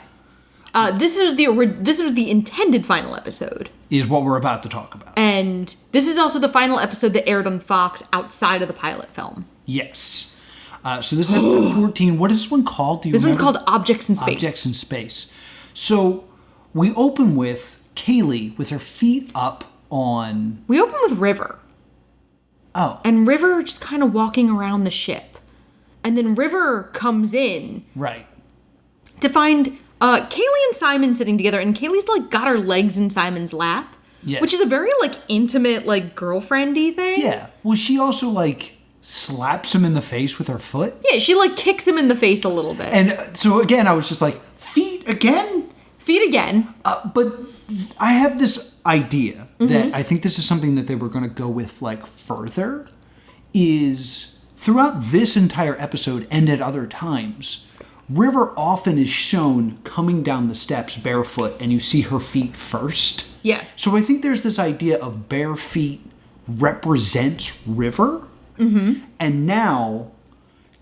This was the intended final episode.
Is what we're about to talk about.
And this is also the final episode that aired on Fox outside of the pilot film.
Yes. So this is episode 14. What is this one called?
This one's called Objects in Space.
Objects in Space. So we open with Kaylee with her feet up on...
We open with River.
Oh.
And River just kind of walking around the ship. And then River comes in.
Right.
To find Kaylee and Simon sitting together. And Kaylee's got her legs in Simon's lap.
Yeah.
Which is a very intimate, girlfriend-y thing.
Yeah. Well, she also slaps him in the face with her foot.
Yeah, she kicks him in the face a little bit.
And so again, I was just feet again?
Feet again.
But I have this idea that I think this is something that they were going to go with further, is throughout this entire episode and at other times, River often is shown coming down the steps barefoot and you see her feet first.
Yeah.
So I think there's this idea of bare feet represents River. Mm-hmm. And now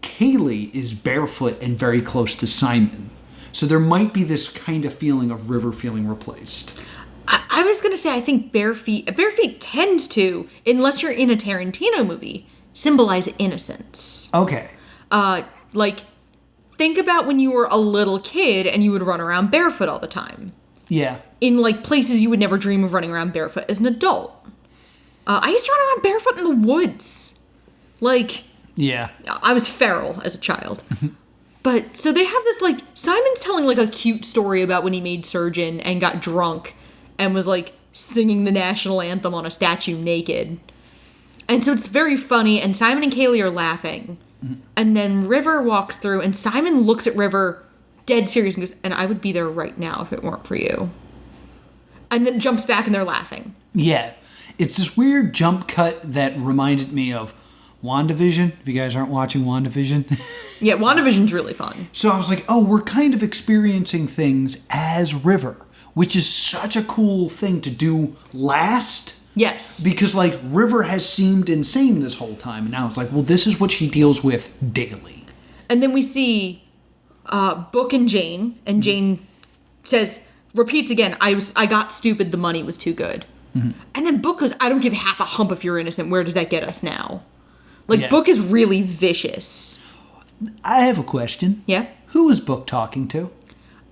Kaylee is barefoot and very close to Simon. So there might be this kind of feeling of River feeling replaced.
I was going to say, I think bare feet tends to, unless you're in a Tarantino movie, symbolize innocence.
Okay.
Think about when you were a little kid and you would run around barefoot all the time.
Yeah.
In places you would never dream of running around barefoot as an adult. I used to run around barefoot in the woods.
Yeah.
I was feral as a child. But, so they have this, Simon's telling, a cute story about when he made Surgeon and got drunk and was, singing the national anthem on a statue naked. And so it's very funny, and Simon and Kaylee are laughing. Mm-hmm. And then River walks through, and Simon looks at River dead serious and goes, and I would be there right now if it weren't for you. And then jumps back and they're laughing.
Yeah. It's this weird jump cut that reminded me of WandaVision, if you guys aren't watching WandaVision.
Yeah, WandaVision's really fun.
So I was we're kind of experiencing things as River, which is such a cool thing to do last.
Yes.
Because, River has seemed insane this whole time, and now it's well, this is what she deals with daily.
And then we see Book and Jane repeats again, I got stupid, the money was too good. Mm-hmm. And then Book goes, I don't give half a hump if you're innocent, where does that get us now? Book is really vicious.
I have a question.
Yeah?
Who was Book talking to?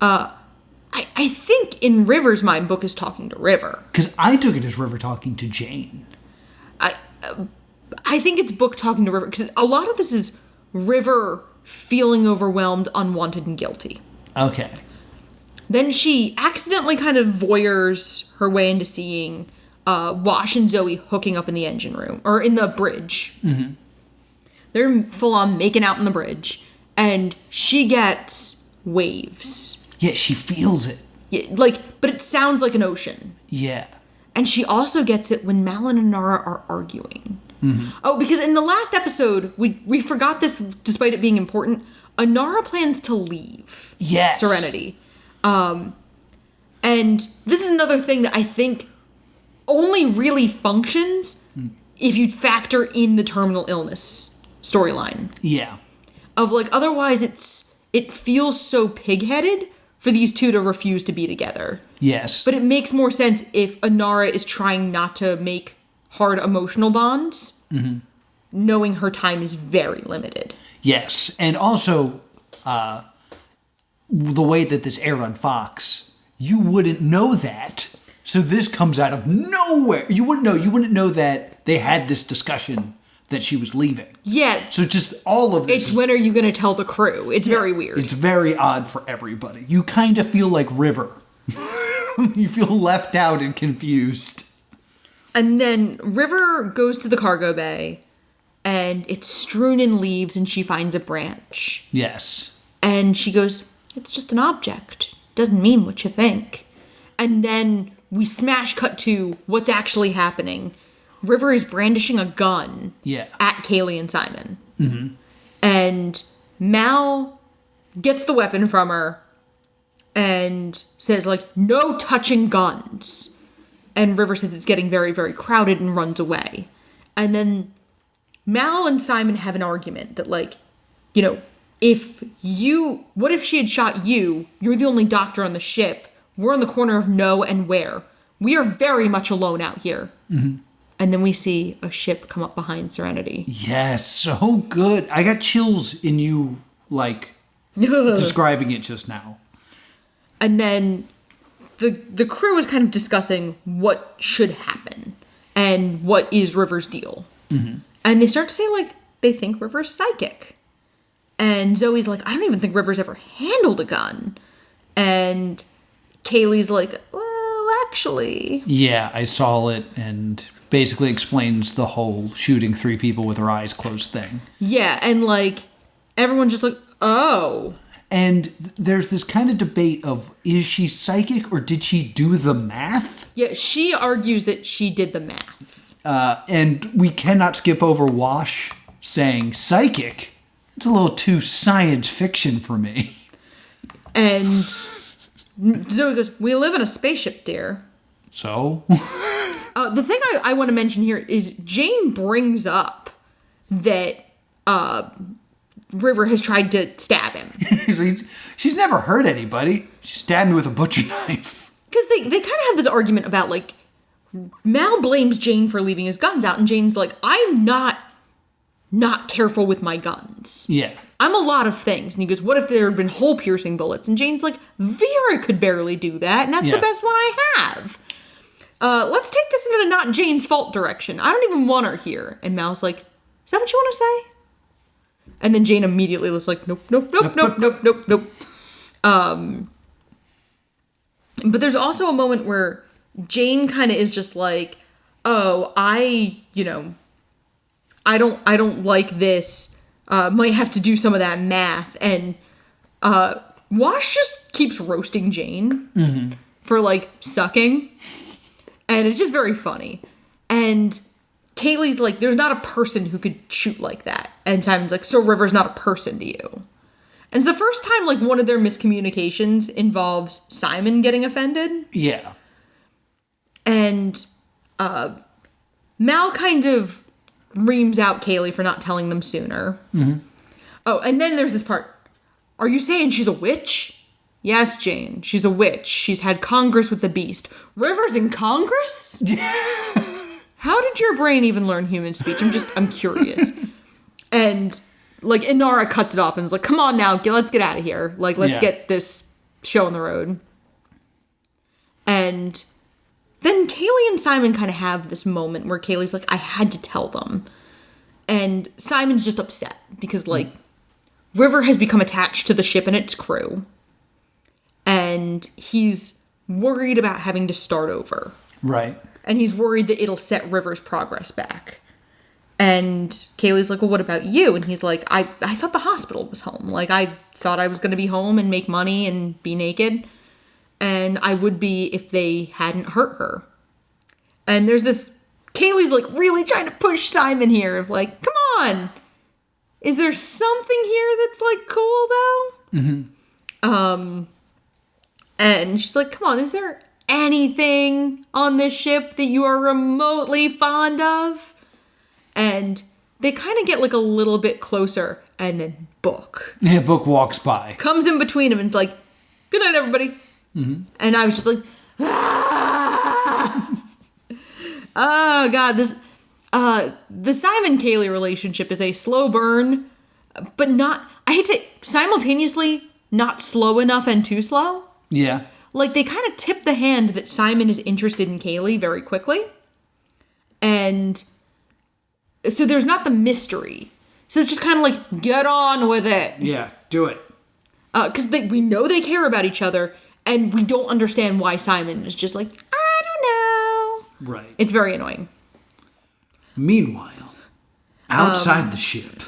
I think in River's mind, Book is talking to River.
Because I took it as River talking to Jane.
I think it's Book talking to River, because a lot of this is River feeling overwhelmed, unwanted, and guilty.
Okay.
Then she accidentally kind of voyeurs her way into seeing Wash and Zoe hooking up in the engine room, or in the bridge. Mm-hmm. They're full on making out in the bridge, and she gets waves.
Yeah, she feels it.
Yeah, but it sounds like an ocean.
Yeah.
And she also gets it when Mal and Inara are arguing. Mm-hmm. Oh, because in the last episode, we forgot this despite it being important. Inara plans to leave.
Yes.
Serenity. And this is another thing that I think only really functions if you factor in the terminal illness storyline.
Yeah.
Of otherwise it feels so pig-headed for these two to refuse to be together.
Yes.
But it makes more sense if Inara is trying not to make hard emotional bonds. Mm-hmm. knowing her time is very limited.
Yes, and also the way that this aired on Fox, you wouldn't know that. So this comes out of nowhere. You wouldn't know that they had this discussion that she was leaving.
Yeah.
So just all of this.
It's when are you going to tell the crew? It's very weird.
It's very odd for everybody. You kind of feel like River. You feel left out and confused.
And then River goes to the cargo bay, and it's strewn in leaves, and she finds a branch.
Yes.
And she goes, it's just an object. Doesn't mean what you think. And then we smash cut to what's actually happening. River is brandishing a gun at Kaylee and Simon.
Mm-hmm.
And Mal gets the weapon from her and says, like, no touching guns. And River says it's getting very, very crowded and runs away. And then Mal and Simon have an argument that, like, you know, what if she had shot you? You're the only doctor on the ship. We're on the corner of no and where. We are very much alone out here.
Mm-hmm.
And then we see a ship come up behind Serenity.
Yes, so good. I got chills in you, like, describing it just now.
And then the crew is kind of discussing what should happen and what is River's deal.
Mm-hmm.
And they start to say, like, they think River's psychic. And Zoe's like, I don't even think River's ever handled a gun. And Kaylee's like, well, actually.
Yeah, I saw it and basically explains the whole shooting 3 people with her eyes closed thing.
Yeah, and, like, everyone's just like, oh.
And there's this kind of debate of, is she psychic or did she do the math?
Yeah, she argues that she did the math.
And we cannot skip over Wash saying psychic. It's a little too science fiction for me.
And Zoe goes, we live in a spaceship, dear.
So?
The thing I want to mention here is Jane brings up that River has tried to stab him.
She's never hurt anybody. She stabbed me with a butcher knife.
Because they kind of have this argument about, like, Mal blames Jane for leaving his guns out, and Jane's like, I'm not careful with my guns.
Yeah.
I'm a lot of things. And he goes, what if there had been hole-piercing bullets? And Jane's like, Vera could barely do that, and that's the best one I have. Let's take this in a not Jane's fault direction. I don't even want her here. And Mal's like, is that what you want to say? And then Jane immediately was like, nope. But there's also a moment where Jane kind of is just like, oh, I don't like this. Might have to do some of that math. And Wash just keeps roasting Jane for, like, sucking. And it's just very funny. And Kaylee's like, there's not a person who could shoot like that. And Simon's like, so River's not a person to you. And it's the first time, like, one of their miscommunications involves Simon getting offended.
Yeah.
And Mal kind of reams out Kaylee for not telling them sooner.
Mm-hmm.
Oh, and then there's this part. Are you saying she's a witch? Yes, Jane, she's a witch. She's had Congress with the Beast. River's in Congress?
Yeah.
How did your brain even learn human speech? I'm curious. And, like, Inara cuts it off and was like, come on now, let's get out of here. Like, let's get this show on the road. And then Kaylee and Simon kind of have this moment where Kaylee's like, I had to tell them. And Simon's just upset because, like, River has become attached to the ship and its crew. And he's worried about having to start over.
Right.
And he's worried that it'll set River's progress back. And Kaylee's like, well, what about you? And he's like, I thought the hospital was home. Like, I thought I was going to be home and make money and be naked. And I would be if they hadn't hurt her. And there's this, Kaylee's, like, really trying to push Simon here of, like, come on. Is there something here that's, like, cool, though?
Mm-hmm.
And she's like, come on, is there anything on this ship that you are remotely fond of? And they kind of get, like, a little bit closer, and then Book.
Yeah, Book walks by.
Comes in between them and is like, good night, everybody.
Mm-hmm.
And I was just like, ah! Oh, God, this... The Simon-Kaylee relationship is a slow burn, but not, I hate to say, simultaneously not slow enough and too slow.
Yeah.
Like, they kind of tip the hand that Simon is interested in Kaylee very quickly. And so there's not the mystery. So it's just kind of like, get on with it.
Yeah, do it.
Because we know they care about each other, and we don't understand why Simon is just like, I don't know.
Right.
It's very annoying.
Meanwhile, outside the ship.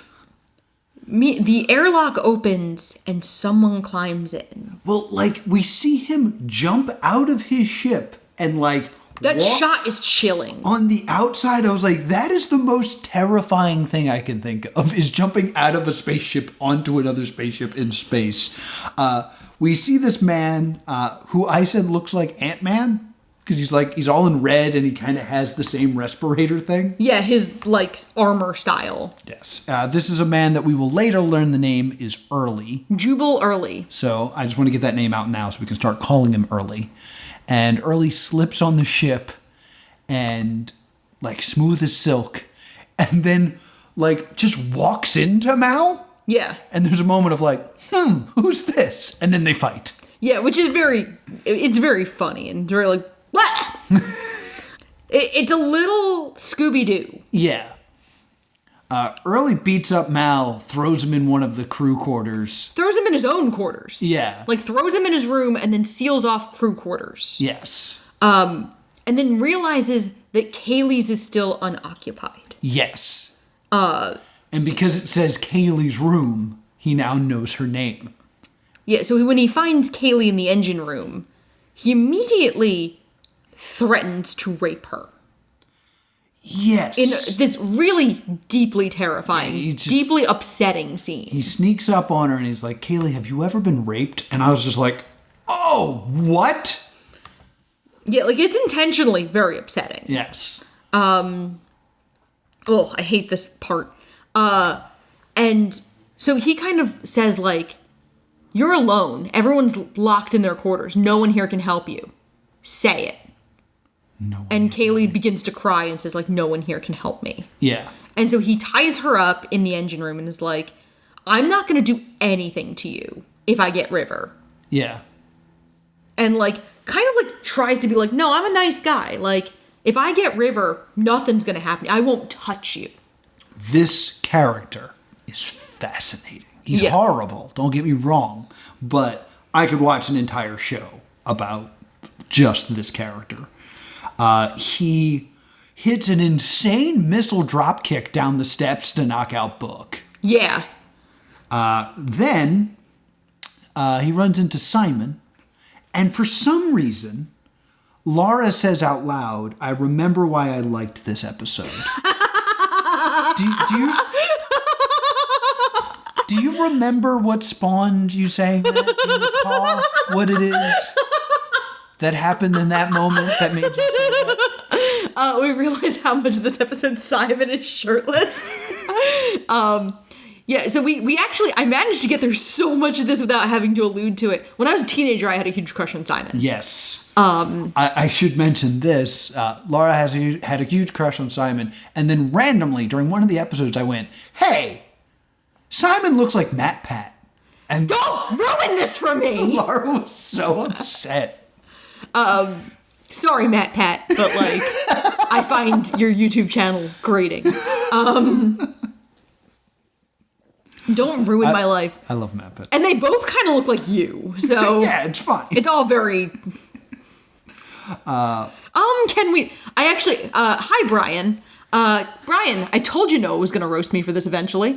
The airlock opens, and someone climbs in.
Well, like, we see him jump out of his ship, and like...
That shot is chilling.
On the outside, I was like, that is the most terrifying thing I can think of, is jumping out of a spaceship onto another spaceship in space. We see this man who I said looks like Ant-Man, because he's all in red and he kind of has the same respirator thing.
Yeah, his, like, armor style.
Yes. This is a man that we will later learn the name is Early.
Jubal Early.
So I just want to get that name out now so we can start calling him Early. And Early slips on the ship and, like, smooth as silk. And then, like, just walks into Mal.
Yeah.
And there's a moment of like, who's this? And then they fight.
Yeah, which is it's very funny and very like, what? It's a little Scooby-Doo.
Yeah. Early beats up Mal, throws him in one of the crew quarters.
Throws him in his own quarters.
Yeah.
Like, throws him in his room and then seals off crew quarters.
Yes.
And then realizes that Kaylee's is still unoccupied.
Yes. And because it says Kaylee's room, he now knows her name.
Yeah, so when he finds Kaylee in the engine room, he immediately threatens to rape her.
Yes.
In this really deeply terrifying, deeply upsetting scene.
He sneaks up on her and he's like, Kaylee, have you ever been raped? And I was just like, oh, what?
Yeah, like, it's intentionally very upsetting.
Yes.
Oh, I hate this part. And so he kind of says, like, you're alone. Everyone's locked in their quarters. No one here can help you. Say it. And Kaylee begins to cry and says, like, no one here can help me.
Yeah.
And so he ties her up in the engine room and is like, I'm not going to do anything to you if I get River.
Yeah.
And, like, kind of, like, tries to be like, no, I'm a nice guy. Like, if I get River, nothing's going to happen. I won't touch you.
This character is fascinating. He's horrible, don't get me wrong, but I could watch an entire show about just this character. He hits an insane missile drop kick down the steps to knock out Book.
Yeah.
Then he runs into Simon, and for some reason, Laura says out loud, I remember why I liked this episode. Do you remember what spawned you saying that? Do you recall what it is that happened in that moment that made you say that?
We realized how much of this episode Simon is shirtless. Yeah, so we actually, I managed to get through so much of this without having to allude to it. When I was a teenager, I had a huge crush on Simon.
Yes. I should mention this. Laura had a huge crush on Simon, and then randomly, during one of the episodes, I went, hey, Simon looks like Matt Pat. And
don't ruin this for me!
Laura was so upset.
Sorry, Matt Pat, but, like, I find your YouTube channel grating. Don't ruin my life.
I love Matt Pat.
And they both kind of look like you, so...
Yeah, it's fine.
It's all very... hi, Brian. Brian, I told you Noah was going to roast me for this eventually.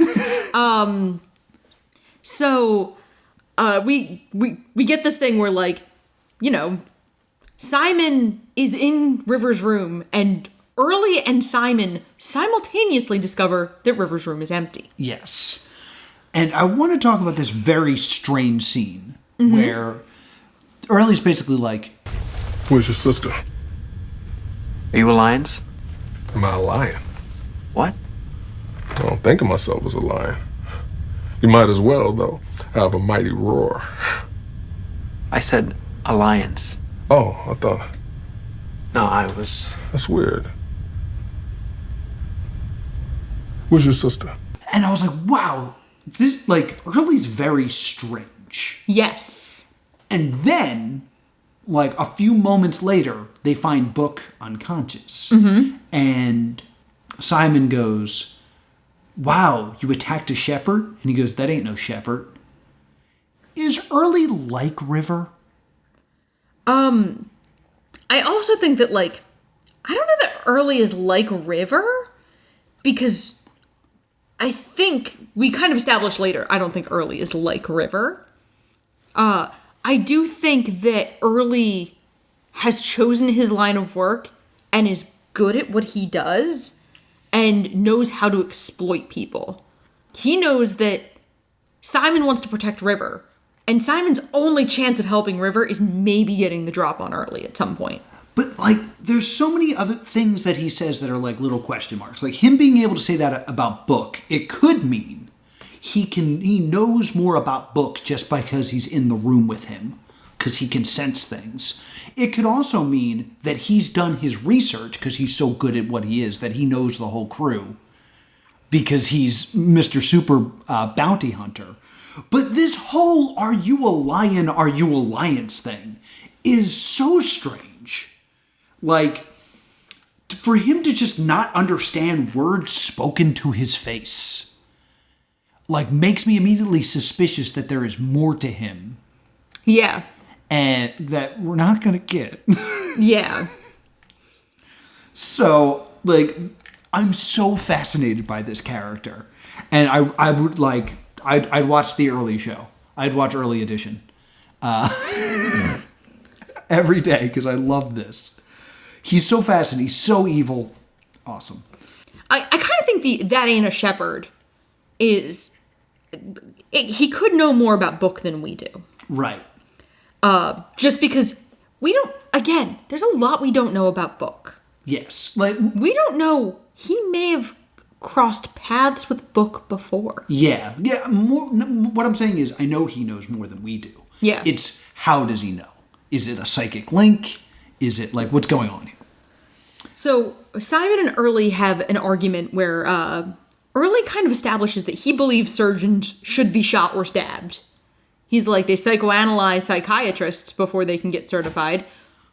So, we get this thing where, like, you know, Simon is in River's room, and Early and Simon simultaneously discover that River's room is empty.
Yes. And I want to talk about this very strange scene where Early's basically like,
where's your sister?
Are you a lion's?
Am I a lion?
What?
I don't think of myself as a lion. You might as well, though. I have a mighty roar.
I said alliance.
Oh, I thought...
No, I was...
That's weird. Where's your sister?
And I was like, wow, this, like, Early's very strange.
Yes.
And then, like, a few moments later, they find Book unconscious. And Simon goes, wow, you attacked a shepherd? And he goes, that ain't no shepherd. Is Early like River?
I also think that, like, I don't know that Early is like River, because I think we kind of established later, I don't think Early is like River. I do think that Early has chosen his line of work and is good at what he does and knows how to exploit people. He knows that Simon wants to protect River, and Simon's only chance of helping River is maybe getting the drop on Early at some point.
But, like, there's so many other things that he says that are, like, little question marks. Like, him being able to say that about Book, it could mean he knows more about Book just because he's in the room with him, because he can sense things. It could also mean that he's done his research because he's so good at what he is, that he knows the whole crew, because he's Mr. Super Bounty Hunter. But this whole are you a lion, are you a alliance thing is so strange. Like, for him to just not understand words spoken to his face, like, makes me immediately suspicious that there is more to him.
Yeah.
And that we're not going to get.
Yeah.
So, like, I'm so fascinated by this character. And I would, like, I'd watch the Early show. I'd watch Early Edition. Every day, because I love this. He's so fascinating. He's so evil. Awesome.
I kind of think that ain't a shepherd is... he could know more about Book than we do.
Right.
Just because we don't... Again, there's a lot we don't know about Book.
Yes. Like,
we don't know... He may have crossed paths with Book before.
Yeah. Yeah. What I'm saying is, I know he knows more than we do.
Yeah.
It's how does he know? Is it a psychic link? Is it, like, what's going on here?
So, Simon and Early have an argument where Early kind of establishes that he believes surgeons should be shot or stabbed. He's like, they psychoanalyze psychiatrists before they can get certified.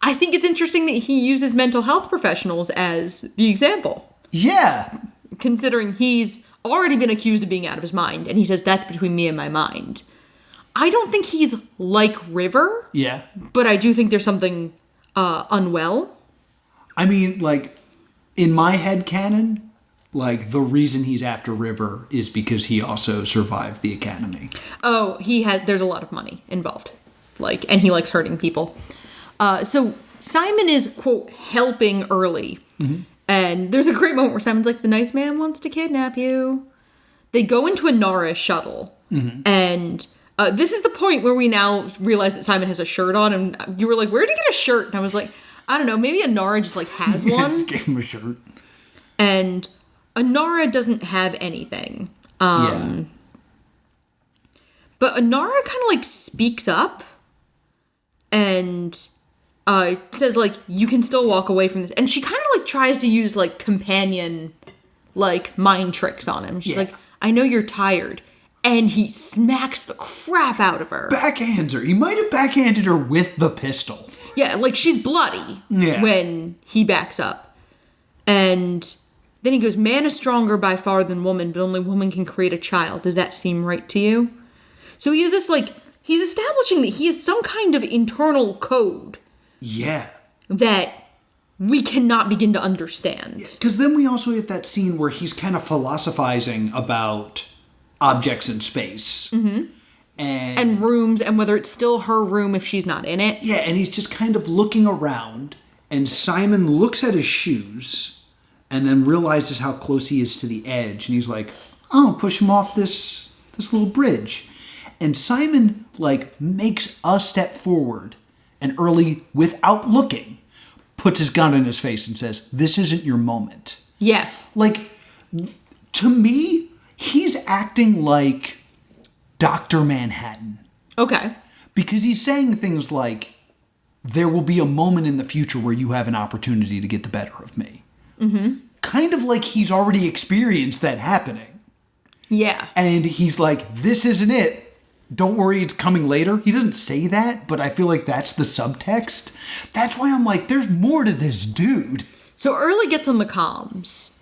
I think it's interesting that he uses mental health professionals as the example.
Yeah.
Considering he's already been accused of being out of his mind, and he says, that's between me and my mind. I don't think he's like River.
Yeah.
But I do think there's something unwell. I
mean, like, in my head canon, like, the reason he's after River is because he also survived the academy.
Oh, there's a lot of money involved. Like, and he likes hurting people. So Simon is, quote, helping Early. Mm-hmm. And there's a great moment where Simon's like, the nice man wants to kidnap you. They go into a Nara shuttle. Mm-hmm. And this is the point where we now realize that Simon has a shirt on. And you were like, where'd he get a shirt? And I was like, I don't know, maybe Anara just, like, has one.
Just gave him a shirt.
And Anara doesn't have anything. Yeah. But Anara kind of, like, speaks up and says, like, you can still walk away from this. And she kind of, like, tries to use, like, companion, like, mind tricks on him. She's like, I know you're tired. And he smacks the crap out of her.
Backhands her. He might have backhanded her with the pistol.
Yeah, like, she's bloody when he backs up. And then he goes, man is stronger by far than woman, but only woman can create a child. Does that seem right to you? So he is this, like, he's establishing that he has some kind of internal code.
Yeah.
That we cannot begin to understand.
Because then we also get that scene where he's kind of philosophizing about objects in space.
Mm-hmm. And rooms, and whether it's still her room if she's not in it.
Yeah, and he's just kind of looking around, and Simon looks at his shoes, and then realizes how close he is to the edge, and he's like, oh, push him off this little bridge. And Simon, like, makes a step forward, and Early, without looking, puts his gun in his face and says, this isn't your moment.
Yeah.
Like, to me, he's acting like Dr. Manhattan.
Okay.
Because he's saying things like, there will be a moment in the future where you have an opportunity to get the better of me.
Mm-hmm.
kind of like he's already experienced that happening.
Yeah.
And he's like, this isn't it. Don't worry, it's coming later. He doesn't say that, but I feel like that's the subtext. That's why I'm like, there's more to this dude.
So Early gets on the comms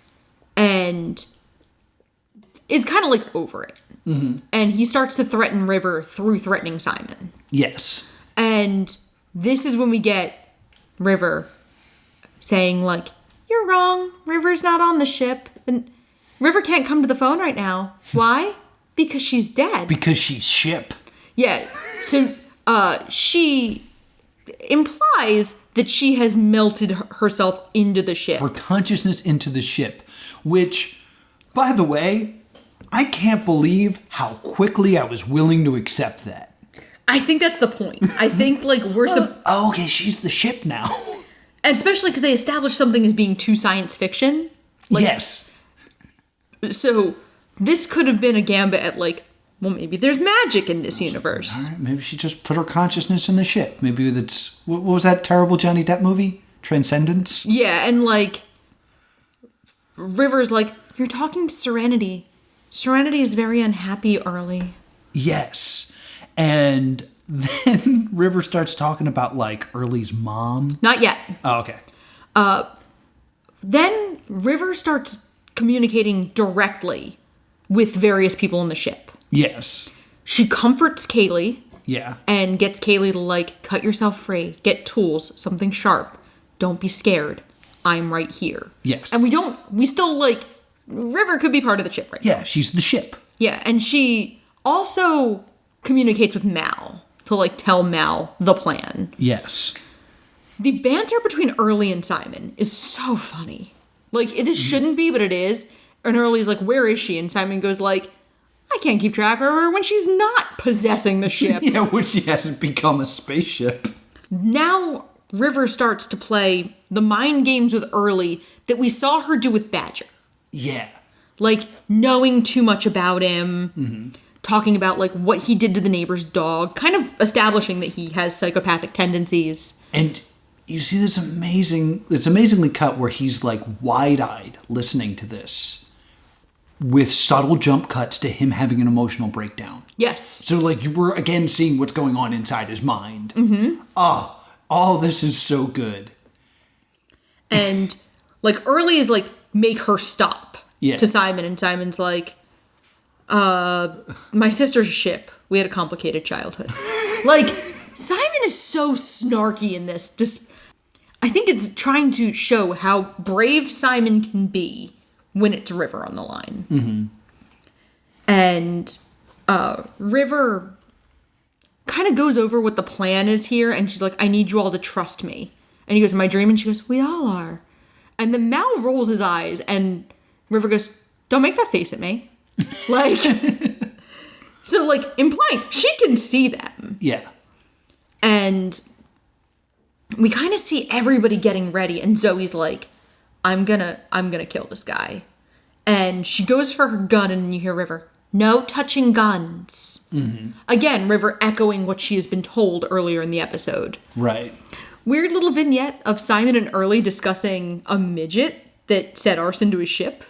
and is kind of like over it. Mm-hmm. And he starts to threaten River through threatening Simon.
Yes.
And this is when we get River saying, like, you're wrong. River's not on the ship. And River can't come to the phone right now. Why? Because she's dead.
Because she's ship.
Yeah. So she implies that she has melted herself into the ship.
Her consciousness into the ship. Which, by the way, I can't believe how quickly I was willing to accept that.
I think that's the point. I think, like, we're...
okay, she's the ship now.
And especially because they established something as being too science fiction. Like,
yes.
So this could have been a gambit at, like, well, maybe there's magic in this universe.
All right, maybe she just put her consciousness in the ship. Maybe that's... What was that terrible Johnny Depp movie? Transcendence?
Yeah, and, like, River's like, you're talking to Serenity. Serenity is very unhappy early.
Yes. And then River starts talking about, like, Early's mom.
Not yet.
Oh, okay.
Then River starts communicating directly with various people on the ship.
Yes.
She comforts Kaylee.
Yeah.
And gets Kaylee to, like, cut yourself free. Get tools. Something sharp. Don't be scared. I'm right here.
Yes.
And we still, like, River could be part of the ship right now.
Yeah, she's the ship.
Yeah, and she also communicates with Mal to, like, tell Mal the plan.
Yes.
The banter between Early and Simon is so funny. Like, this shouldn't be, but it is. And Early's like, where is she? And Simon goes like, I can't keep track of her when she's not possessing the ship.
Yeah, when she hasn't become a spaceship.
Now River starts to play the mind games with Early that we saw her do with Badger.
Yeah.
Like, knowing too much about him, talking about, like, what he did to the neighbor's dog, kind of establishing that he has psychopathic tendencies.
And you see this amazingly cut where he's, like, wide-eyed listening to this with subtle jump cuts to him having an emotional breakdown.
Yes.
So, like, you were, again, seeing what's going on inside his mind.
Mm-hmm.
Oh, this is so good.
And, like, Early is, like, make her stop
yeah.
to Simon. And Simon's like, my sister's a ship. We had a complicated childhood. Like, Simon is so snarky in this. I think it's trying to show how brave Simon can be when it's River on the line.
Mm-hmm.
And River kind of goes over what the plan is here. And she's like, I need you all to trust me. And he goes, am I dreaming? She goes, we all are. And then Mal rolls his eyes and River goes, don't make that face at me. Like, so, like, implying she can see them.
Yeah.
And we kind of see everybody getting ready. And Zoe's like, I'm gonna kill this guy. And she goes for her gun and then you hear River, no touching guns.
Mm-hmm.
Again, River echoing what she has been told earlier in the episode.
Right.
Weird little vignette of Simon and Early discussing a midget that set arson to his ship.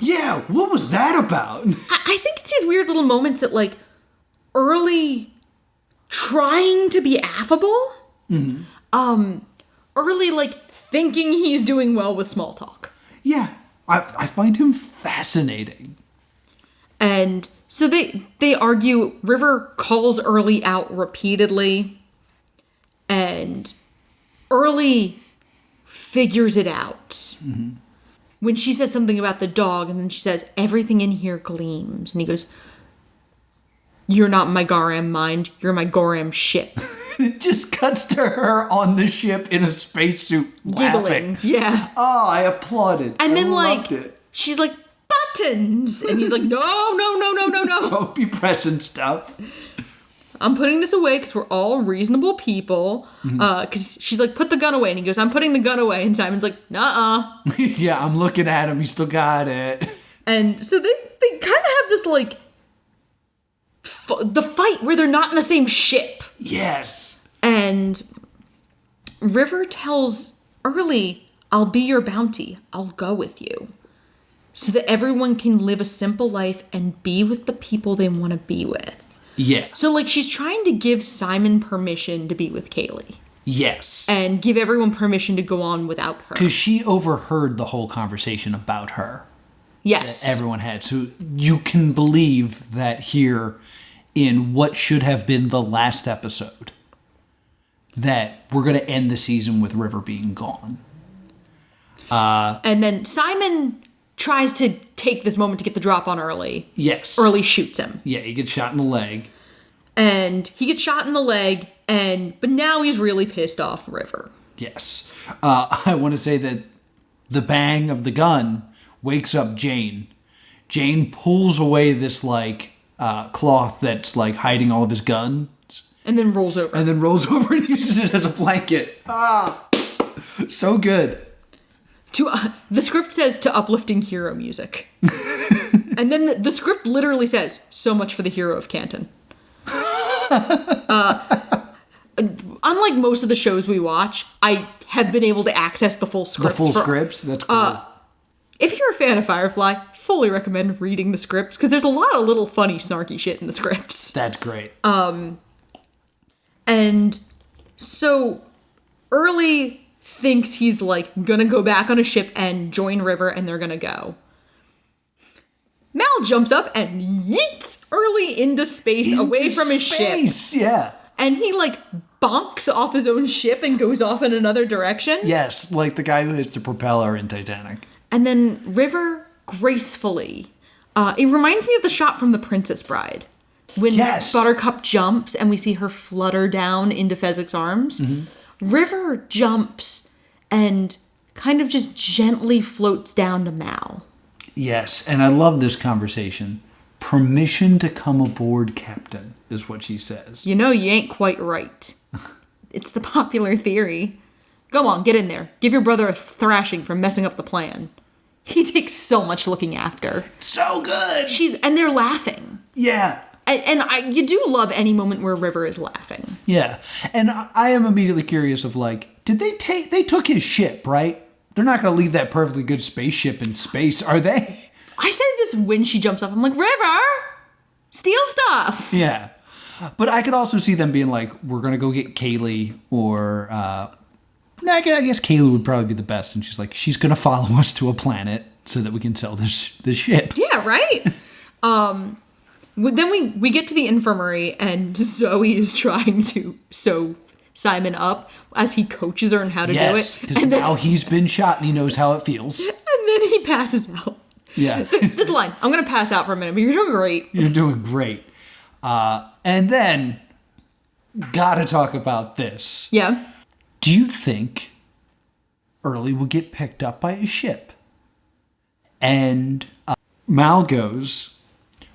Yeah, what was that about?
I think it's these weird little moments that, like, Early trying to be affable.
Mm-hmm.
Early, like, thinking he's doing well with small talk.
Yeah, I find him fascinating.
And so they argue. River calls Early out repeatedly. And Early figures it out.
Mm-hmm.
When she says something about the dog, and then she says, everything in here gleams. And he goes, you're not my Garam mind, you're my Goram ship.
It just cuts to her on the ship in a spacesuit
giggling.
Laughing.
Yeah.
Oh, I applauded.
And then,
loved
like,
it.
she's like, buttons! And he's like, no.
Don't be pressing stuff.
I'm putting this away because we're all reasonable people. Because she's like, put the gun away. And he goes, I'm putting the gun away. And Simon's like, nuh-uh.
Yeah, I'm looking at him. He still got it.
And so they kind of have this, like, the fight where they're not in the same ship.
Yes.
And River tells Early, I'll be your bounty. I'll go with you. so that everyone can live a simple life and be with the people they want to be with.
Yeah.
So, like, she's trying to give Simon permission to be with Kaylee.
Yes.
And give everyone permission to go on without her.
Because she overheard the whole conversation about her.
Yes.
That everyone had. So you can believe that here, in what should have been the last episode, that we're going to end the season with River being gone.
And then Simon tries to take this moment to get the drop on Early.
Yes.
Early shoots him.
Yeah, he gets shot in the leg.
And he gets shot in the leg, but now he's really pissed off River.
Yes. I want to say that the bang of the gun wakes up Jane. Jane pulls away this, cloth that's, hiding all of his guns.
And then rolls over.
And uses it as a blanket. So good.
The script says to uplifting hero music. And then the script literally says, so much for the hero of Canton. Unlike most of the shows we watch, I have been able to access the full scripts.
Scripts? That's cool.
If you're a fan of Firefly, fully recommend reading the scripts, because there's a lot of little funny, snarky shit in the scripts.
That's great.
And so Early thinks he's gonna go back on a ship and join River, and they're gonna go. Mal jumps up and yeets Early into space away from his ship.
Yeah.
And he bonks off his own ship and goes off in another direction.
Yes, like the guy who hits the propeller in Titanic.
And then River gracefully. It reminds me of the shot from The Princess Bride. When Buttercup jumps and we see her flutter down into Fezzik's arms. Mm-hmm. River jumps and kind of just gently floats down to Mal.
Yes, and I love this conversation. Permission to come aboard, Captain, is what she says.
You know you ain't quite right. It's the popular theory. Go on, get in there. Give your brother a thrashing for messing up the plan. He takes so much looking after.
So good!
And they're laughing.
Yeah.
And you do love any moment where River is laughing.
Yeah. And I am immediately curious of did they took his ship, right? They're not going to leave that perfectly good spaceship in space, are they?
I said this when she jumps up. I'm like, River, steal stuff.
Yeah. But I could also see them being we're going to go get Kaylee, or I guess Kaylee would probably be the best. And she's going to follow us to a planet so that we can sell this ship.
Yeah, right? Then we get to the infirmary, and Zoe is trying to sew Simon up as he coaches her on how to do it.
Yes, because now he's been shot and he knows how it feels.
And then he passes out.
Yeah.
This line, I'm going to pass out for a minute, but you're doing great.
You're doing great. And then, gotta talk about this.
Yeah.
Do you think Early will get picked up by a ship? And Mal goes,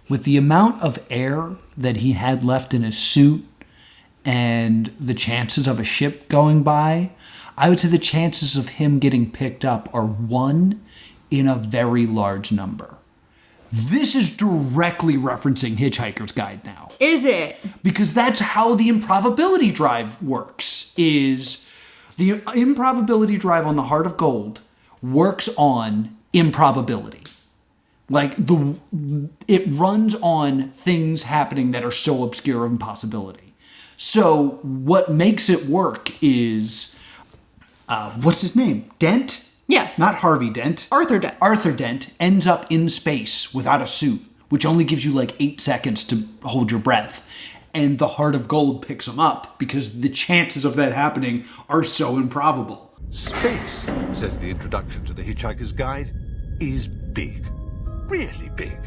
with the amount of air that he had left in his suit and the chances of a ship going by, I would say the chances of him getting picked up are 1 in a very large number. This is directly referencing Hitchhiker's Guide now.
Is it?
Because that's how the improbability drive works, is the improbability drive on the Heart of Gold works on improbability. It runs on things happening that are so obscure of impossibility. So what makes it work is, what's his name? Dent?
Yeah.
Not Harvey Dent.
Arthur Dent.
Arthur Dent ends up in space without a suit, which only gives you 8 seconds to hold your breath. And the Heart of Gold picks him up because the chances of that happening are so improbable.
Space, says the introduction to the Hitchhiker's Guide, is big. Really big.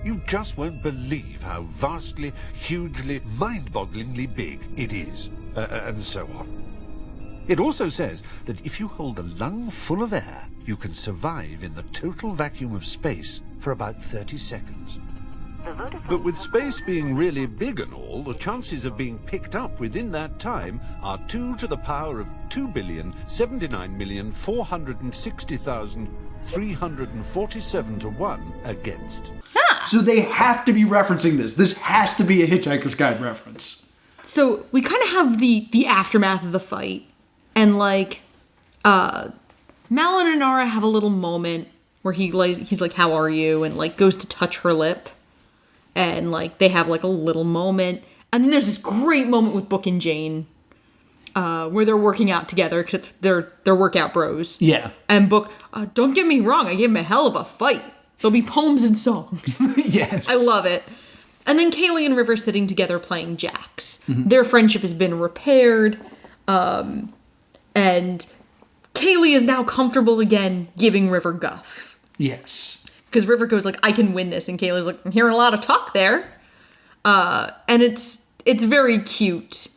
You just won't believe how vastly, hugely, mind-bogglingly big it is, and so on. It also says that if you hold a lung full of air, you can survive in the total vacuum of space for about 30 seconds. But with space being really big and all, the chances of being picked up within that time are 2 to the power of 2,079,460,347 to 1 against.
So they have to be referencing this. This has to be a Hitchhiker's Guide reference.
So we kind of have the aftermath of the fight. And Mal and Inara have a little moment where he's like, how are you? And like goes to touch her lip. And like they have like a little moment. And then there's this great moment with Book and Jane where they're working out together because they're workout bros.
Yeah.
And Book, don't get me wrong, I gave him a hell of a fight. There'll be poems and songs.
Yes.
I love it. And then Kaylee and River sitting together playing jacks. Their friendship has been repaired. And Kaylee is now comfortable again giving River guff.
Yes.
Because River goes like, I can win this. And Kaylee's like, I'm hearing a lot of talk there. And it's very cute.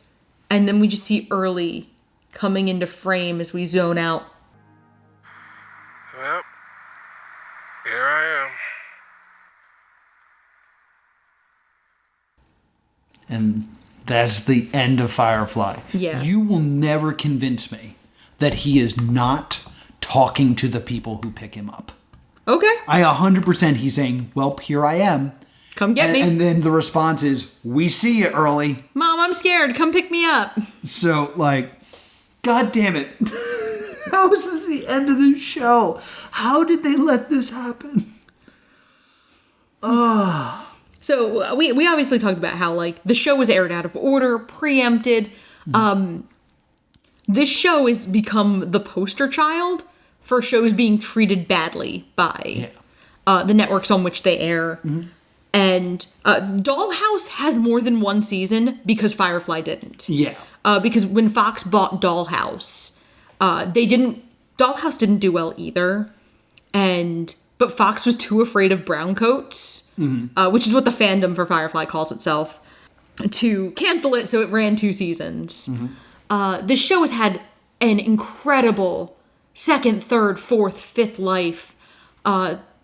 And then we just see Early coming into frame as we zone out.
Well, here I am.
And that's the end of Firefly.
Yeah.
You will never convince me that he is not talking to the people who pick him up.
Okay.
100% he's saying, well, here I am.
Come get me.
And then the response is, we see you, Early.
Mom, I'm scared. Come pick me up.
So, like, God damn it. How is this the end of the show? How did they let this happen?
So we obviously talked about how like the show was aired out of order, preempted. This show has become the poster child for shows being treated badly by the networks on which they air. And Dollhouse has more than one season because Firefly didn't.
Yeah.
Because when Fox bought Dollhouse, Dollhouse didn't do well either. But Fox was too afraid of browncoats, which is what the fandom for Firefly calls itself, to cancel it, so it ran 2 seasons. This show has had an incredible second, third, fourth, fifth life.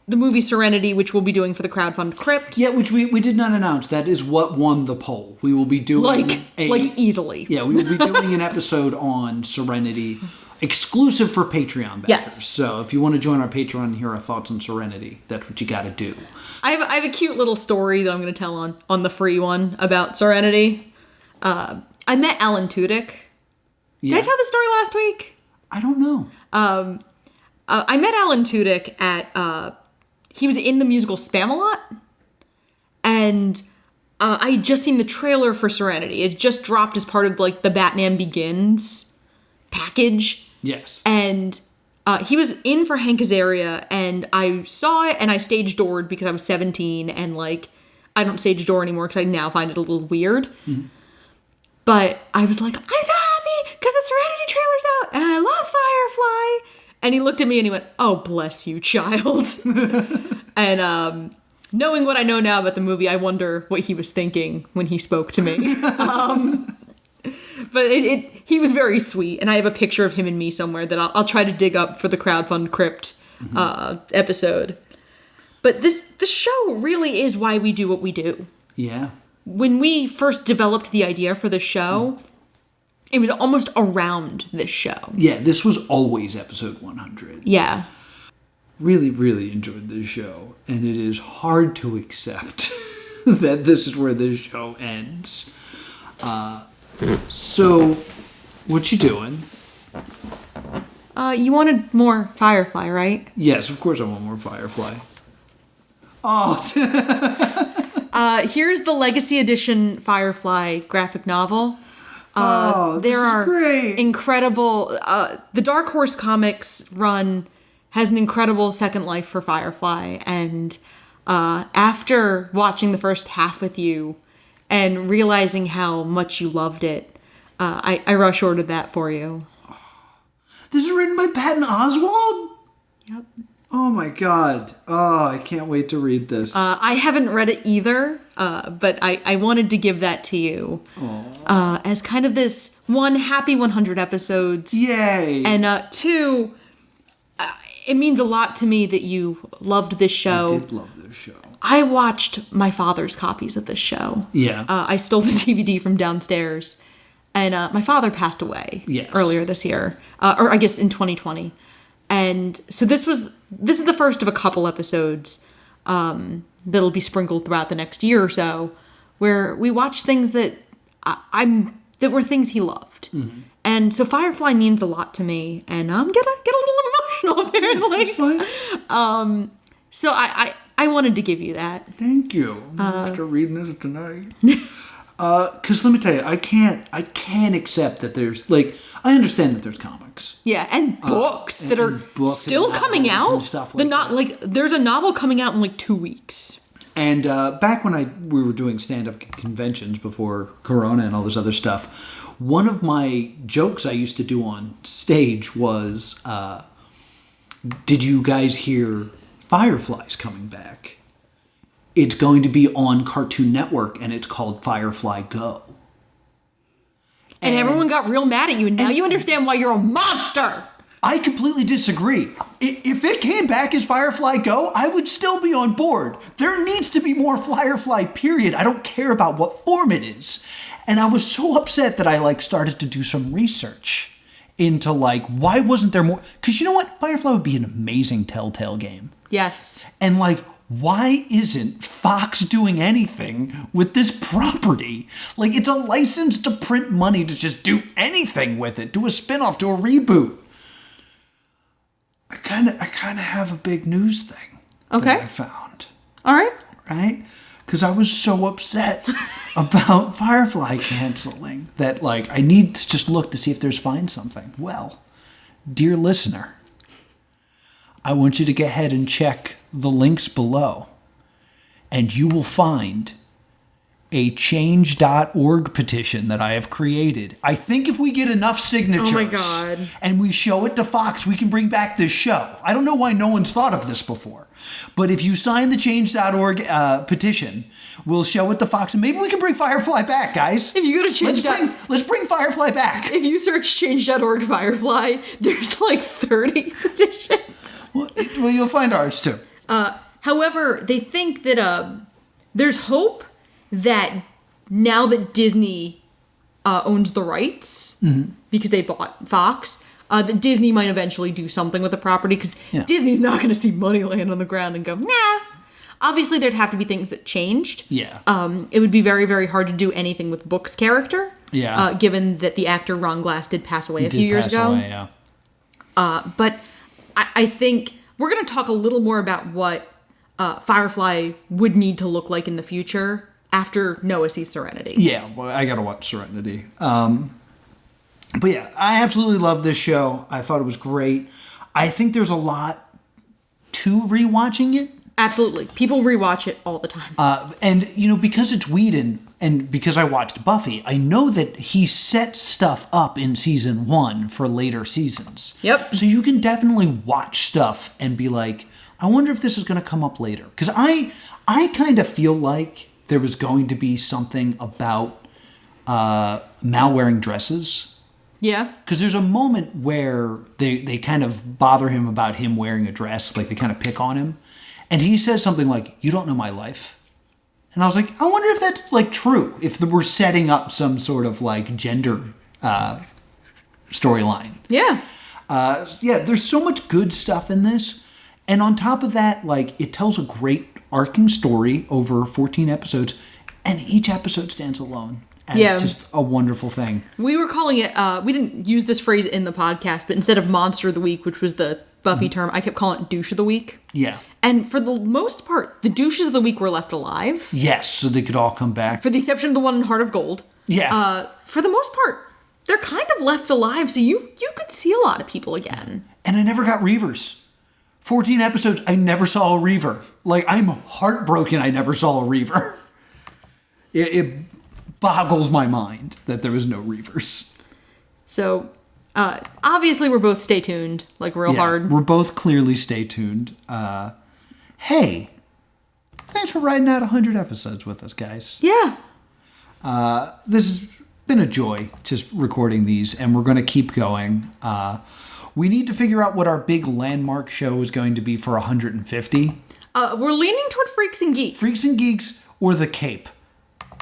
The movie Serenity, which we'll be doing for the crowdfund Crypt.
Yeah, which we did not announce. That is what won the poll. We will be doing
easily.
Yeah, we will be doing an episode on Serenity. Exclusive for Patreon backers.
Yes.
So if you want to join our Patreon and hear our thoughts on Serenity, that's what you got to do.
I have a cute little story that I'm going to tell on the free one about Serenity. I met Alan Tudyk.
Yeah.
Did I tell the story last week?
I don't know.
I met Alan Tudyk at he was in the musical Spamalot, and I had just seen the trailer for Serenity. It just dropped as part of like the Batman Begins package.
Yes.
And he was in for Hank Azaria, and I saw it, and I stage doored because I was 17, and like, I don't stage door anymore because I now find it a little weird. But I was like, I'm so happy because the Serenity trailer's out, and I love Firefly. And he looked at me and he went, oh, bless you, child. And knowing what I know now about the movie, I wonder what he was thinking when he spoke to me. But he was very sweet, and I have a picture of him and me somewhere that I'll try to dig up for the crowdfund Crypt episode. But this show really is why we do what we do.
Yeah.
When we first developed the idea for the show, it was almost around this show.
Yeah, this was always episode 100.
Yeah.
Really, really enjoyed this show, and it is hard to accept that this is where this show ends. So, what you doing?
You wanted more Firefly, right?
Yes, of course I want more Firefly. Oh.
Here's the Legacy Edition Firefly graphic novel.
There are great.
Incredible. The Dark Horse Comics run has an incredible second life for Firefly, and after watching the first half with you and realizing how much you loved it, I rush ordered that for you.
This is written by Patton Oswalt?
Yep.
Oh my god. Oh, I can't wait to read this.
I haven't read it either, but I wanted to give that to you. As kind of this one, happy 100 episodes.
Yay!
And two, it means a lot to me that you loved this show.
I did love this show.
I watched my father's copies of this show.
Yeah.
I stole the DVD from downstairs. And my father passed away earlier this year. Or I guess in 2020. And so this is the first of a couple episodes that'll be sprinkled throughout the next year or so, where we watch things that that were things he loved. And so Firefly means a lot to me, and I'm gonna get a little emotional apparently.
That's fine.
So I wanted to give you that.
Thank you. After reading this tonight. Because let me tell you, I can't accept that there's, like, I understand that there's comics.
Yeah, and books that are still coming out.
And stuff like that.
There's a novel coming out in like 2 weeks.
And back when we were doing stand-up conventions before Corona and all this other stuff, one of my jokes I used to do on stage was, did you guys hear Firefly's coming back? It's going to be on Cartoon Network, and it's called Firefly Go.
And everyone got real mad at you, and now you understand why you're a monster!
I completely disagree. If it came back as Firefly Go, I would still be on board. There needs to be more Firefly, period. I don't care about what form it is. And I was so upset that I started to do some research into why wasn't there more? Because you know what? Firefly would be an amazing Telltale game.
Yes.
And why isn't Fox doing anything with this property? It's a license to print money to just do anything with it. Do a spin-off, do a reboot. I kind of have a big news thing that I found.
All right.
Right? Because I was so upset about Firefly canceling that, I need to just look to see if there's find something. Well, dear listener, I want you to go ahead and check the links below, and you will find a change.org petition that I have created. I think if we get enough signatures and we show it to Fox, we can bring back this show. I don't know why no one's thought of this before, but if you sign the change.org petition, we'll show it to Fox, and maybe we can bring Firefly back, guys.
If you go to change.
Let's bring Firefly back.
If you search change.org Firefly, there's 30 petitions.
Well, you'll find ours too.
However, they think that there's hope that now that Disney owns the rights, because they bought Fox, that Disney might eventually do something with the property, because Disney's not going to see money laying on the ground and go, nah. Obviously, there'd have to be things that changed.
Yeah.
It would be very, very hard to do anything with Book's character.
Yeah.
Given that the actor Ron Glass did pass away a few years ago.
Yeah.
But I think we're going to talk a little more about what Firefly would need to look like in the future after Noah sees Serenity.
Yeah, well, I gotta watch Serenity. But yeah, I absolutely love this show. I thought it was great. I think there's a lot to rewatching it.
Absolutely. People rewatch it all the time.
And, because it's Whedon, and because I watched Buffy, I know that he set stuff up in season 1 for later seasons.
Yep.
So you can definitely watch stuff and be like, I wonder if this is going to come up later. Because I kind of feel like there was going to be something about Mal wearing dresses.
Yeah.
Because there's a moment where they kind of bother him about him wearing a dress. They kind of pick on him. And he says something like, you don't know my life. And I was like, I wonder if that's true. If we're setting up some sort of gender storyline.
Yeah.
Yeah, there's so much good stuff in this. And on top of that, it tells a great arcing story over 14 episodes. And each episode stands alone as just a wonderful thing.
We were calling it, we didn't use this phrase in the podcast, but instead of Monster of the Week, which was the Buffy term, I kept calling it Douche of the Week.
Yeah.
And for the most part, the douches of the week were left alive.
Yes, so they could all come back.
For the exception of the one in Heart of Gold.
Yeah.
For the most part, they're kind of left alive, so you could see a lot of people again.
And I never got Reavers. 14 episodes, I never saw a Reaver. I'm heartbroken I never saw a Reaver. It boggles my mind that there was no Reavers.
So, obviously we're both stay tuned, real hard.
We're both clearly stay tuned. Hey, thanks for riding out 100 episodes with us, guys.
Yeah.
This has been a joy just recording these, and we're going to keep going. We need to figure out what our big landmark show is going to be for 150.
We're leaning toward Freaks and Geeks.
Freaks and Geeks or The Cape.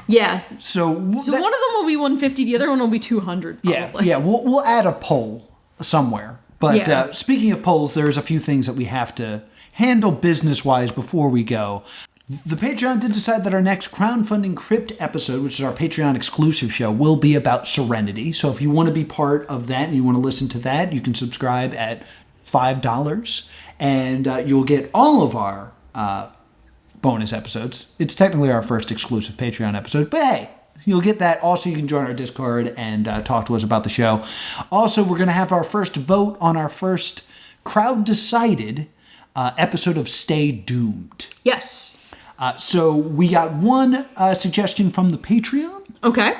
Yeah.
So
one of them will be 150, the other one will be 200. Probably.
Yeah. We'll add a poll somewhere. But speaking of polls, there's a few things that we have to handle business-wise before we go. The Patreon did decide that our next crowdfunding Crypt episode, which is our Patreon exclusive show, will be about Serenity. So if you want to be part of that and you want to listen to that, you can subscribe at $5, and you'll get all of our bonus episodes. It's technically our first exclusive Patreon episode, but hey, you'll get that. Also, you can join our Discord and talk to us about the show. Also, we're going to have our first vote on our first crowd-decided episode of Stay Doomed.
Yes.
So we got one suggestion from the Patreon.
Okay.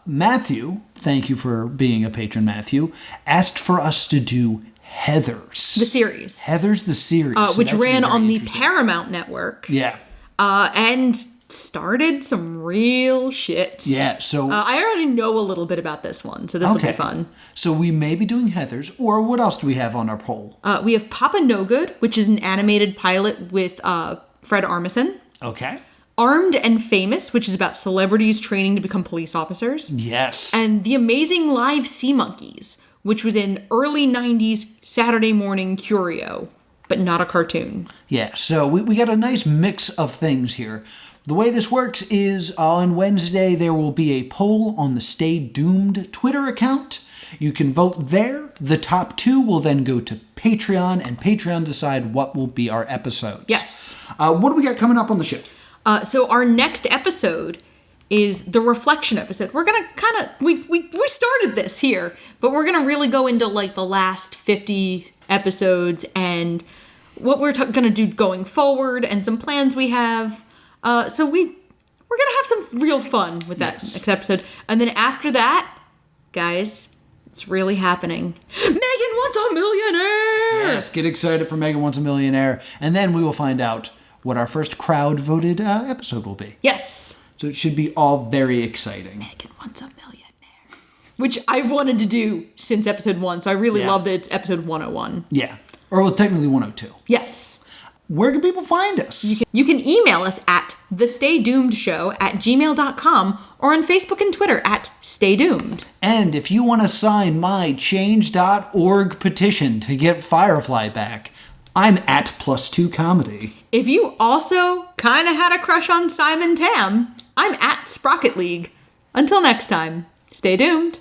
Matthew, thank you for being a patron, Matthew, asked for us to do Heathers.
The series.
Heathers, the series.
Which ran on the Paramount Network.
Yeah.
And started some real shit.
Yeah, so...
I already know a little bit about this one, so this will be fun.
So we may be doing Heathers, or what else do we have on our poll?
We have Papa No Good, which is an animated pilot with Fred Armisen.
Okay.
Armed and Famous, which is about celebrities training to become police officers.
Yes.
And The Amazing Live Sea Monkeys, which was an early 90s Saturday morning curio, but not a cartoon.
Yeah, so we got a nice mix of things here. The way this works is on Wednesday there will be a poll on the Stay Doomed Twitter account. You can vote there. The top 2 will then go to Patreon, and Patreon decide what will be our episodes.
Yes.
What do we got coming up on the show?
So our next episode is the reflection episode. We're gonna kind of we started this here, but we're gonna really go into like the last 50 episodes and what we're gonna do going forward and some plans we have. So we're gonna have some real fun with that next episode, and then after that, guys, it's really happening. Megan Wants a Millionaire.
Yes, get excited for Megan Wants a Millionaire, and then we will find out what our first crowd-voted episode will be.
Yes.
So it should be all very exciting.
Megan Wants a Millionaire. Which I've wanted to do since episode 1, so I really love that it's episode 101.
Yeah. Or well, technically 102.
Yes.
Where can people find us?
You can email us at thestaydoomedshow@gmail.com or on Facebook and Twitter at Stay Doomed.
And if you want to sign my change.org petition to get Firefly back, I'm at +2 Comedy.
If you also kind of had a crush on Simon Tam, I'm at Sprocket League. Until next time, stay doomed.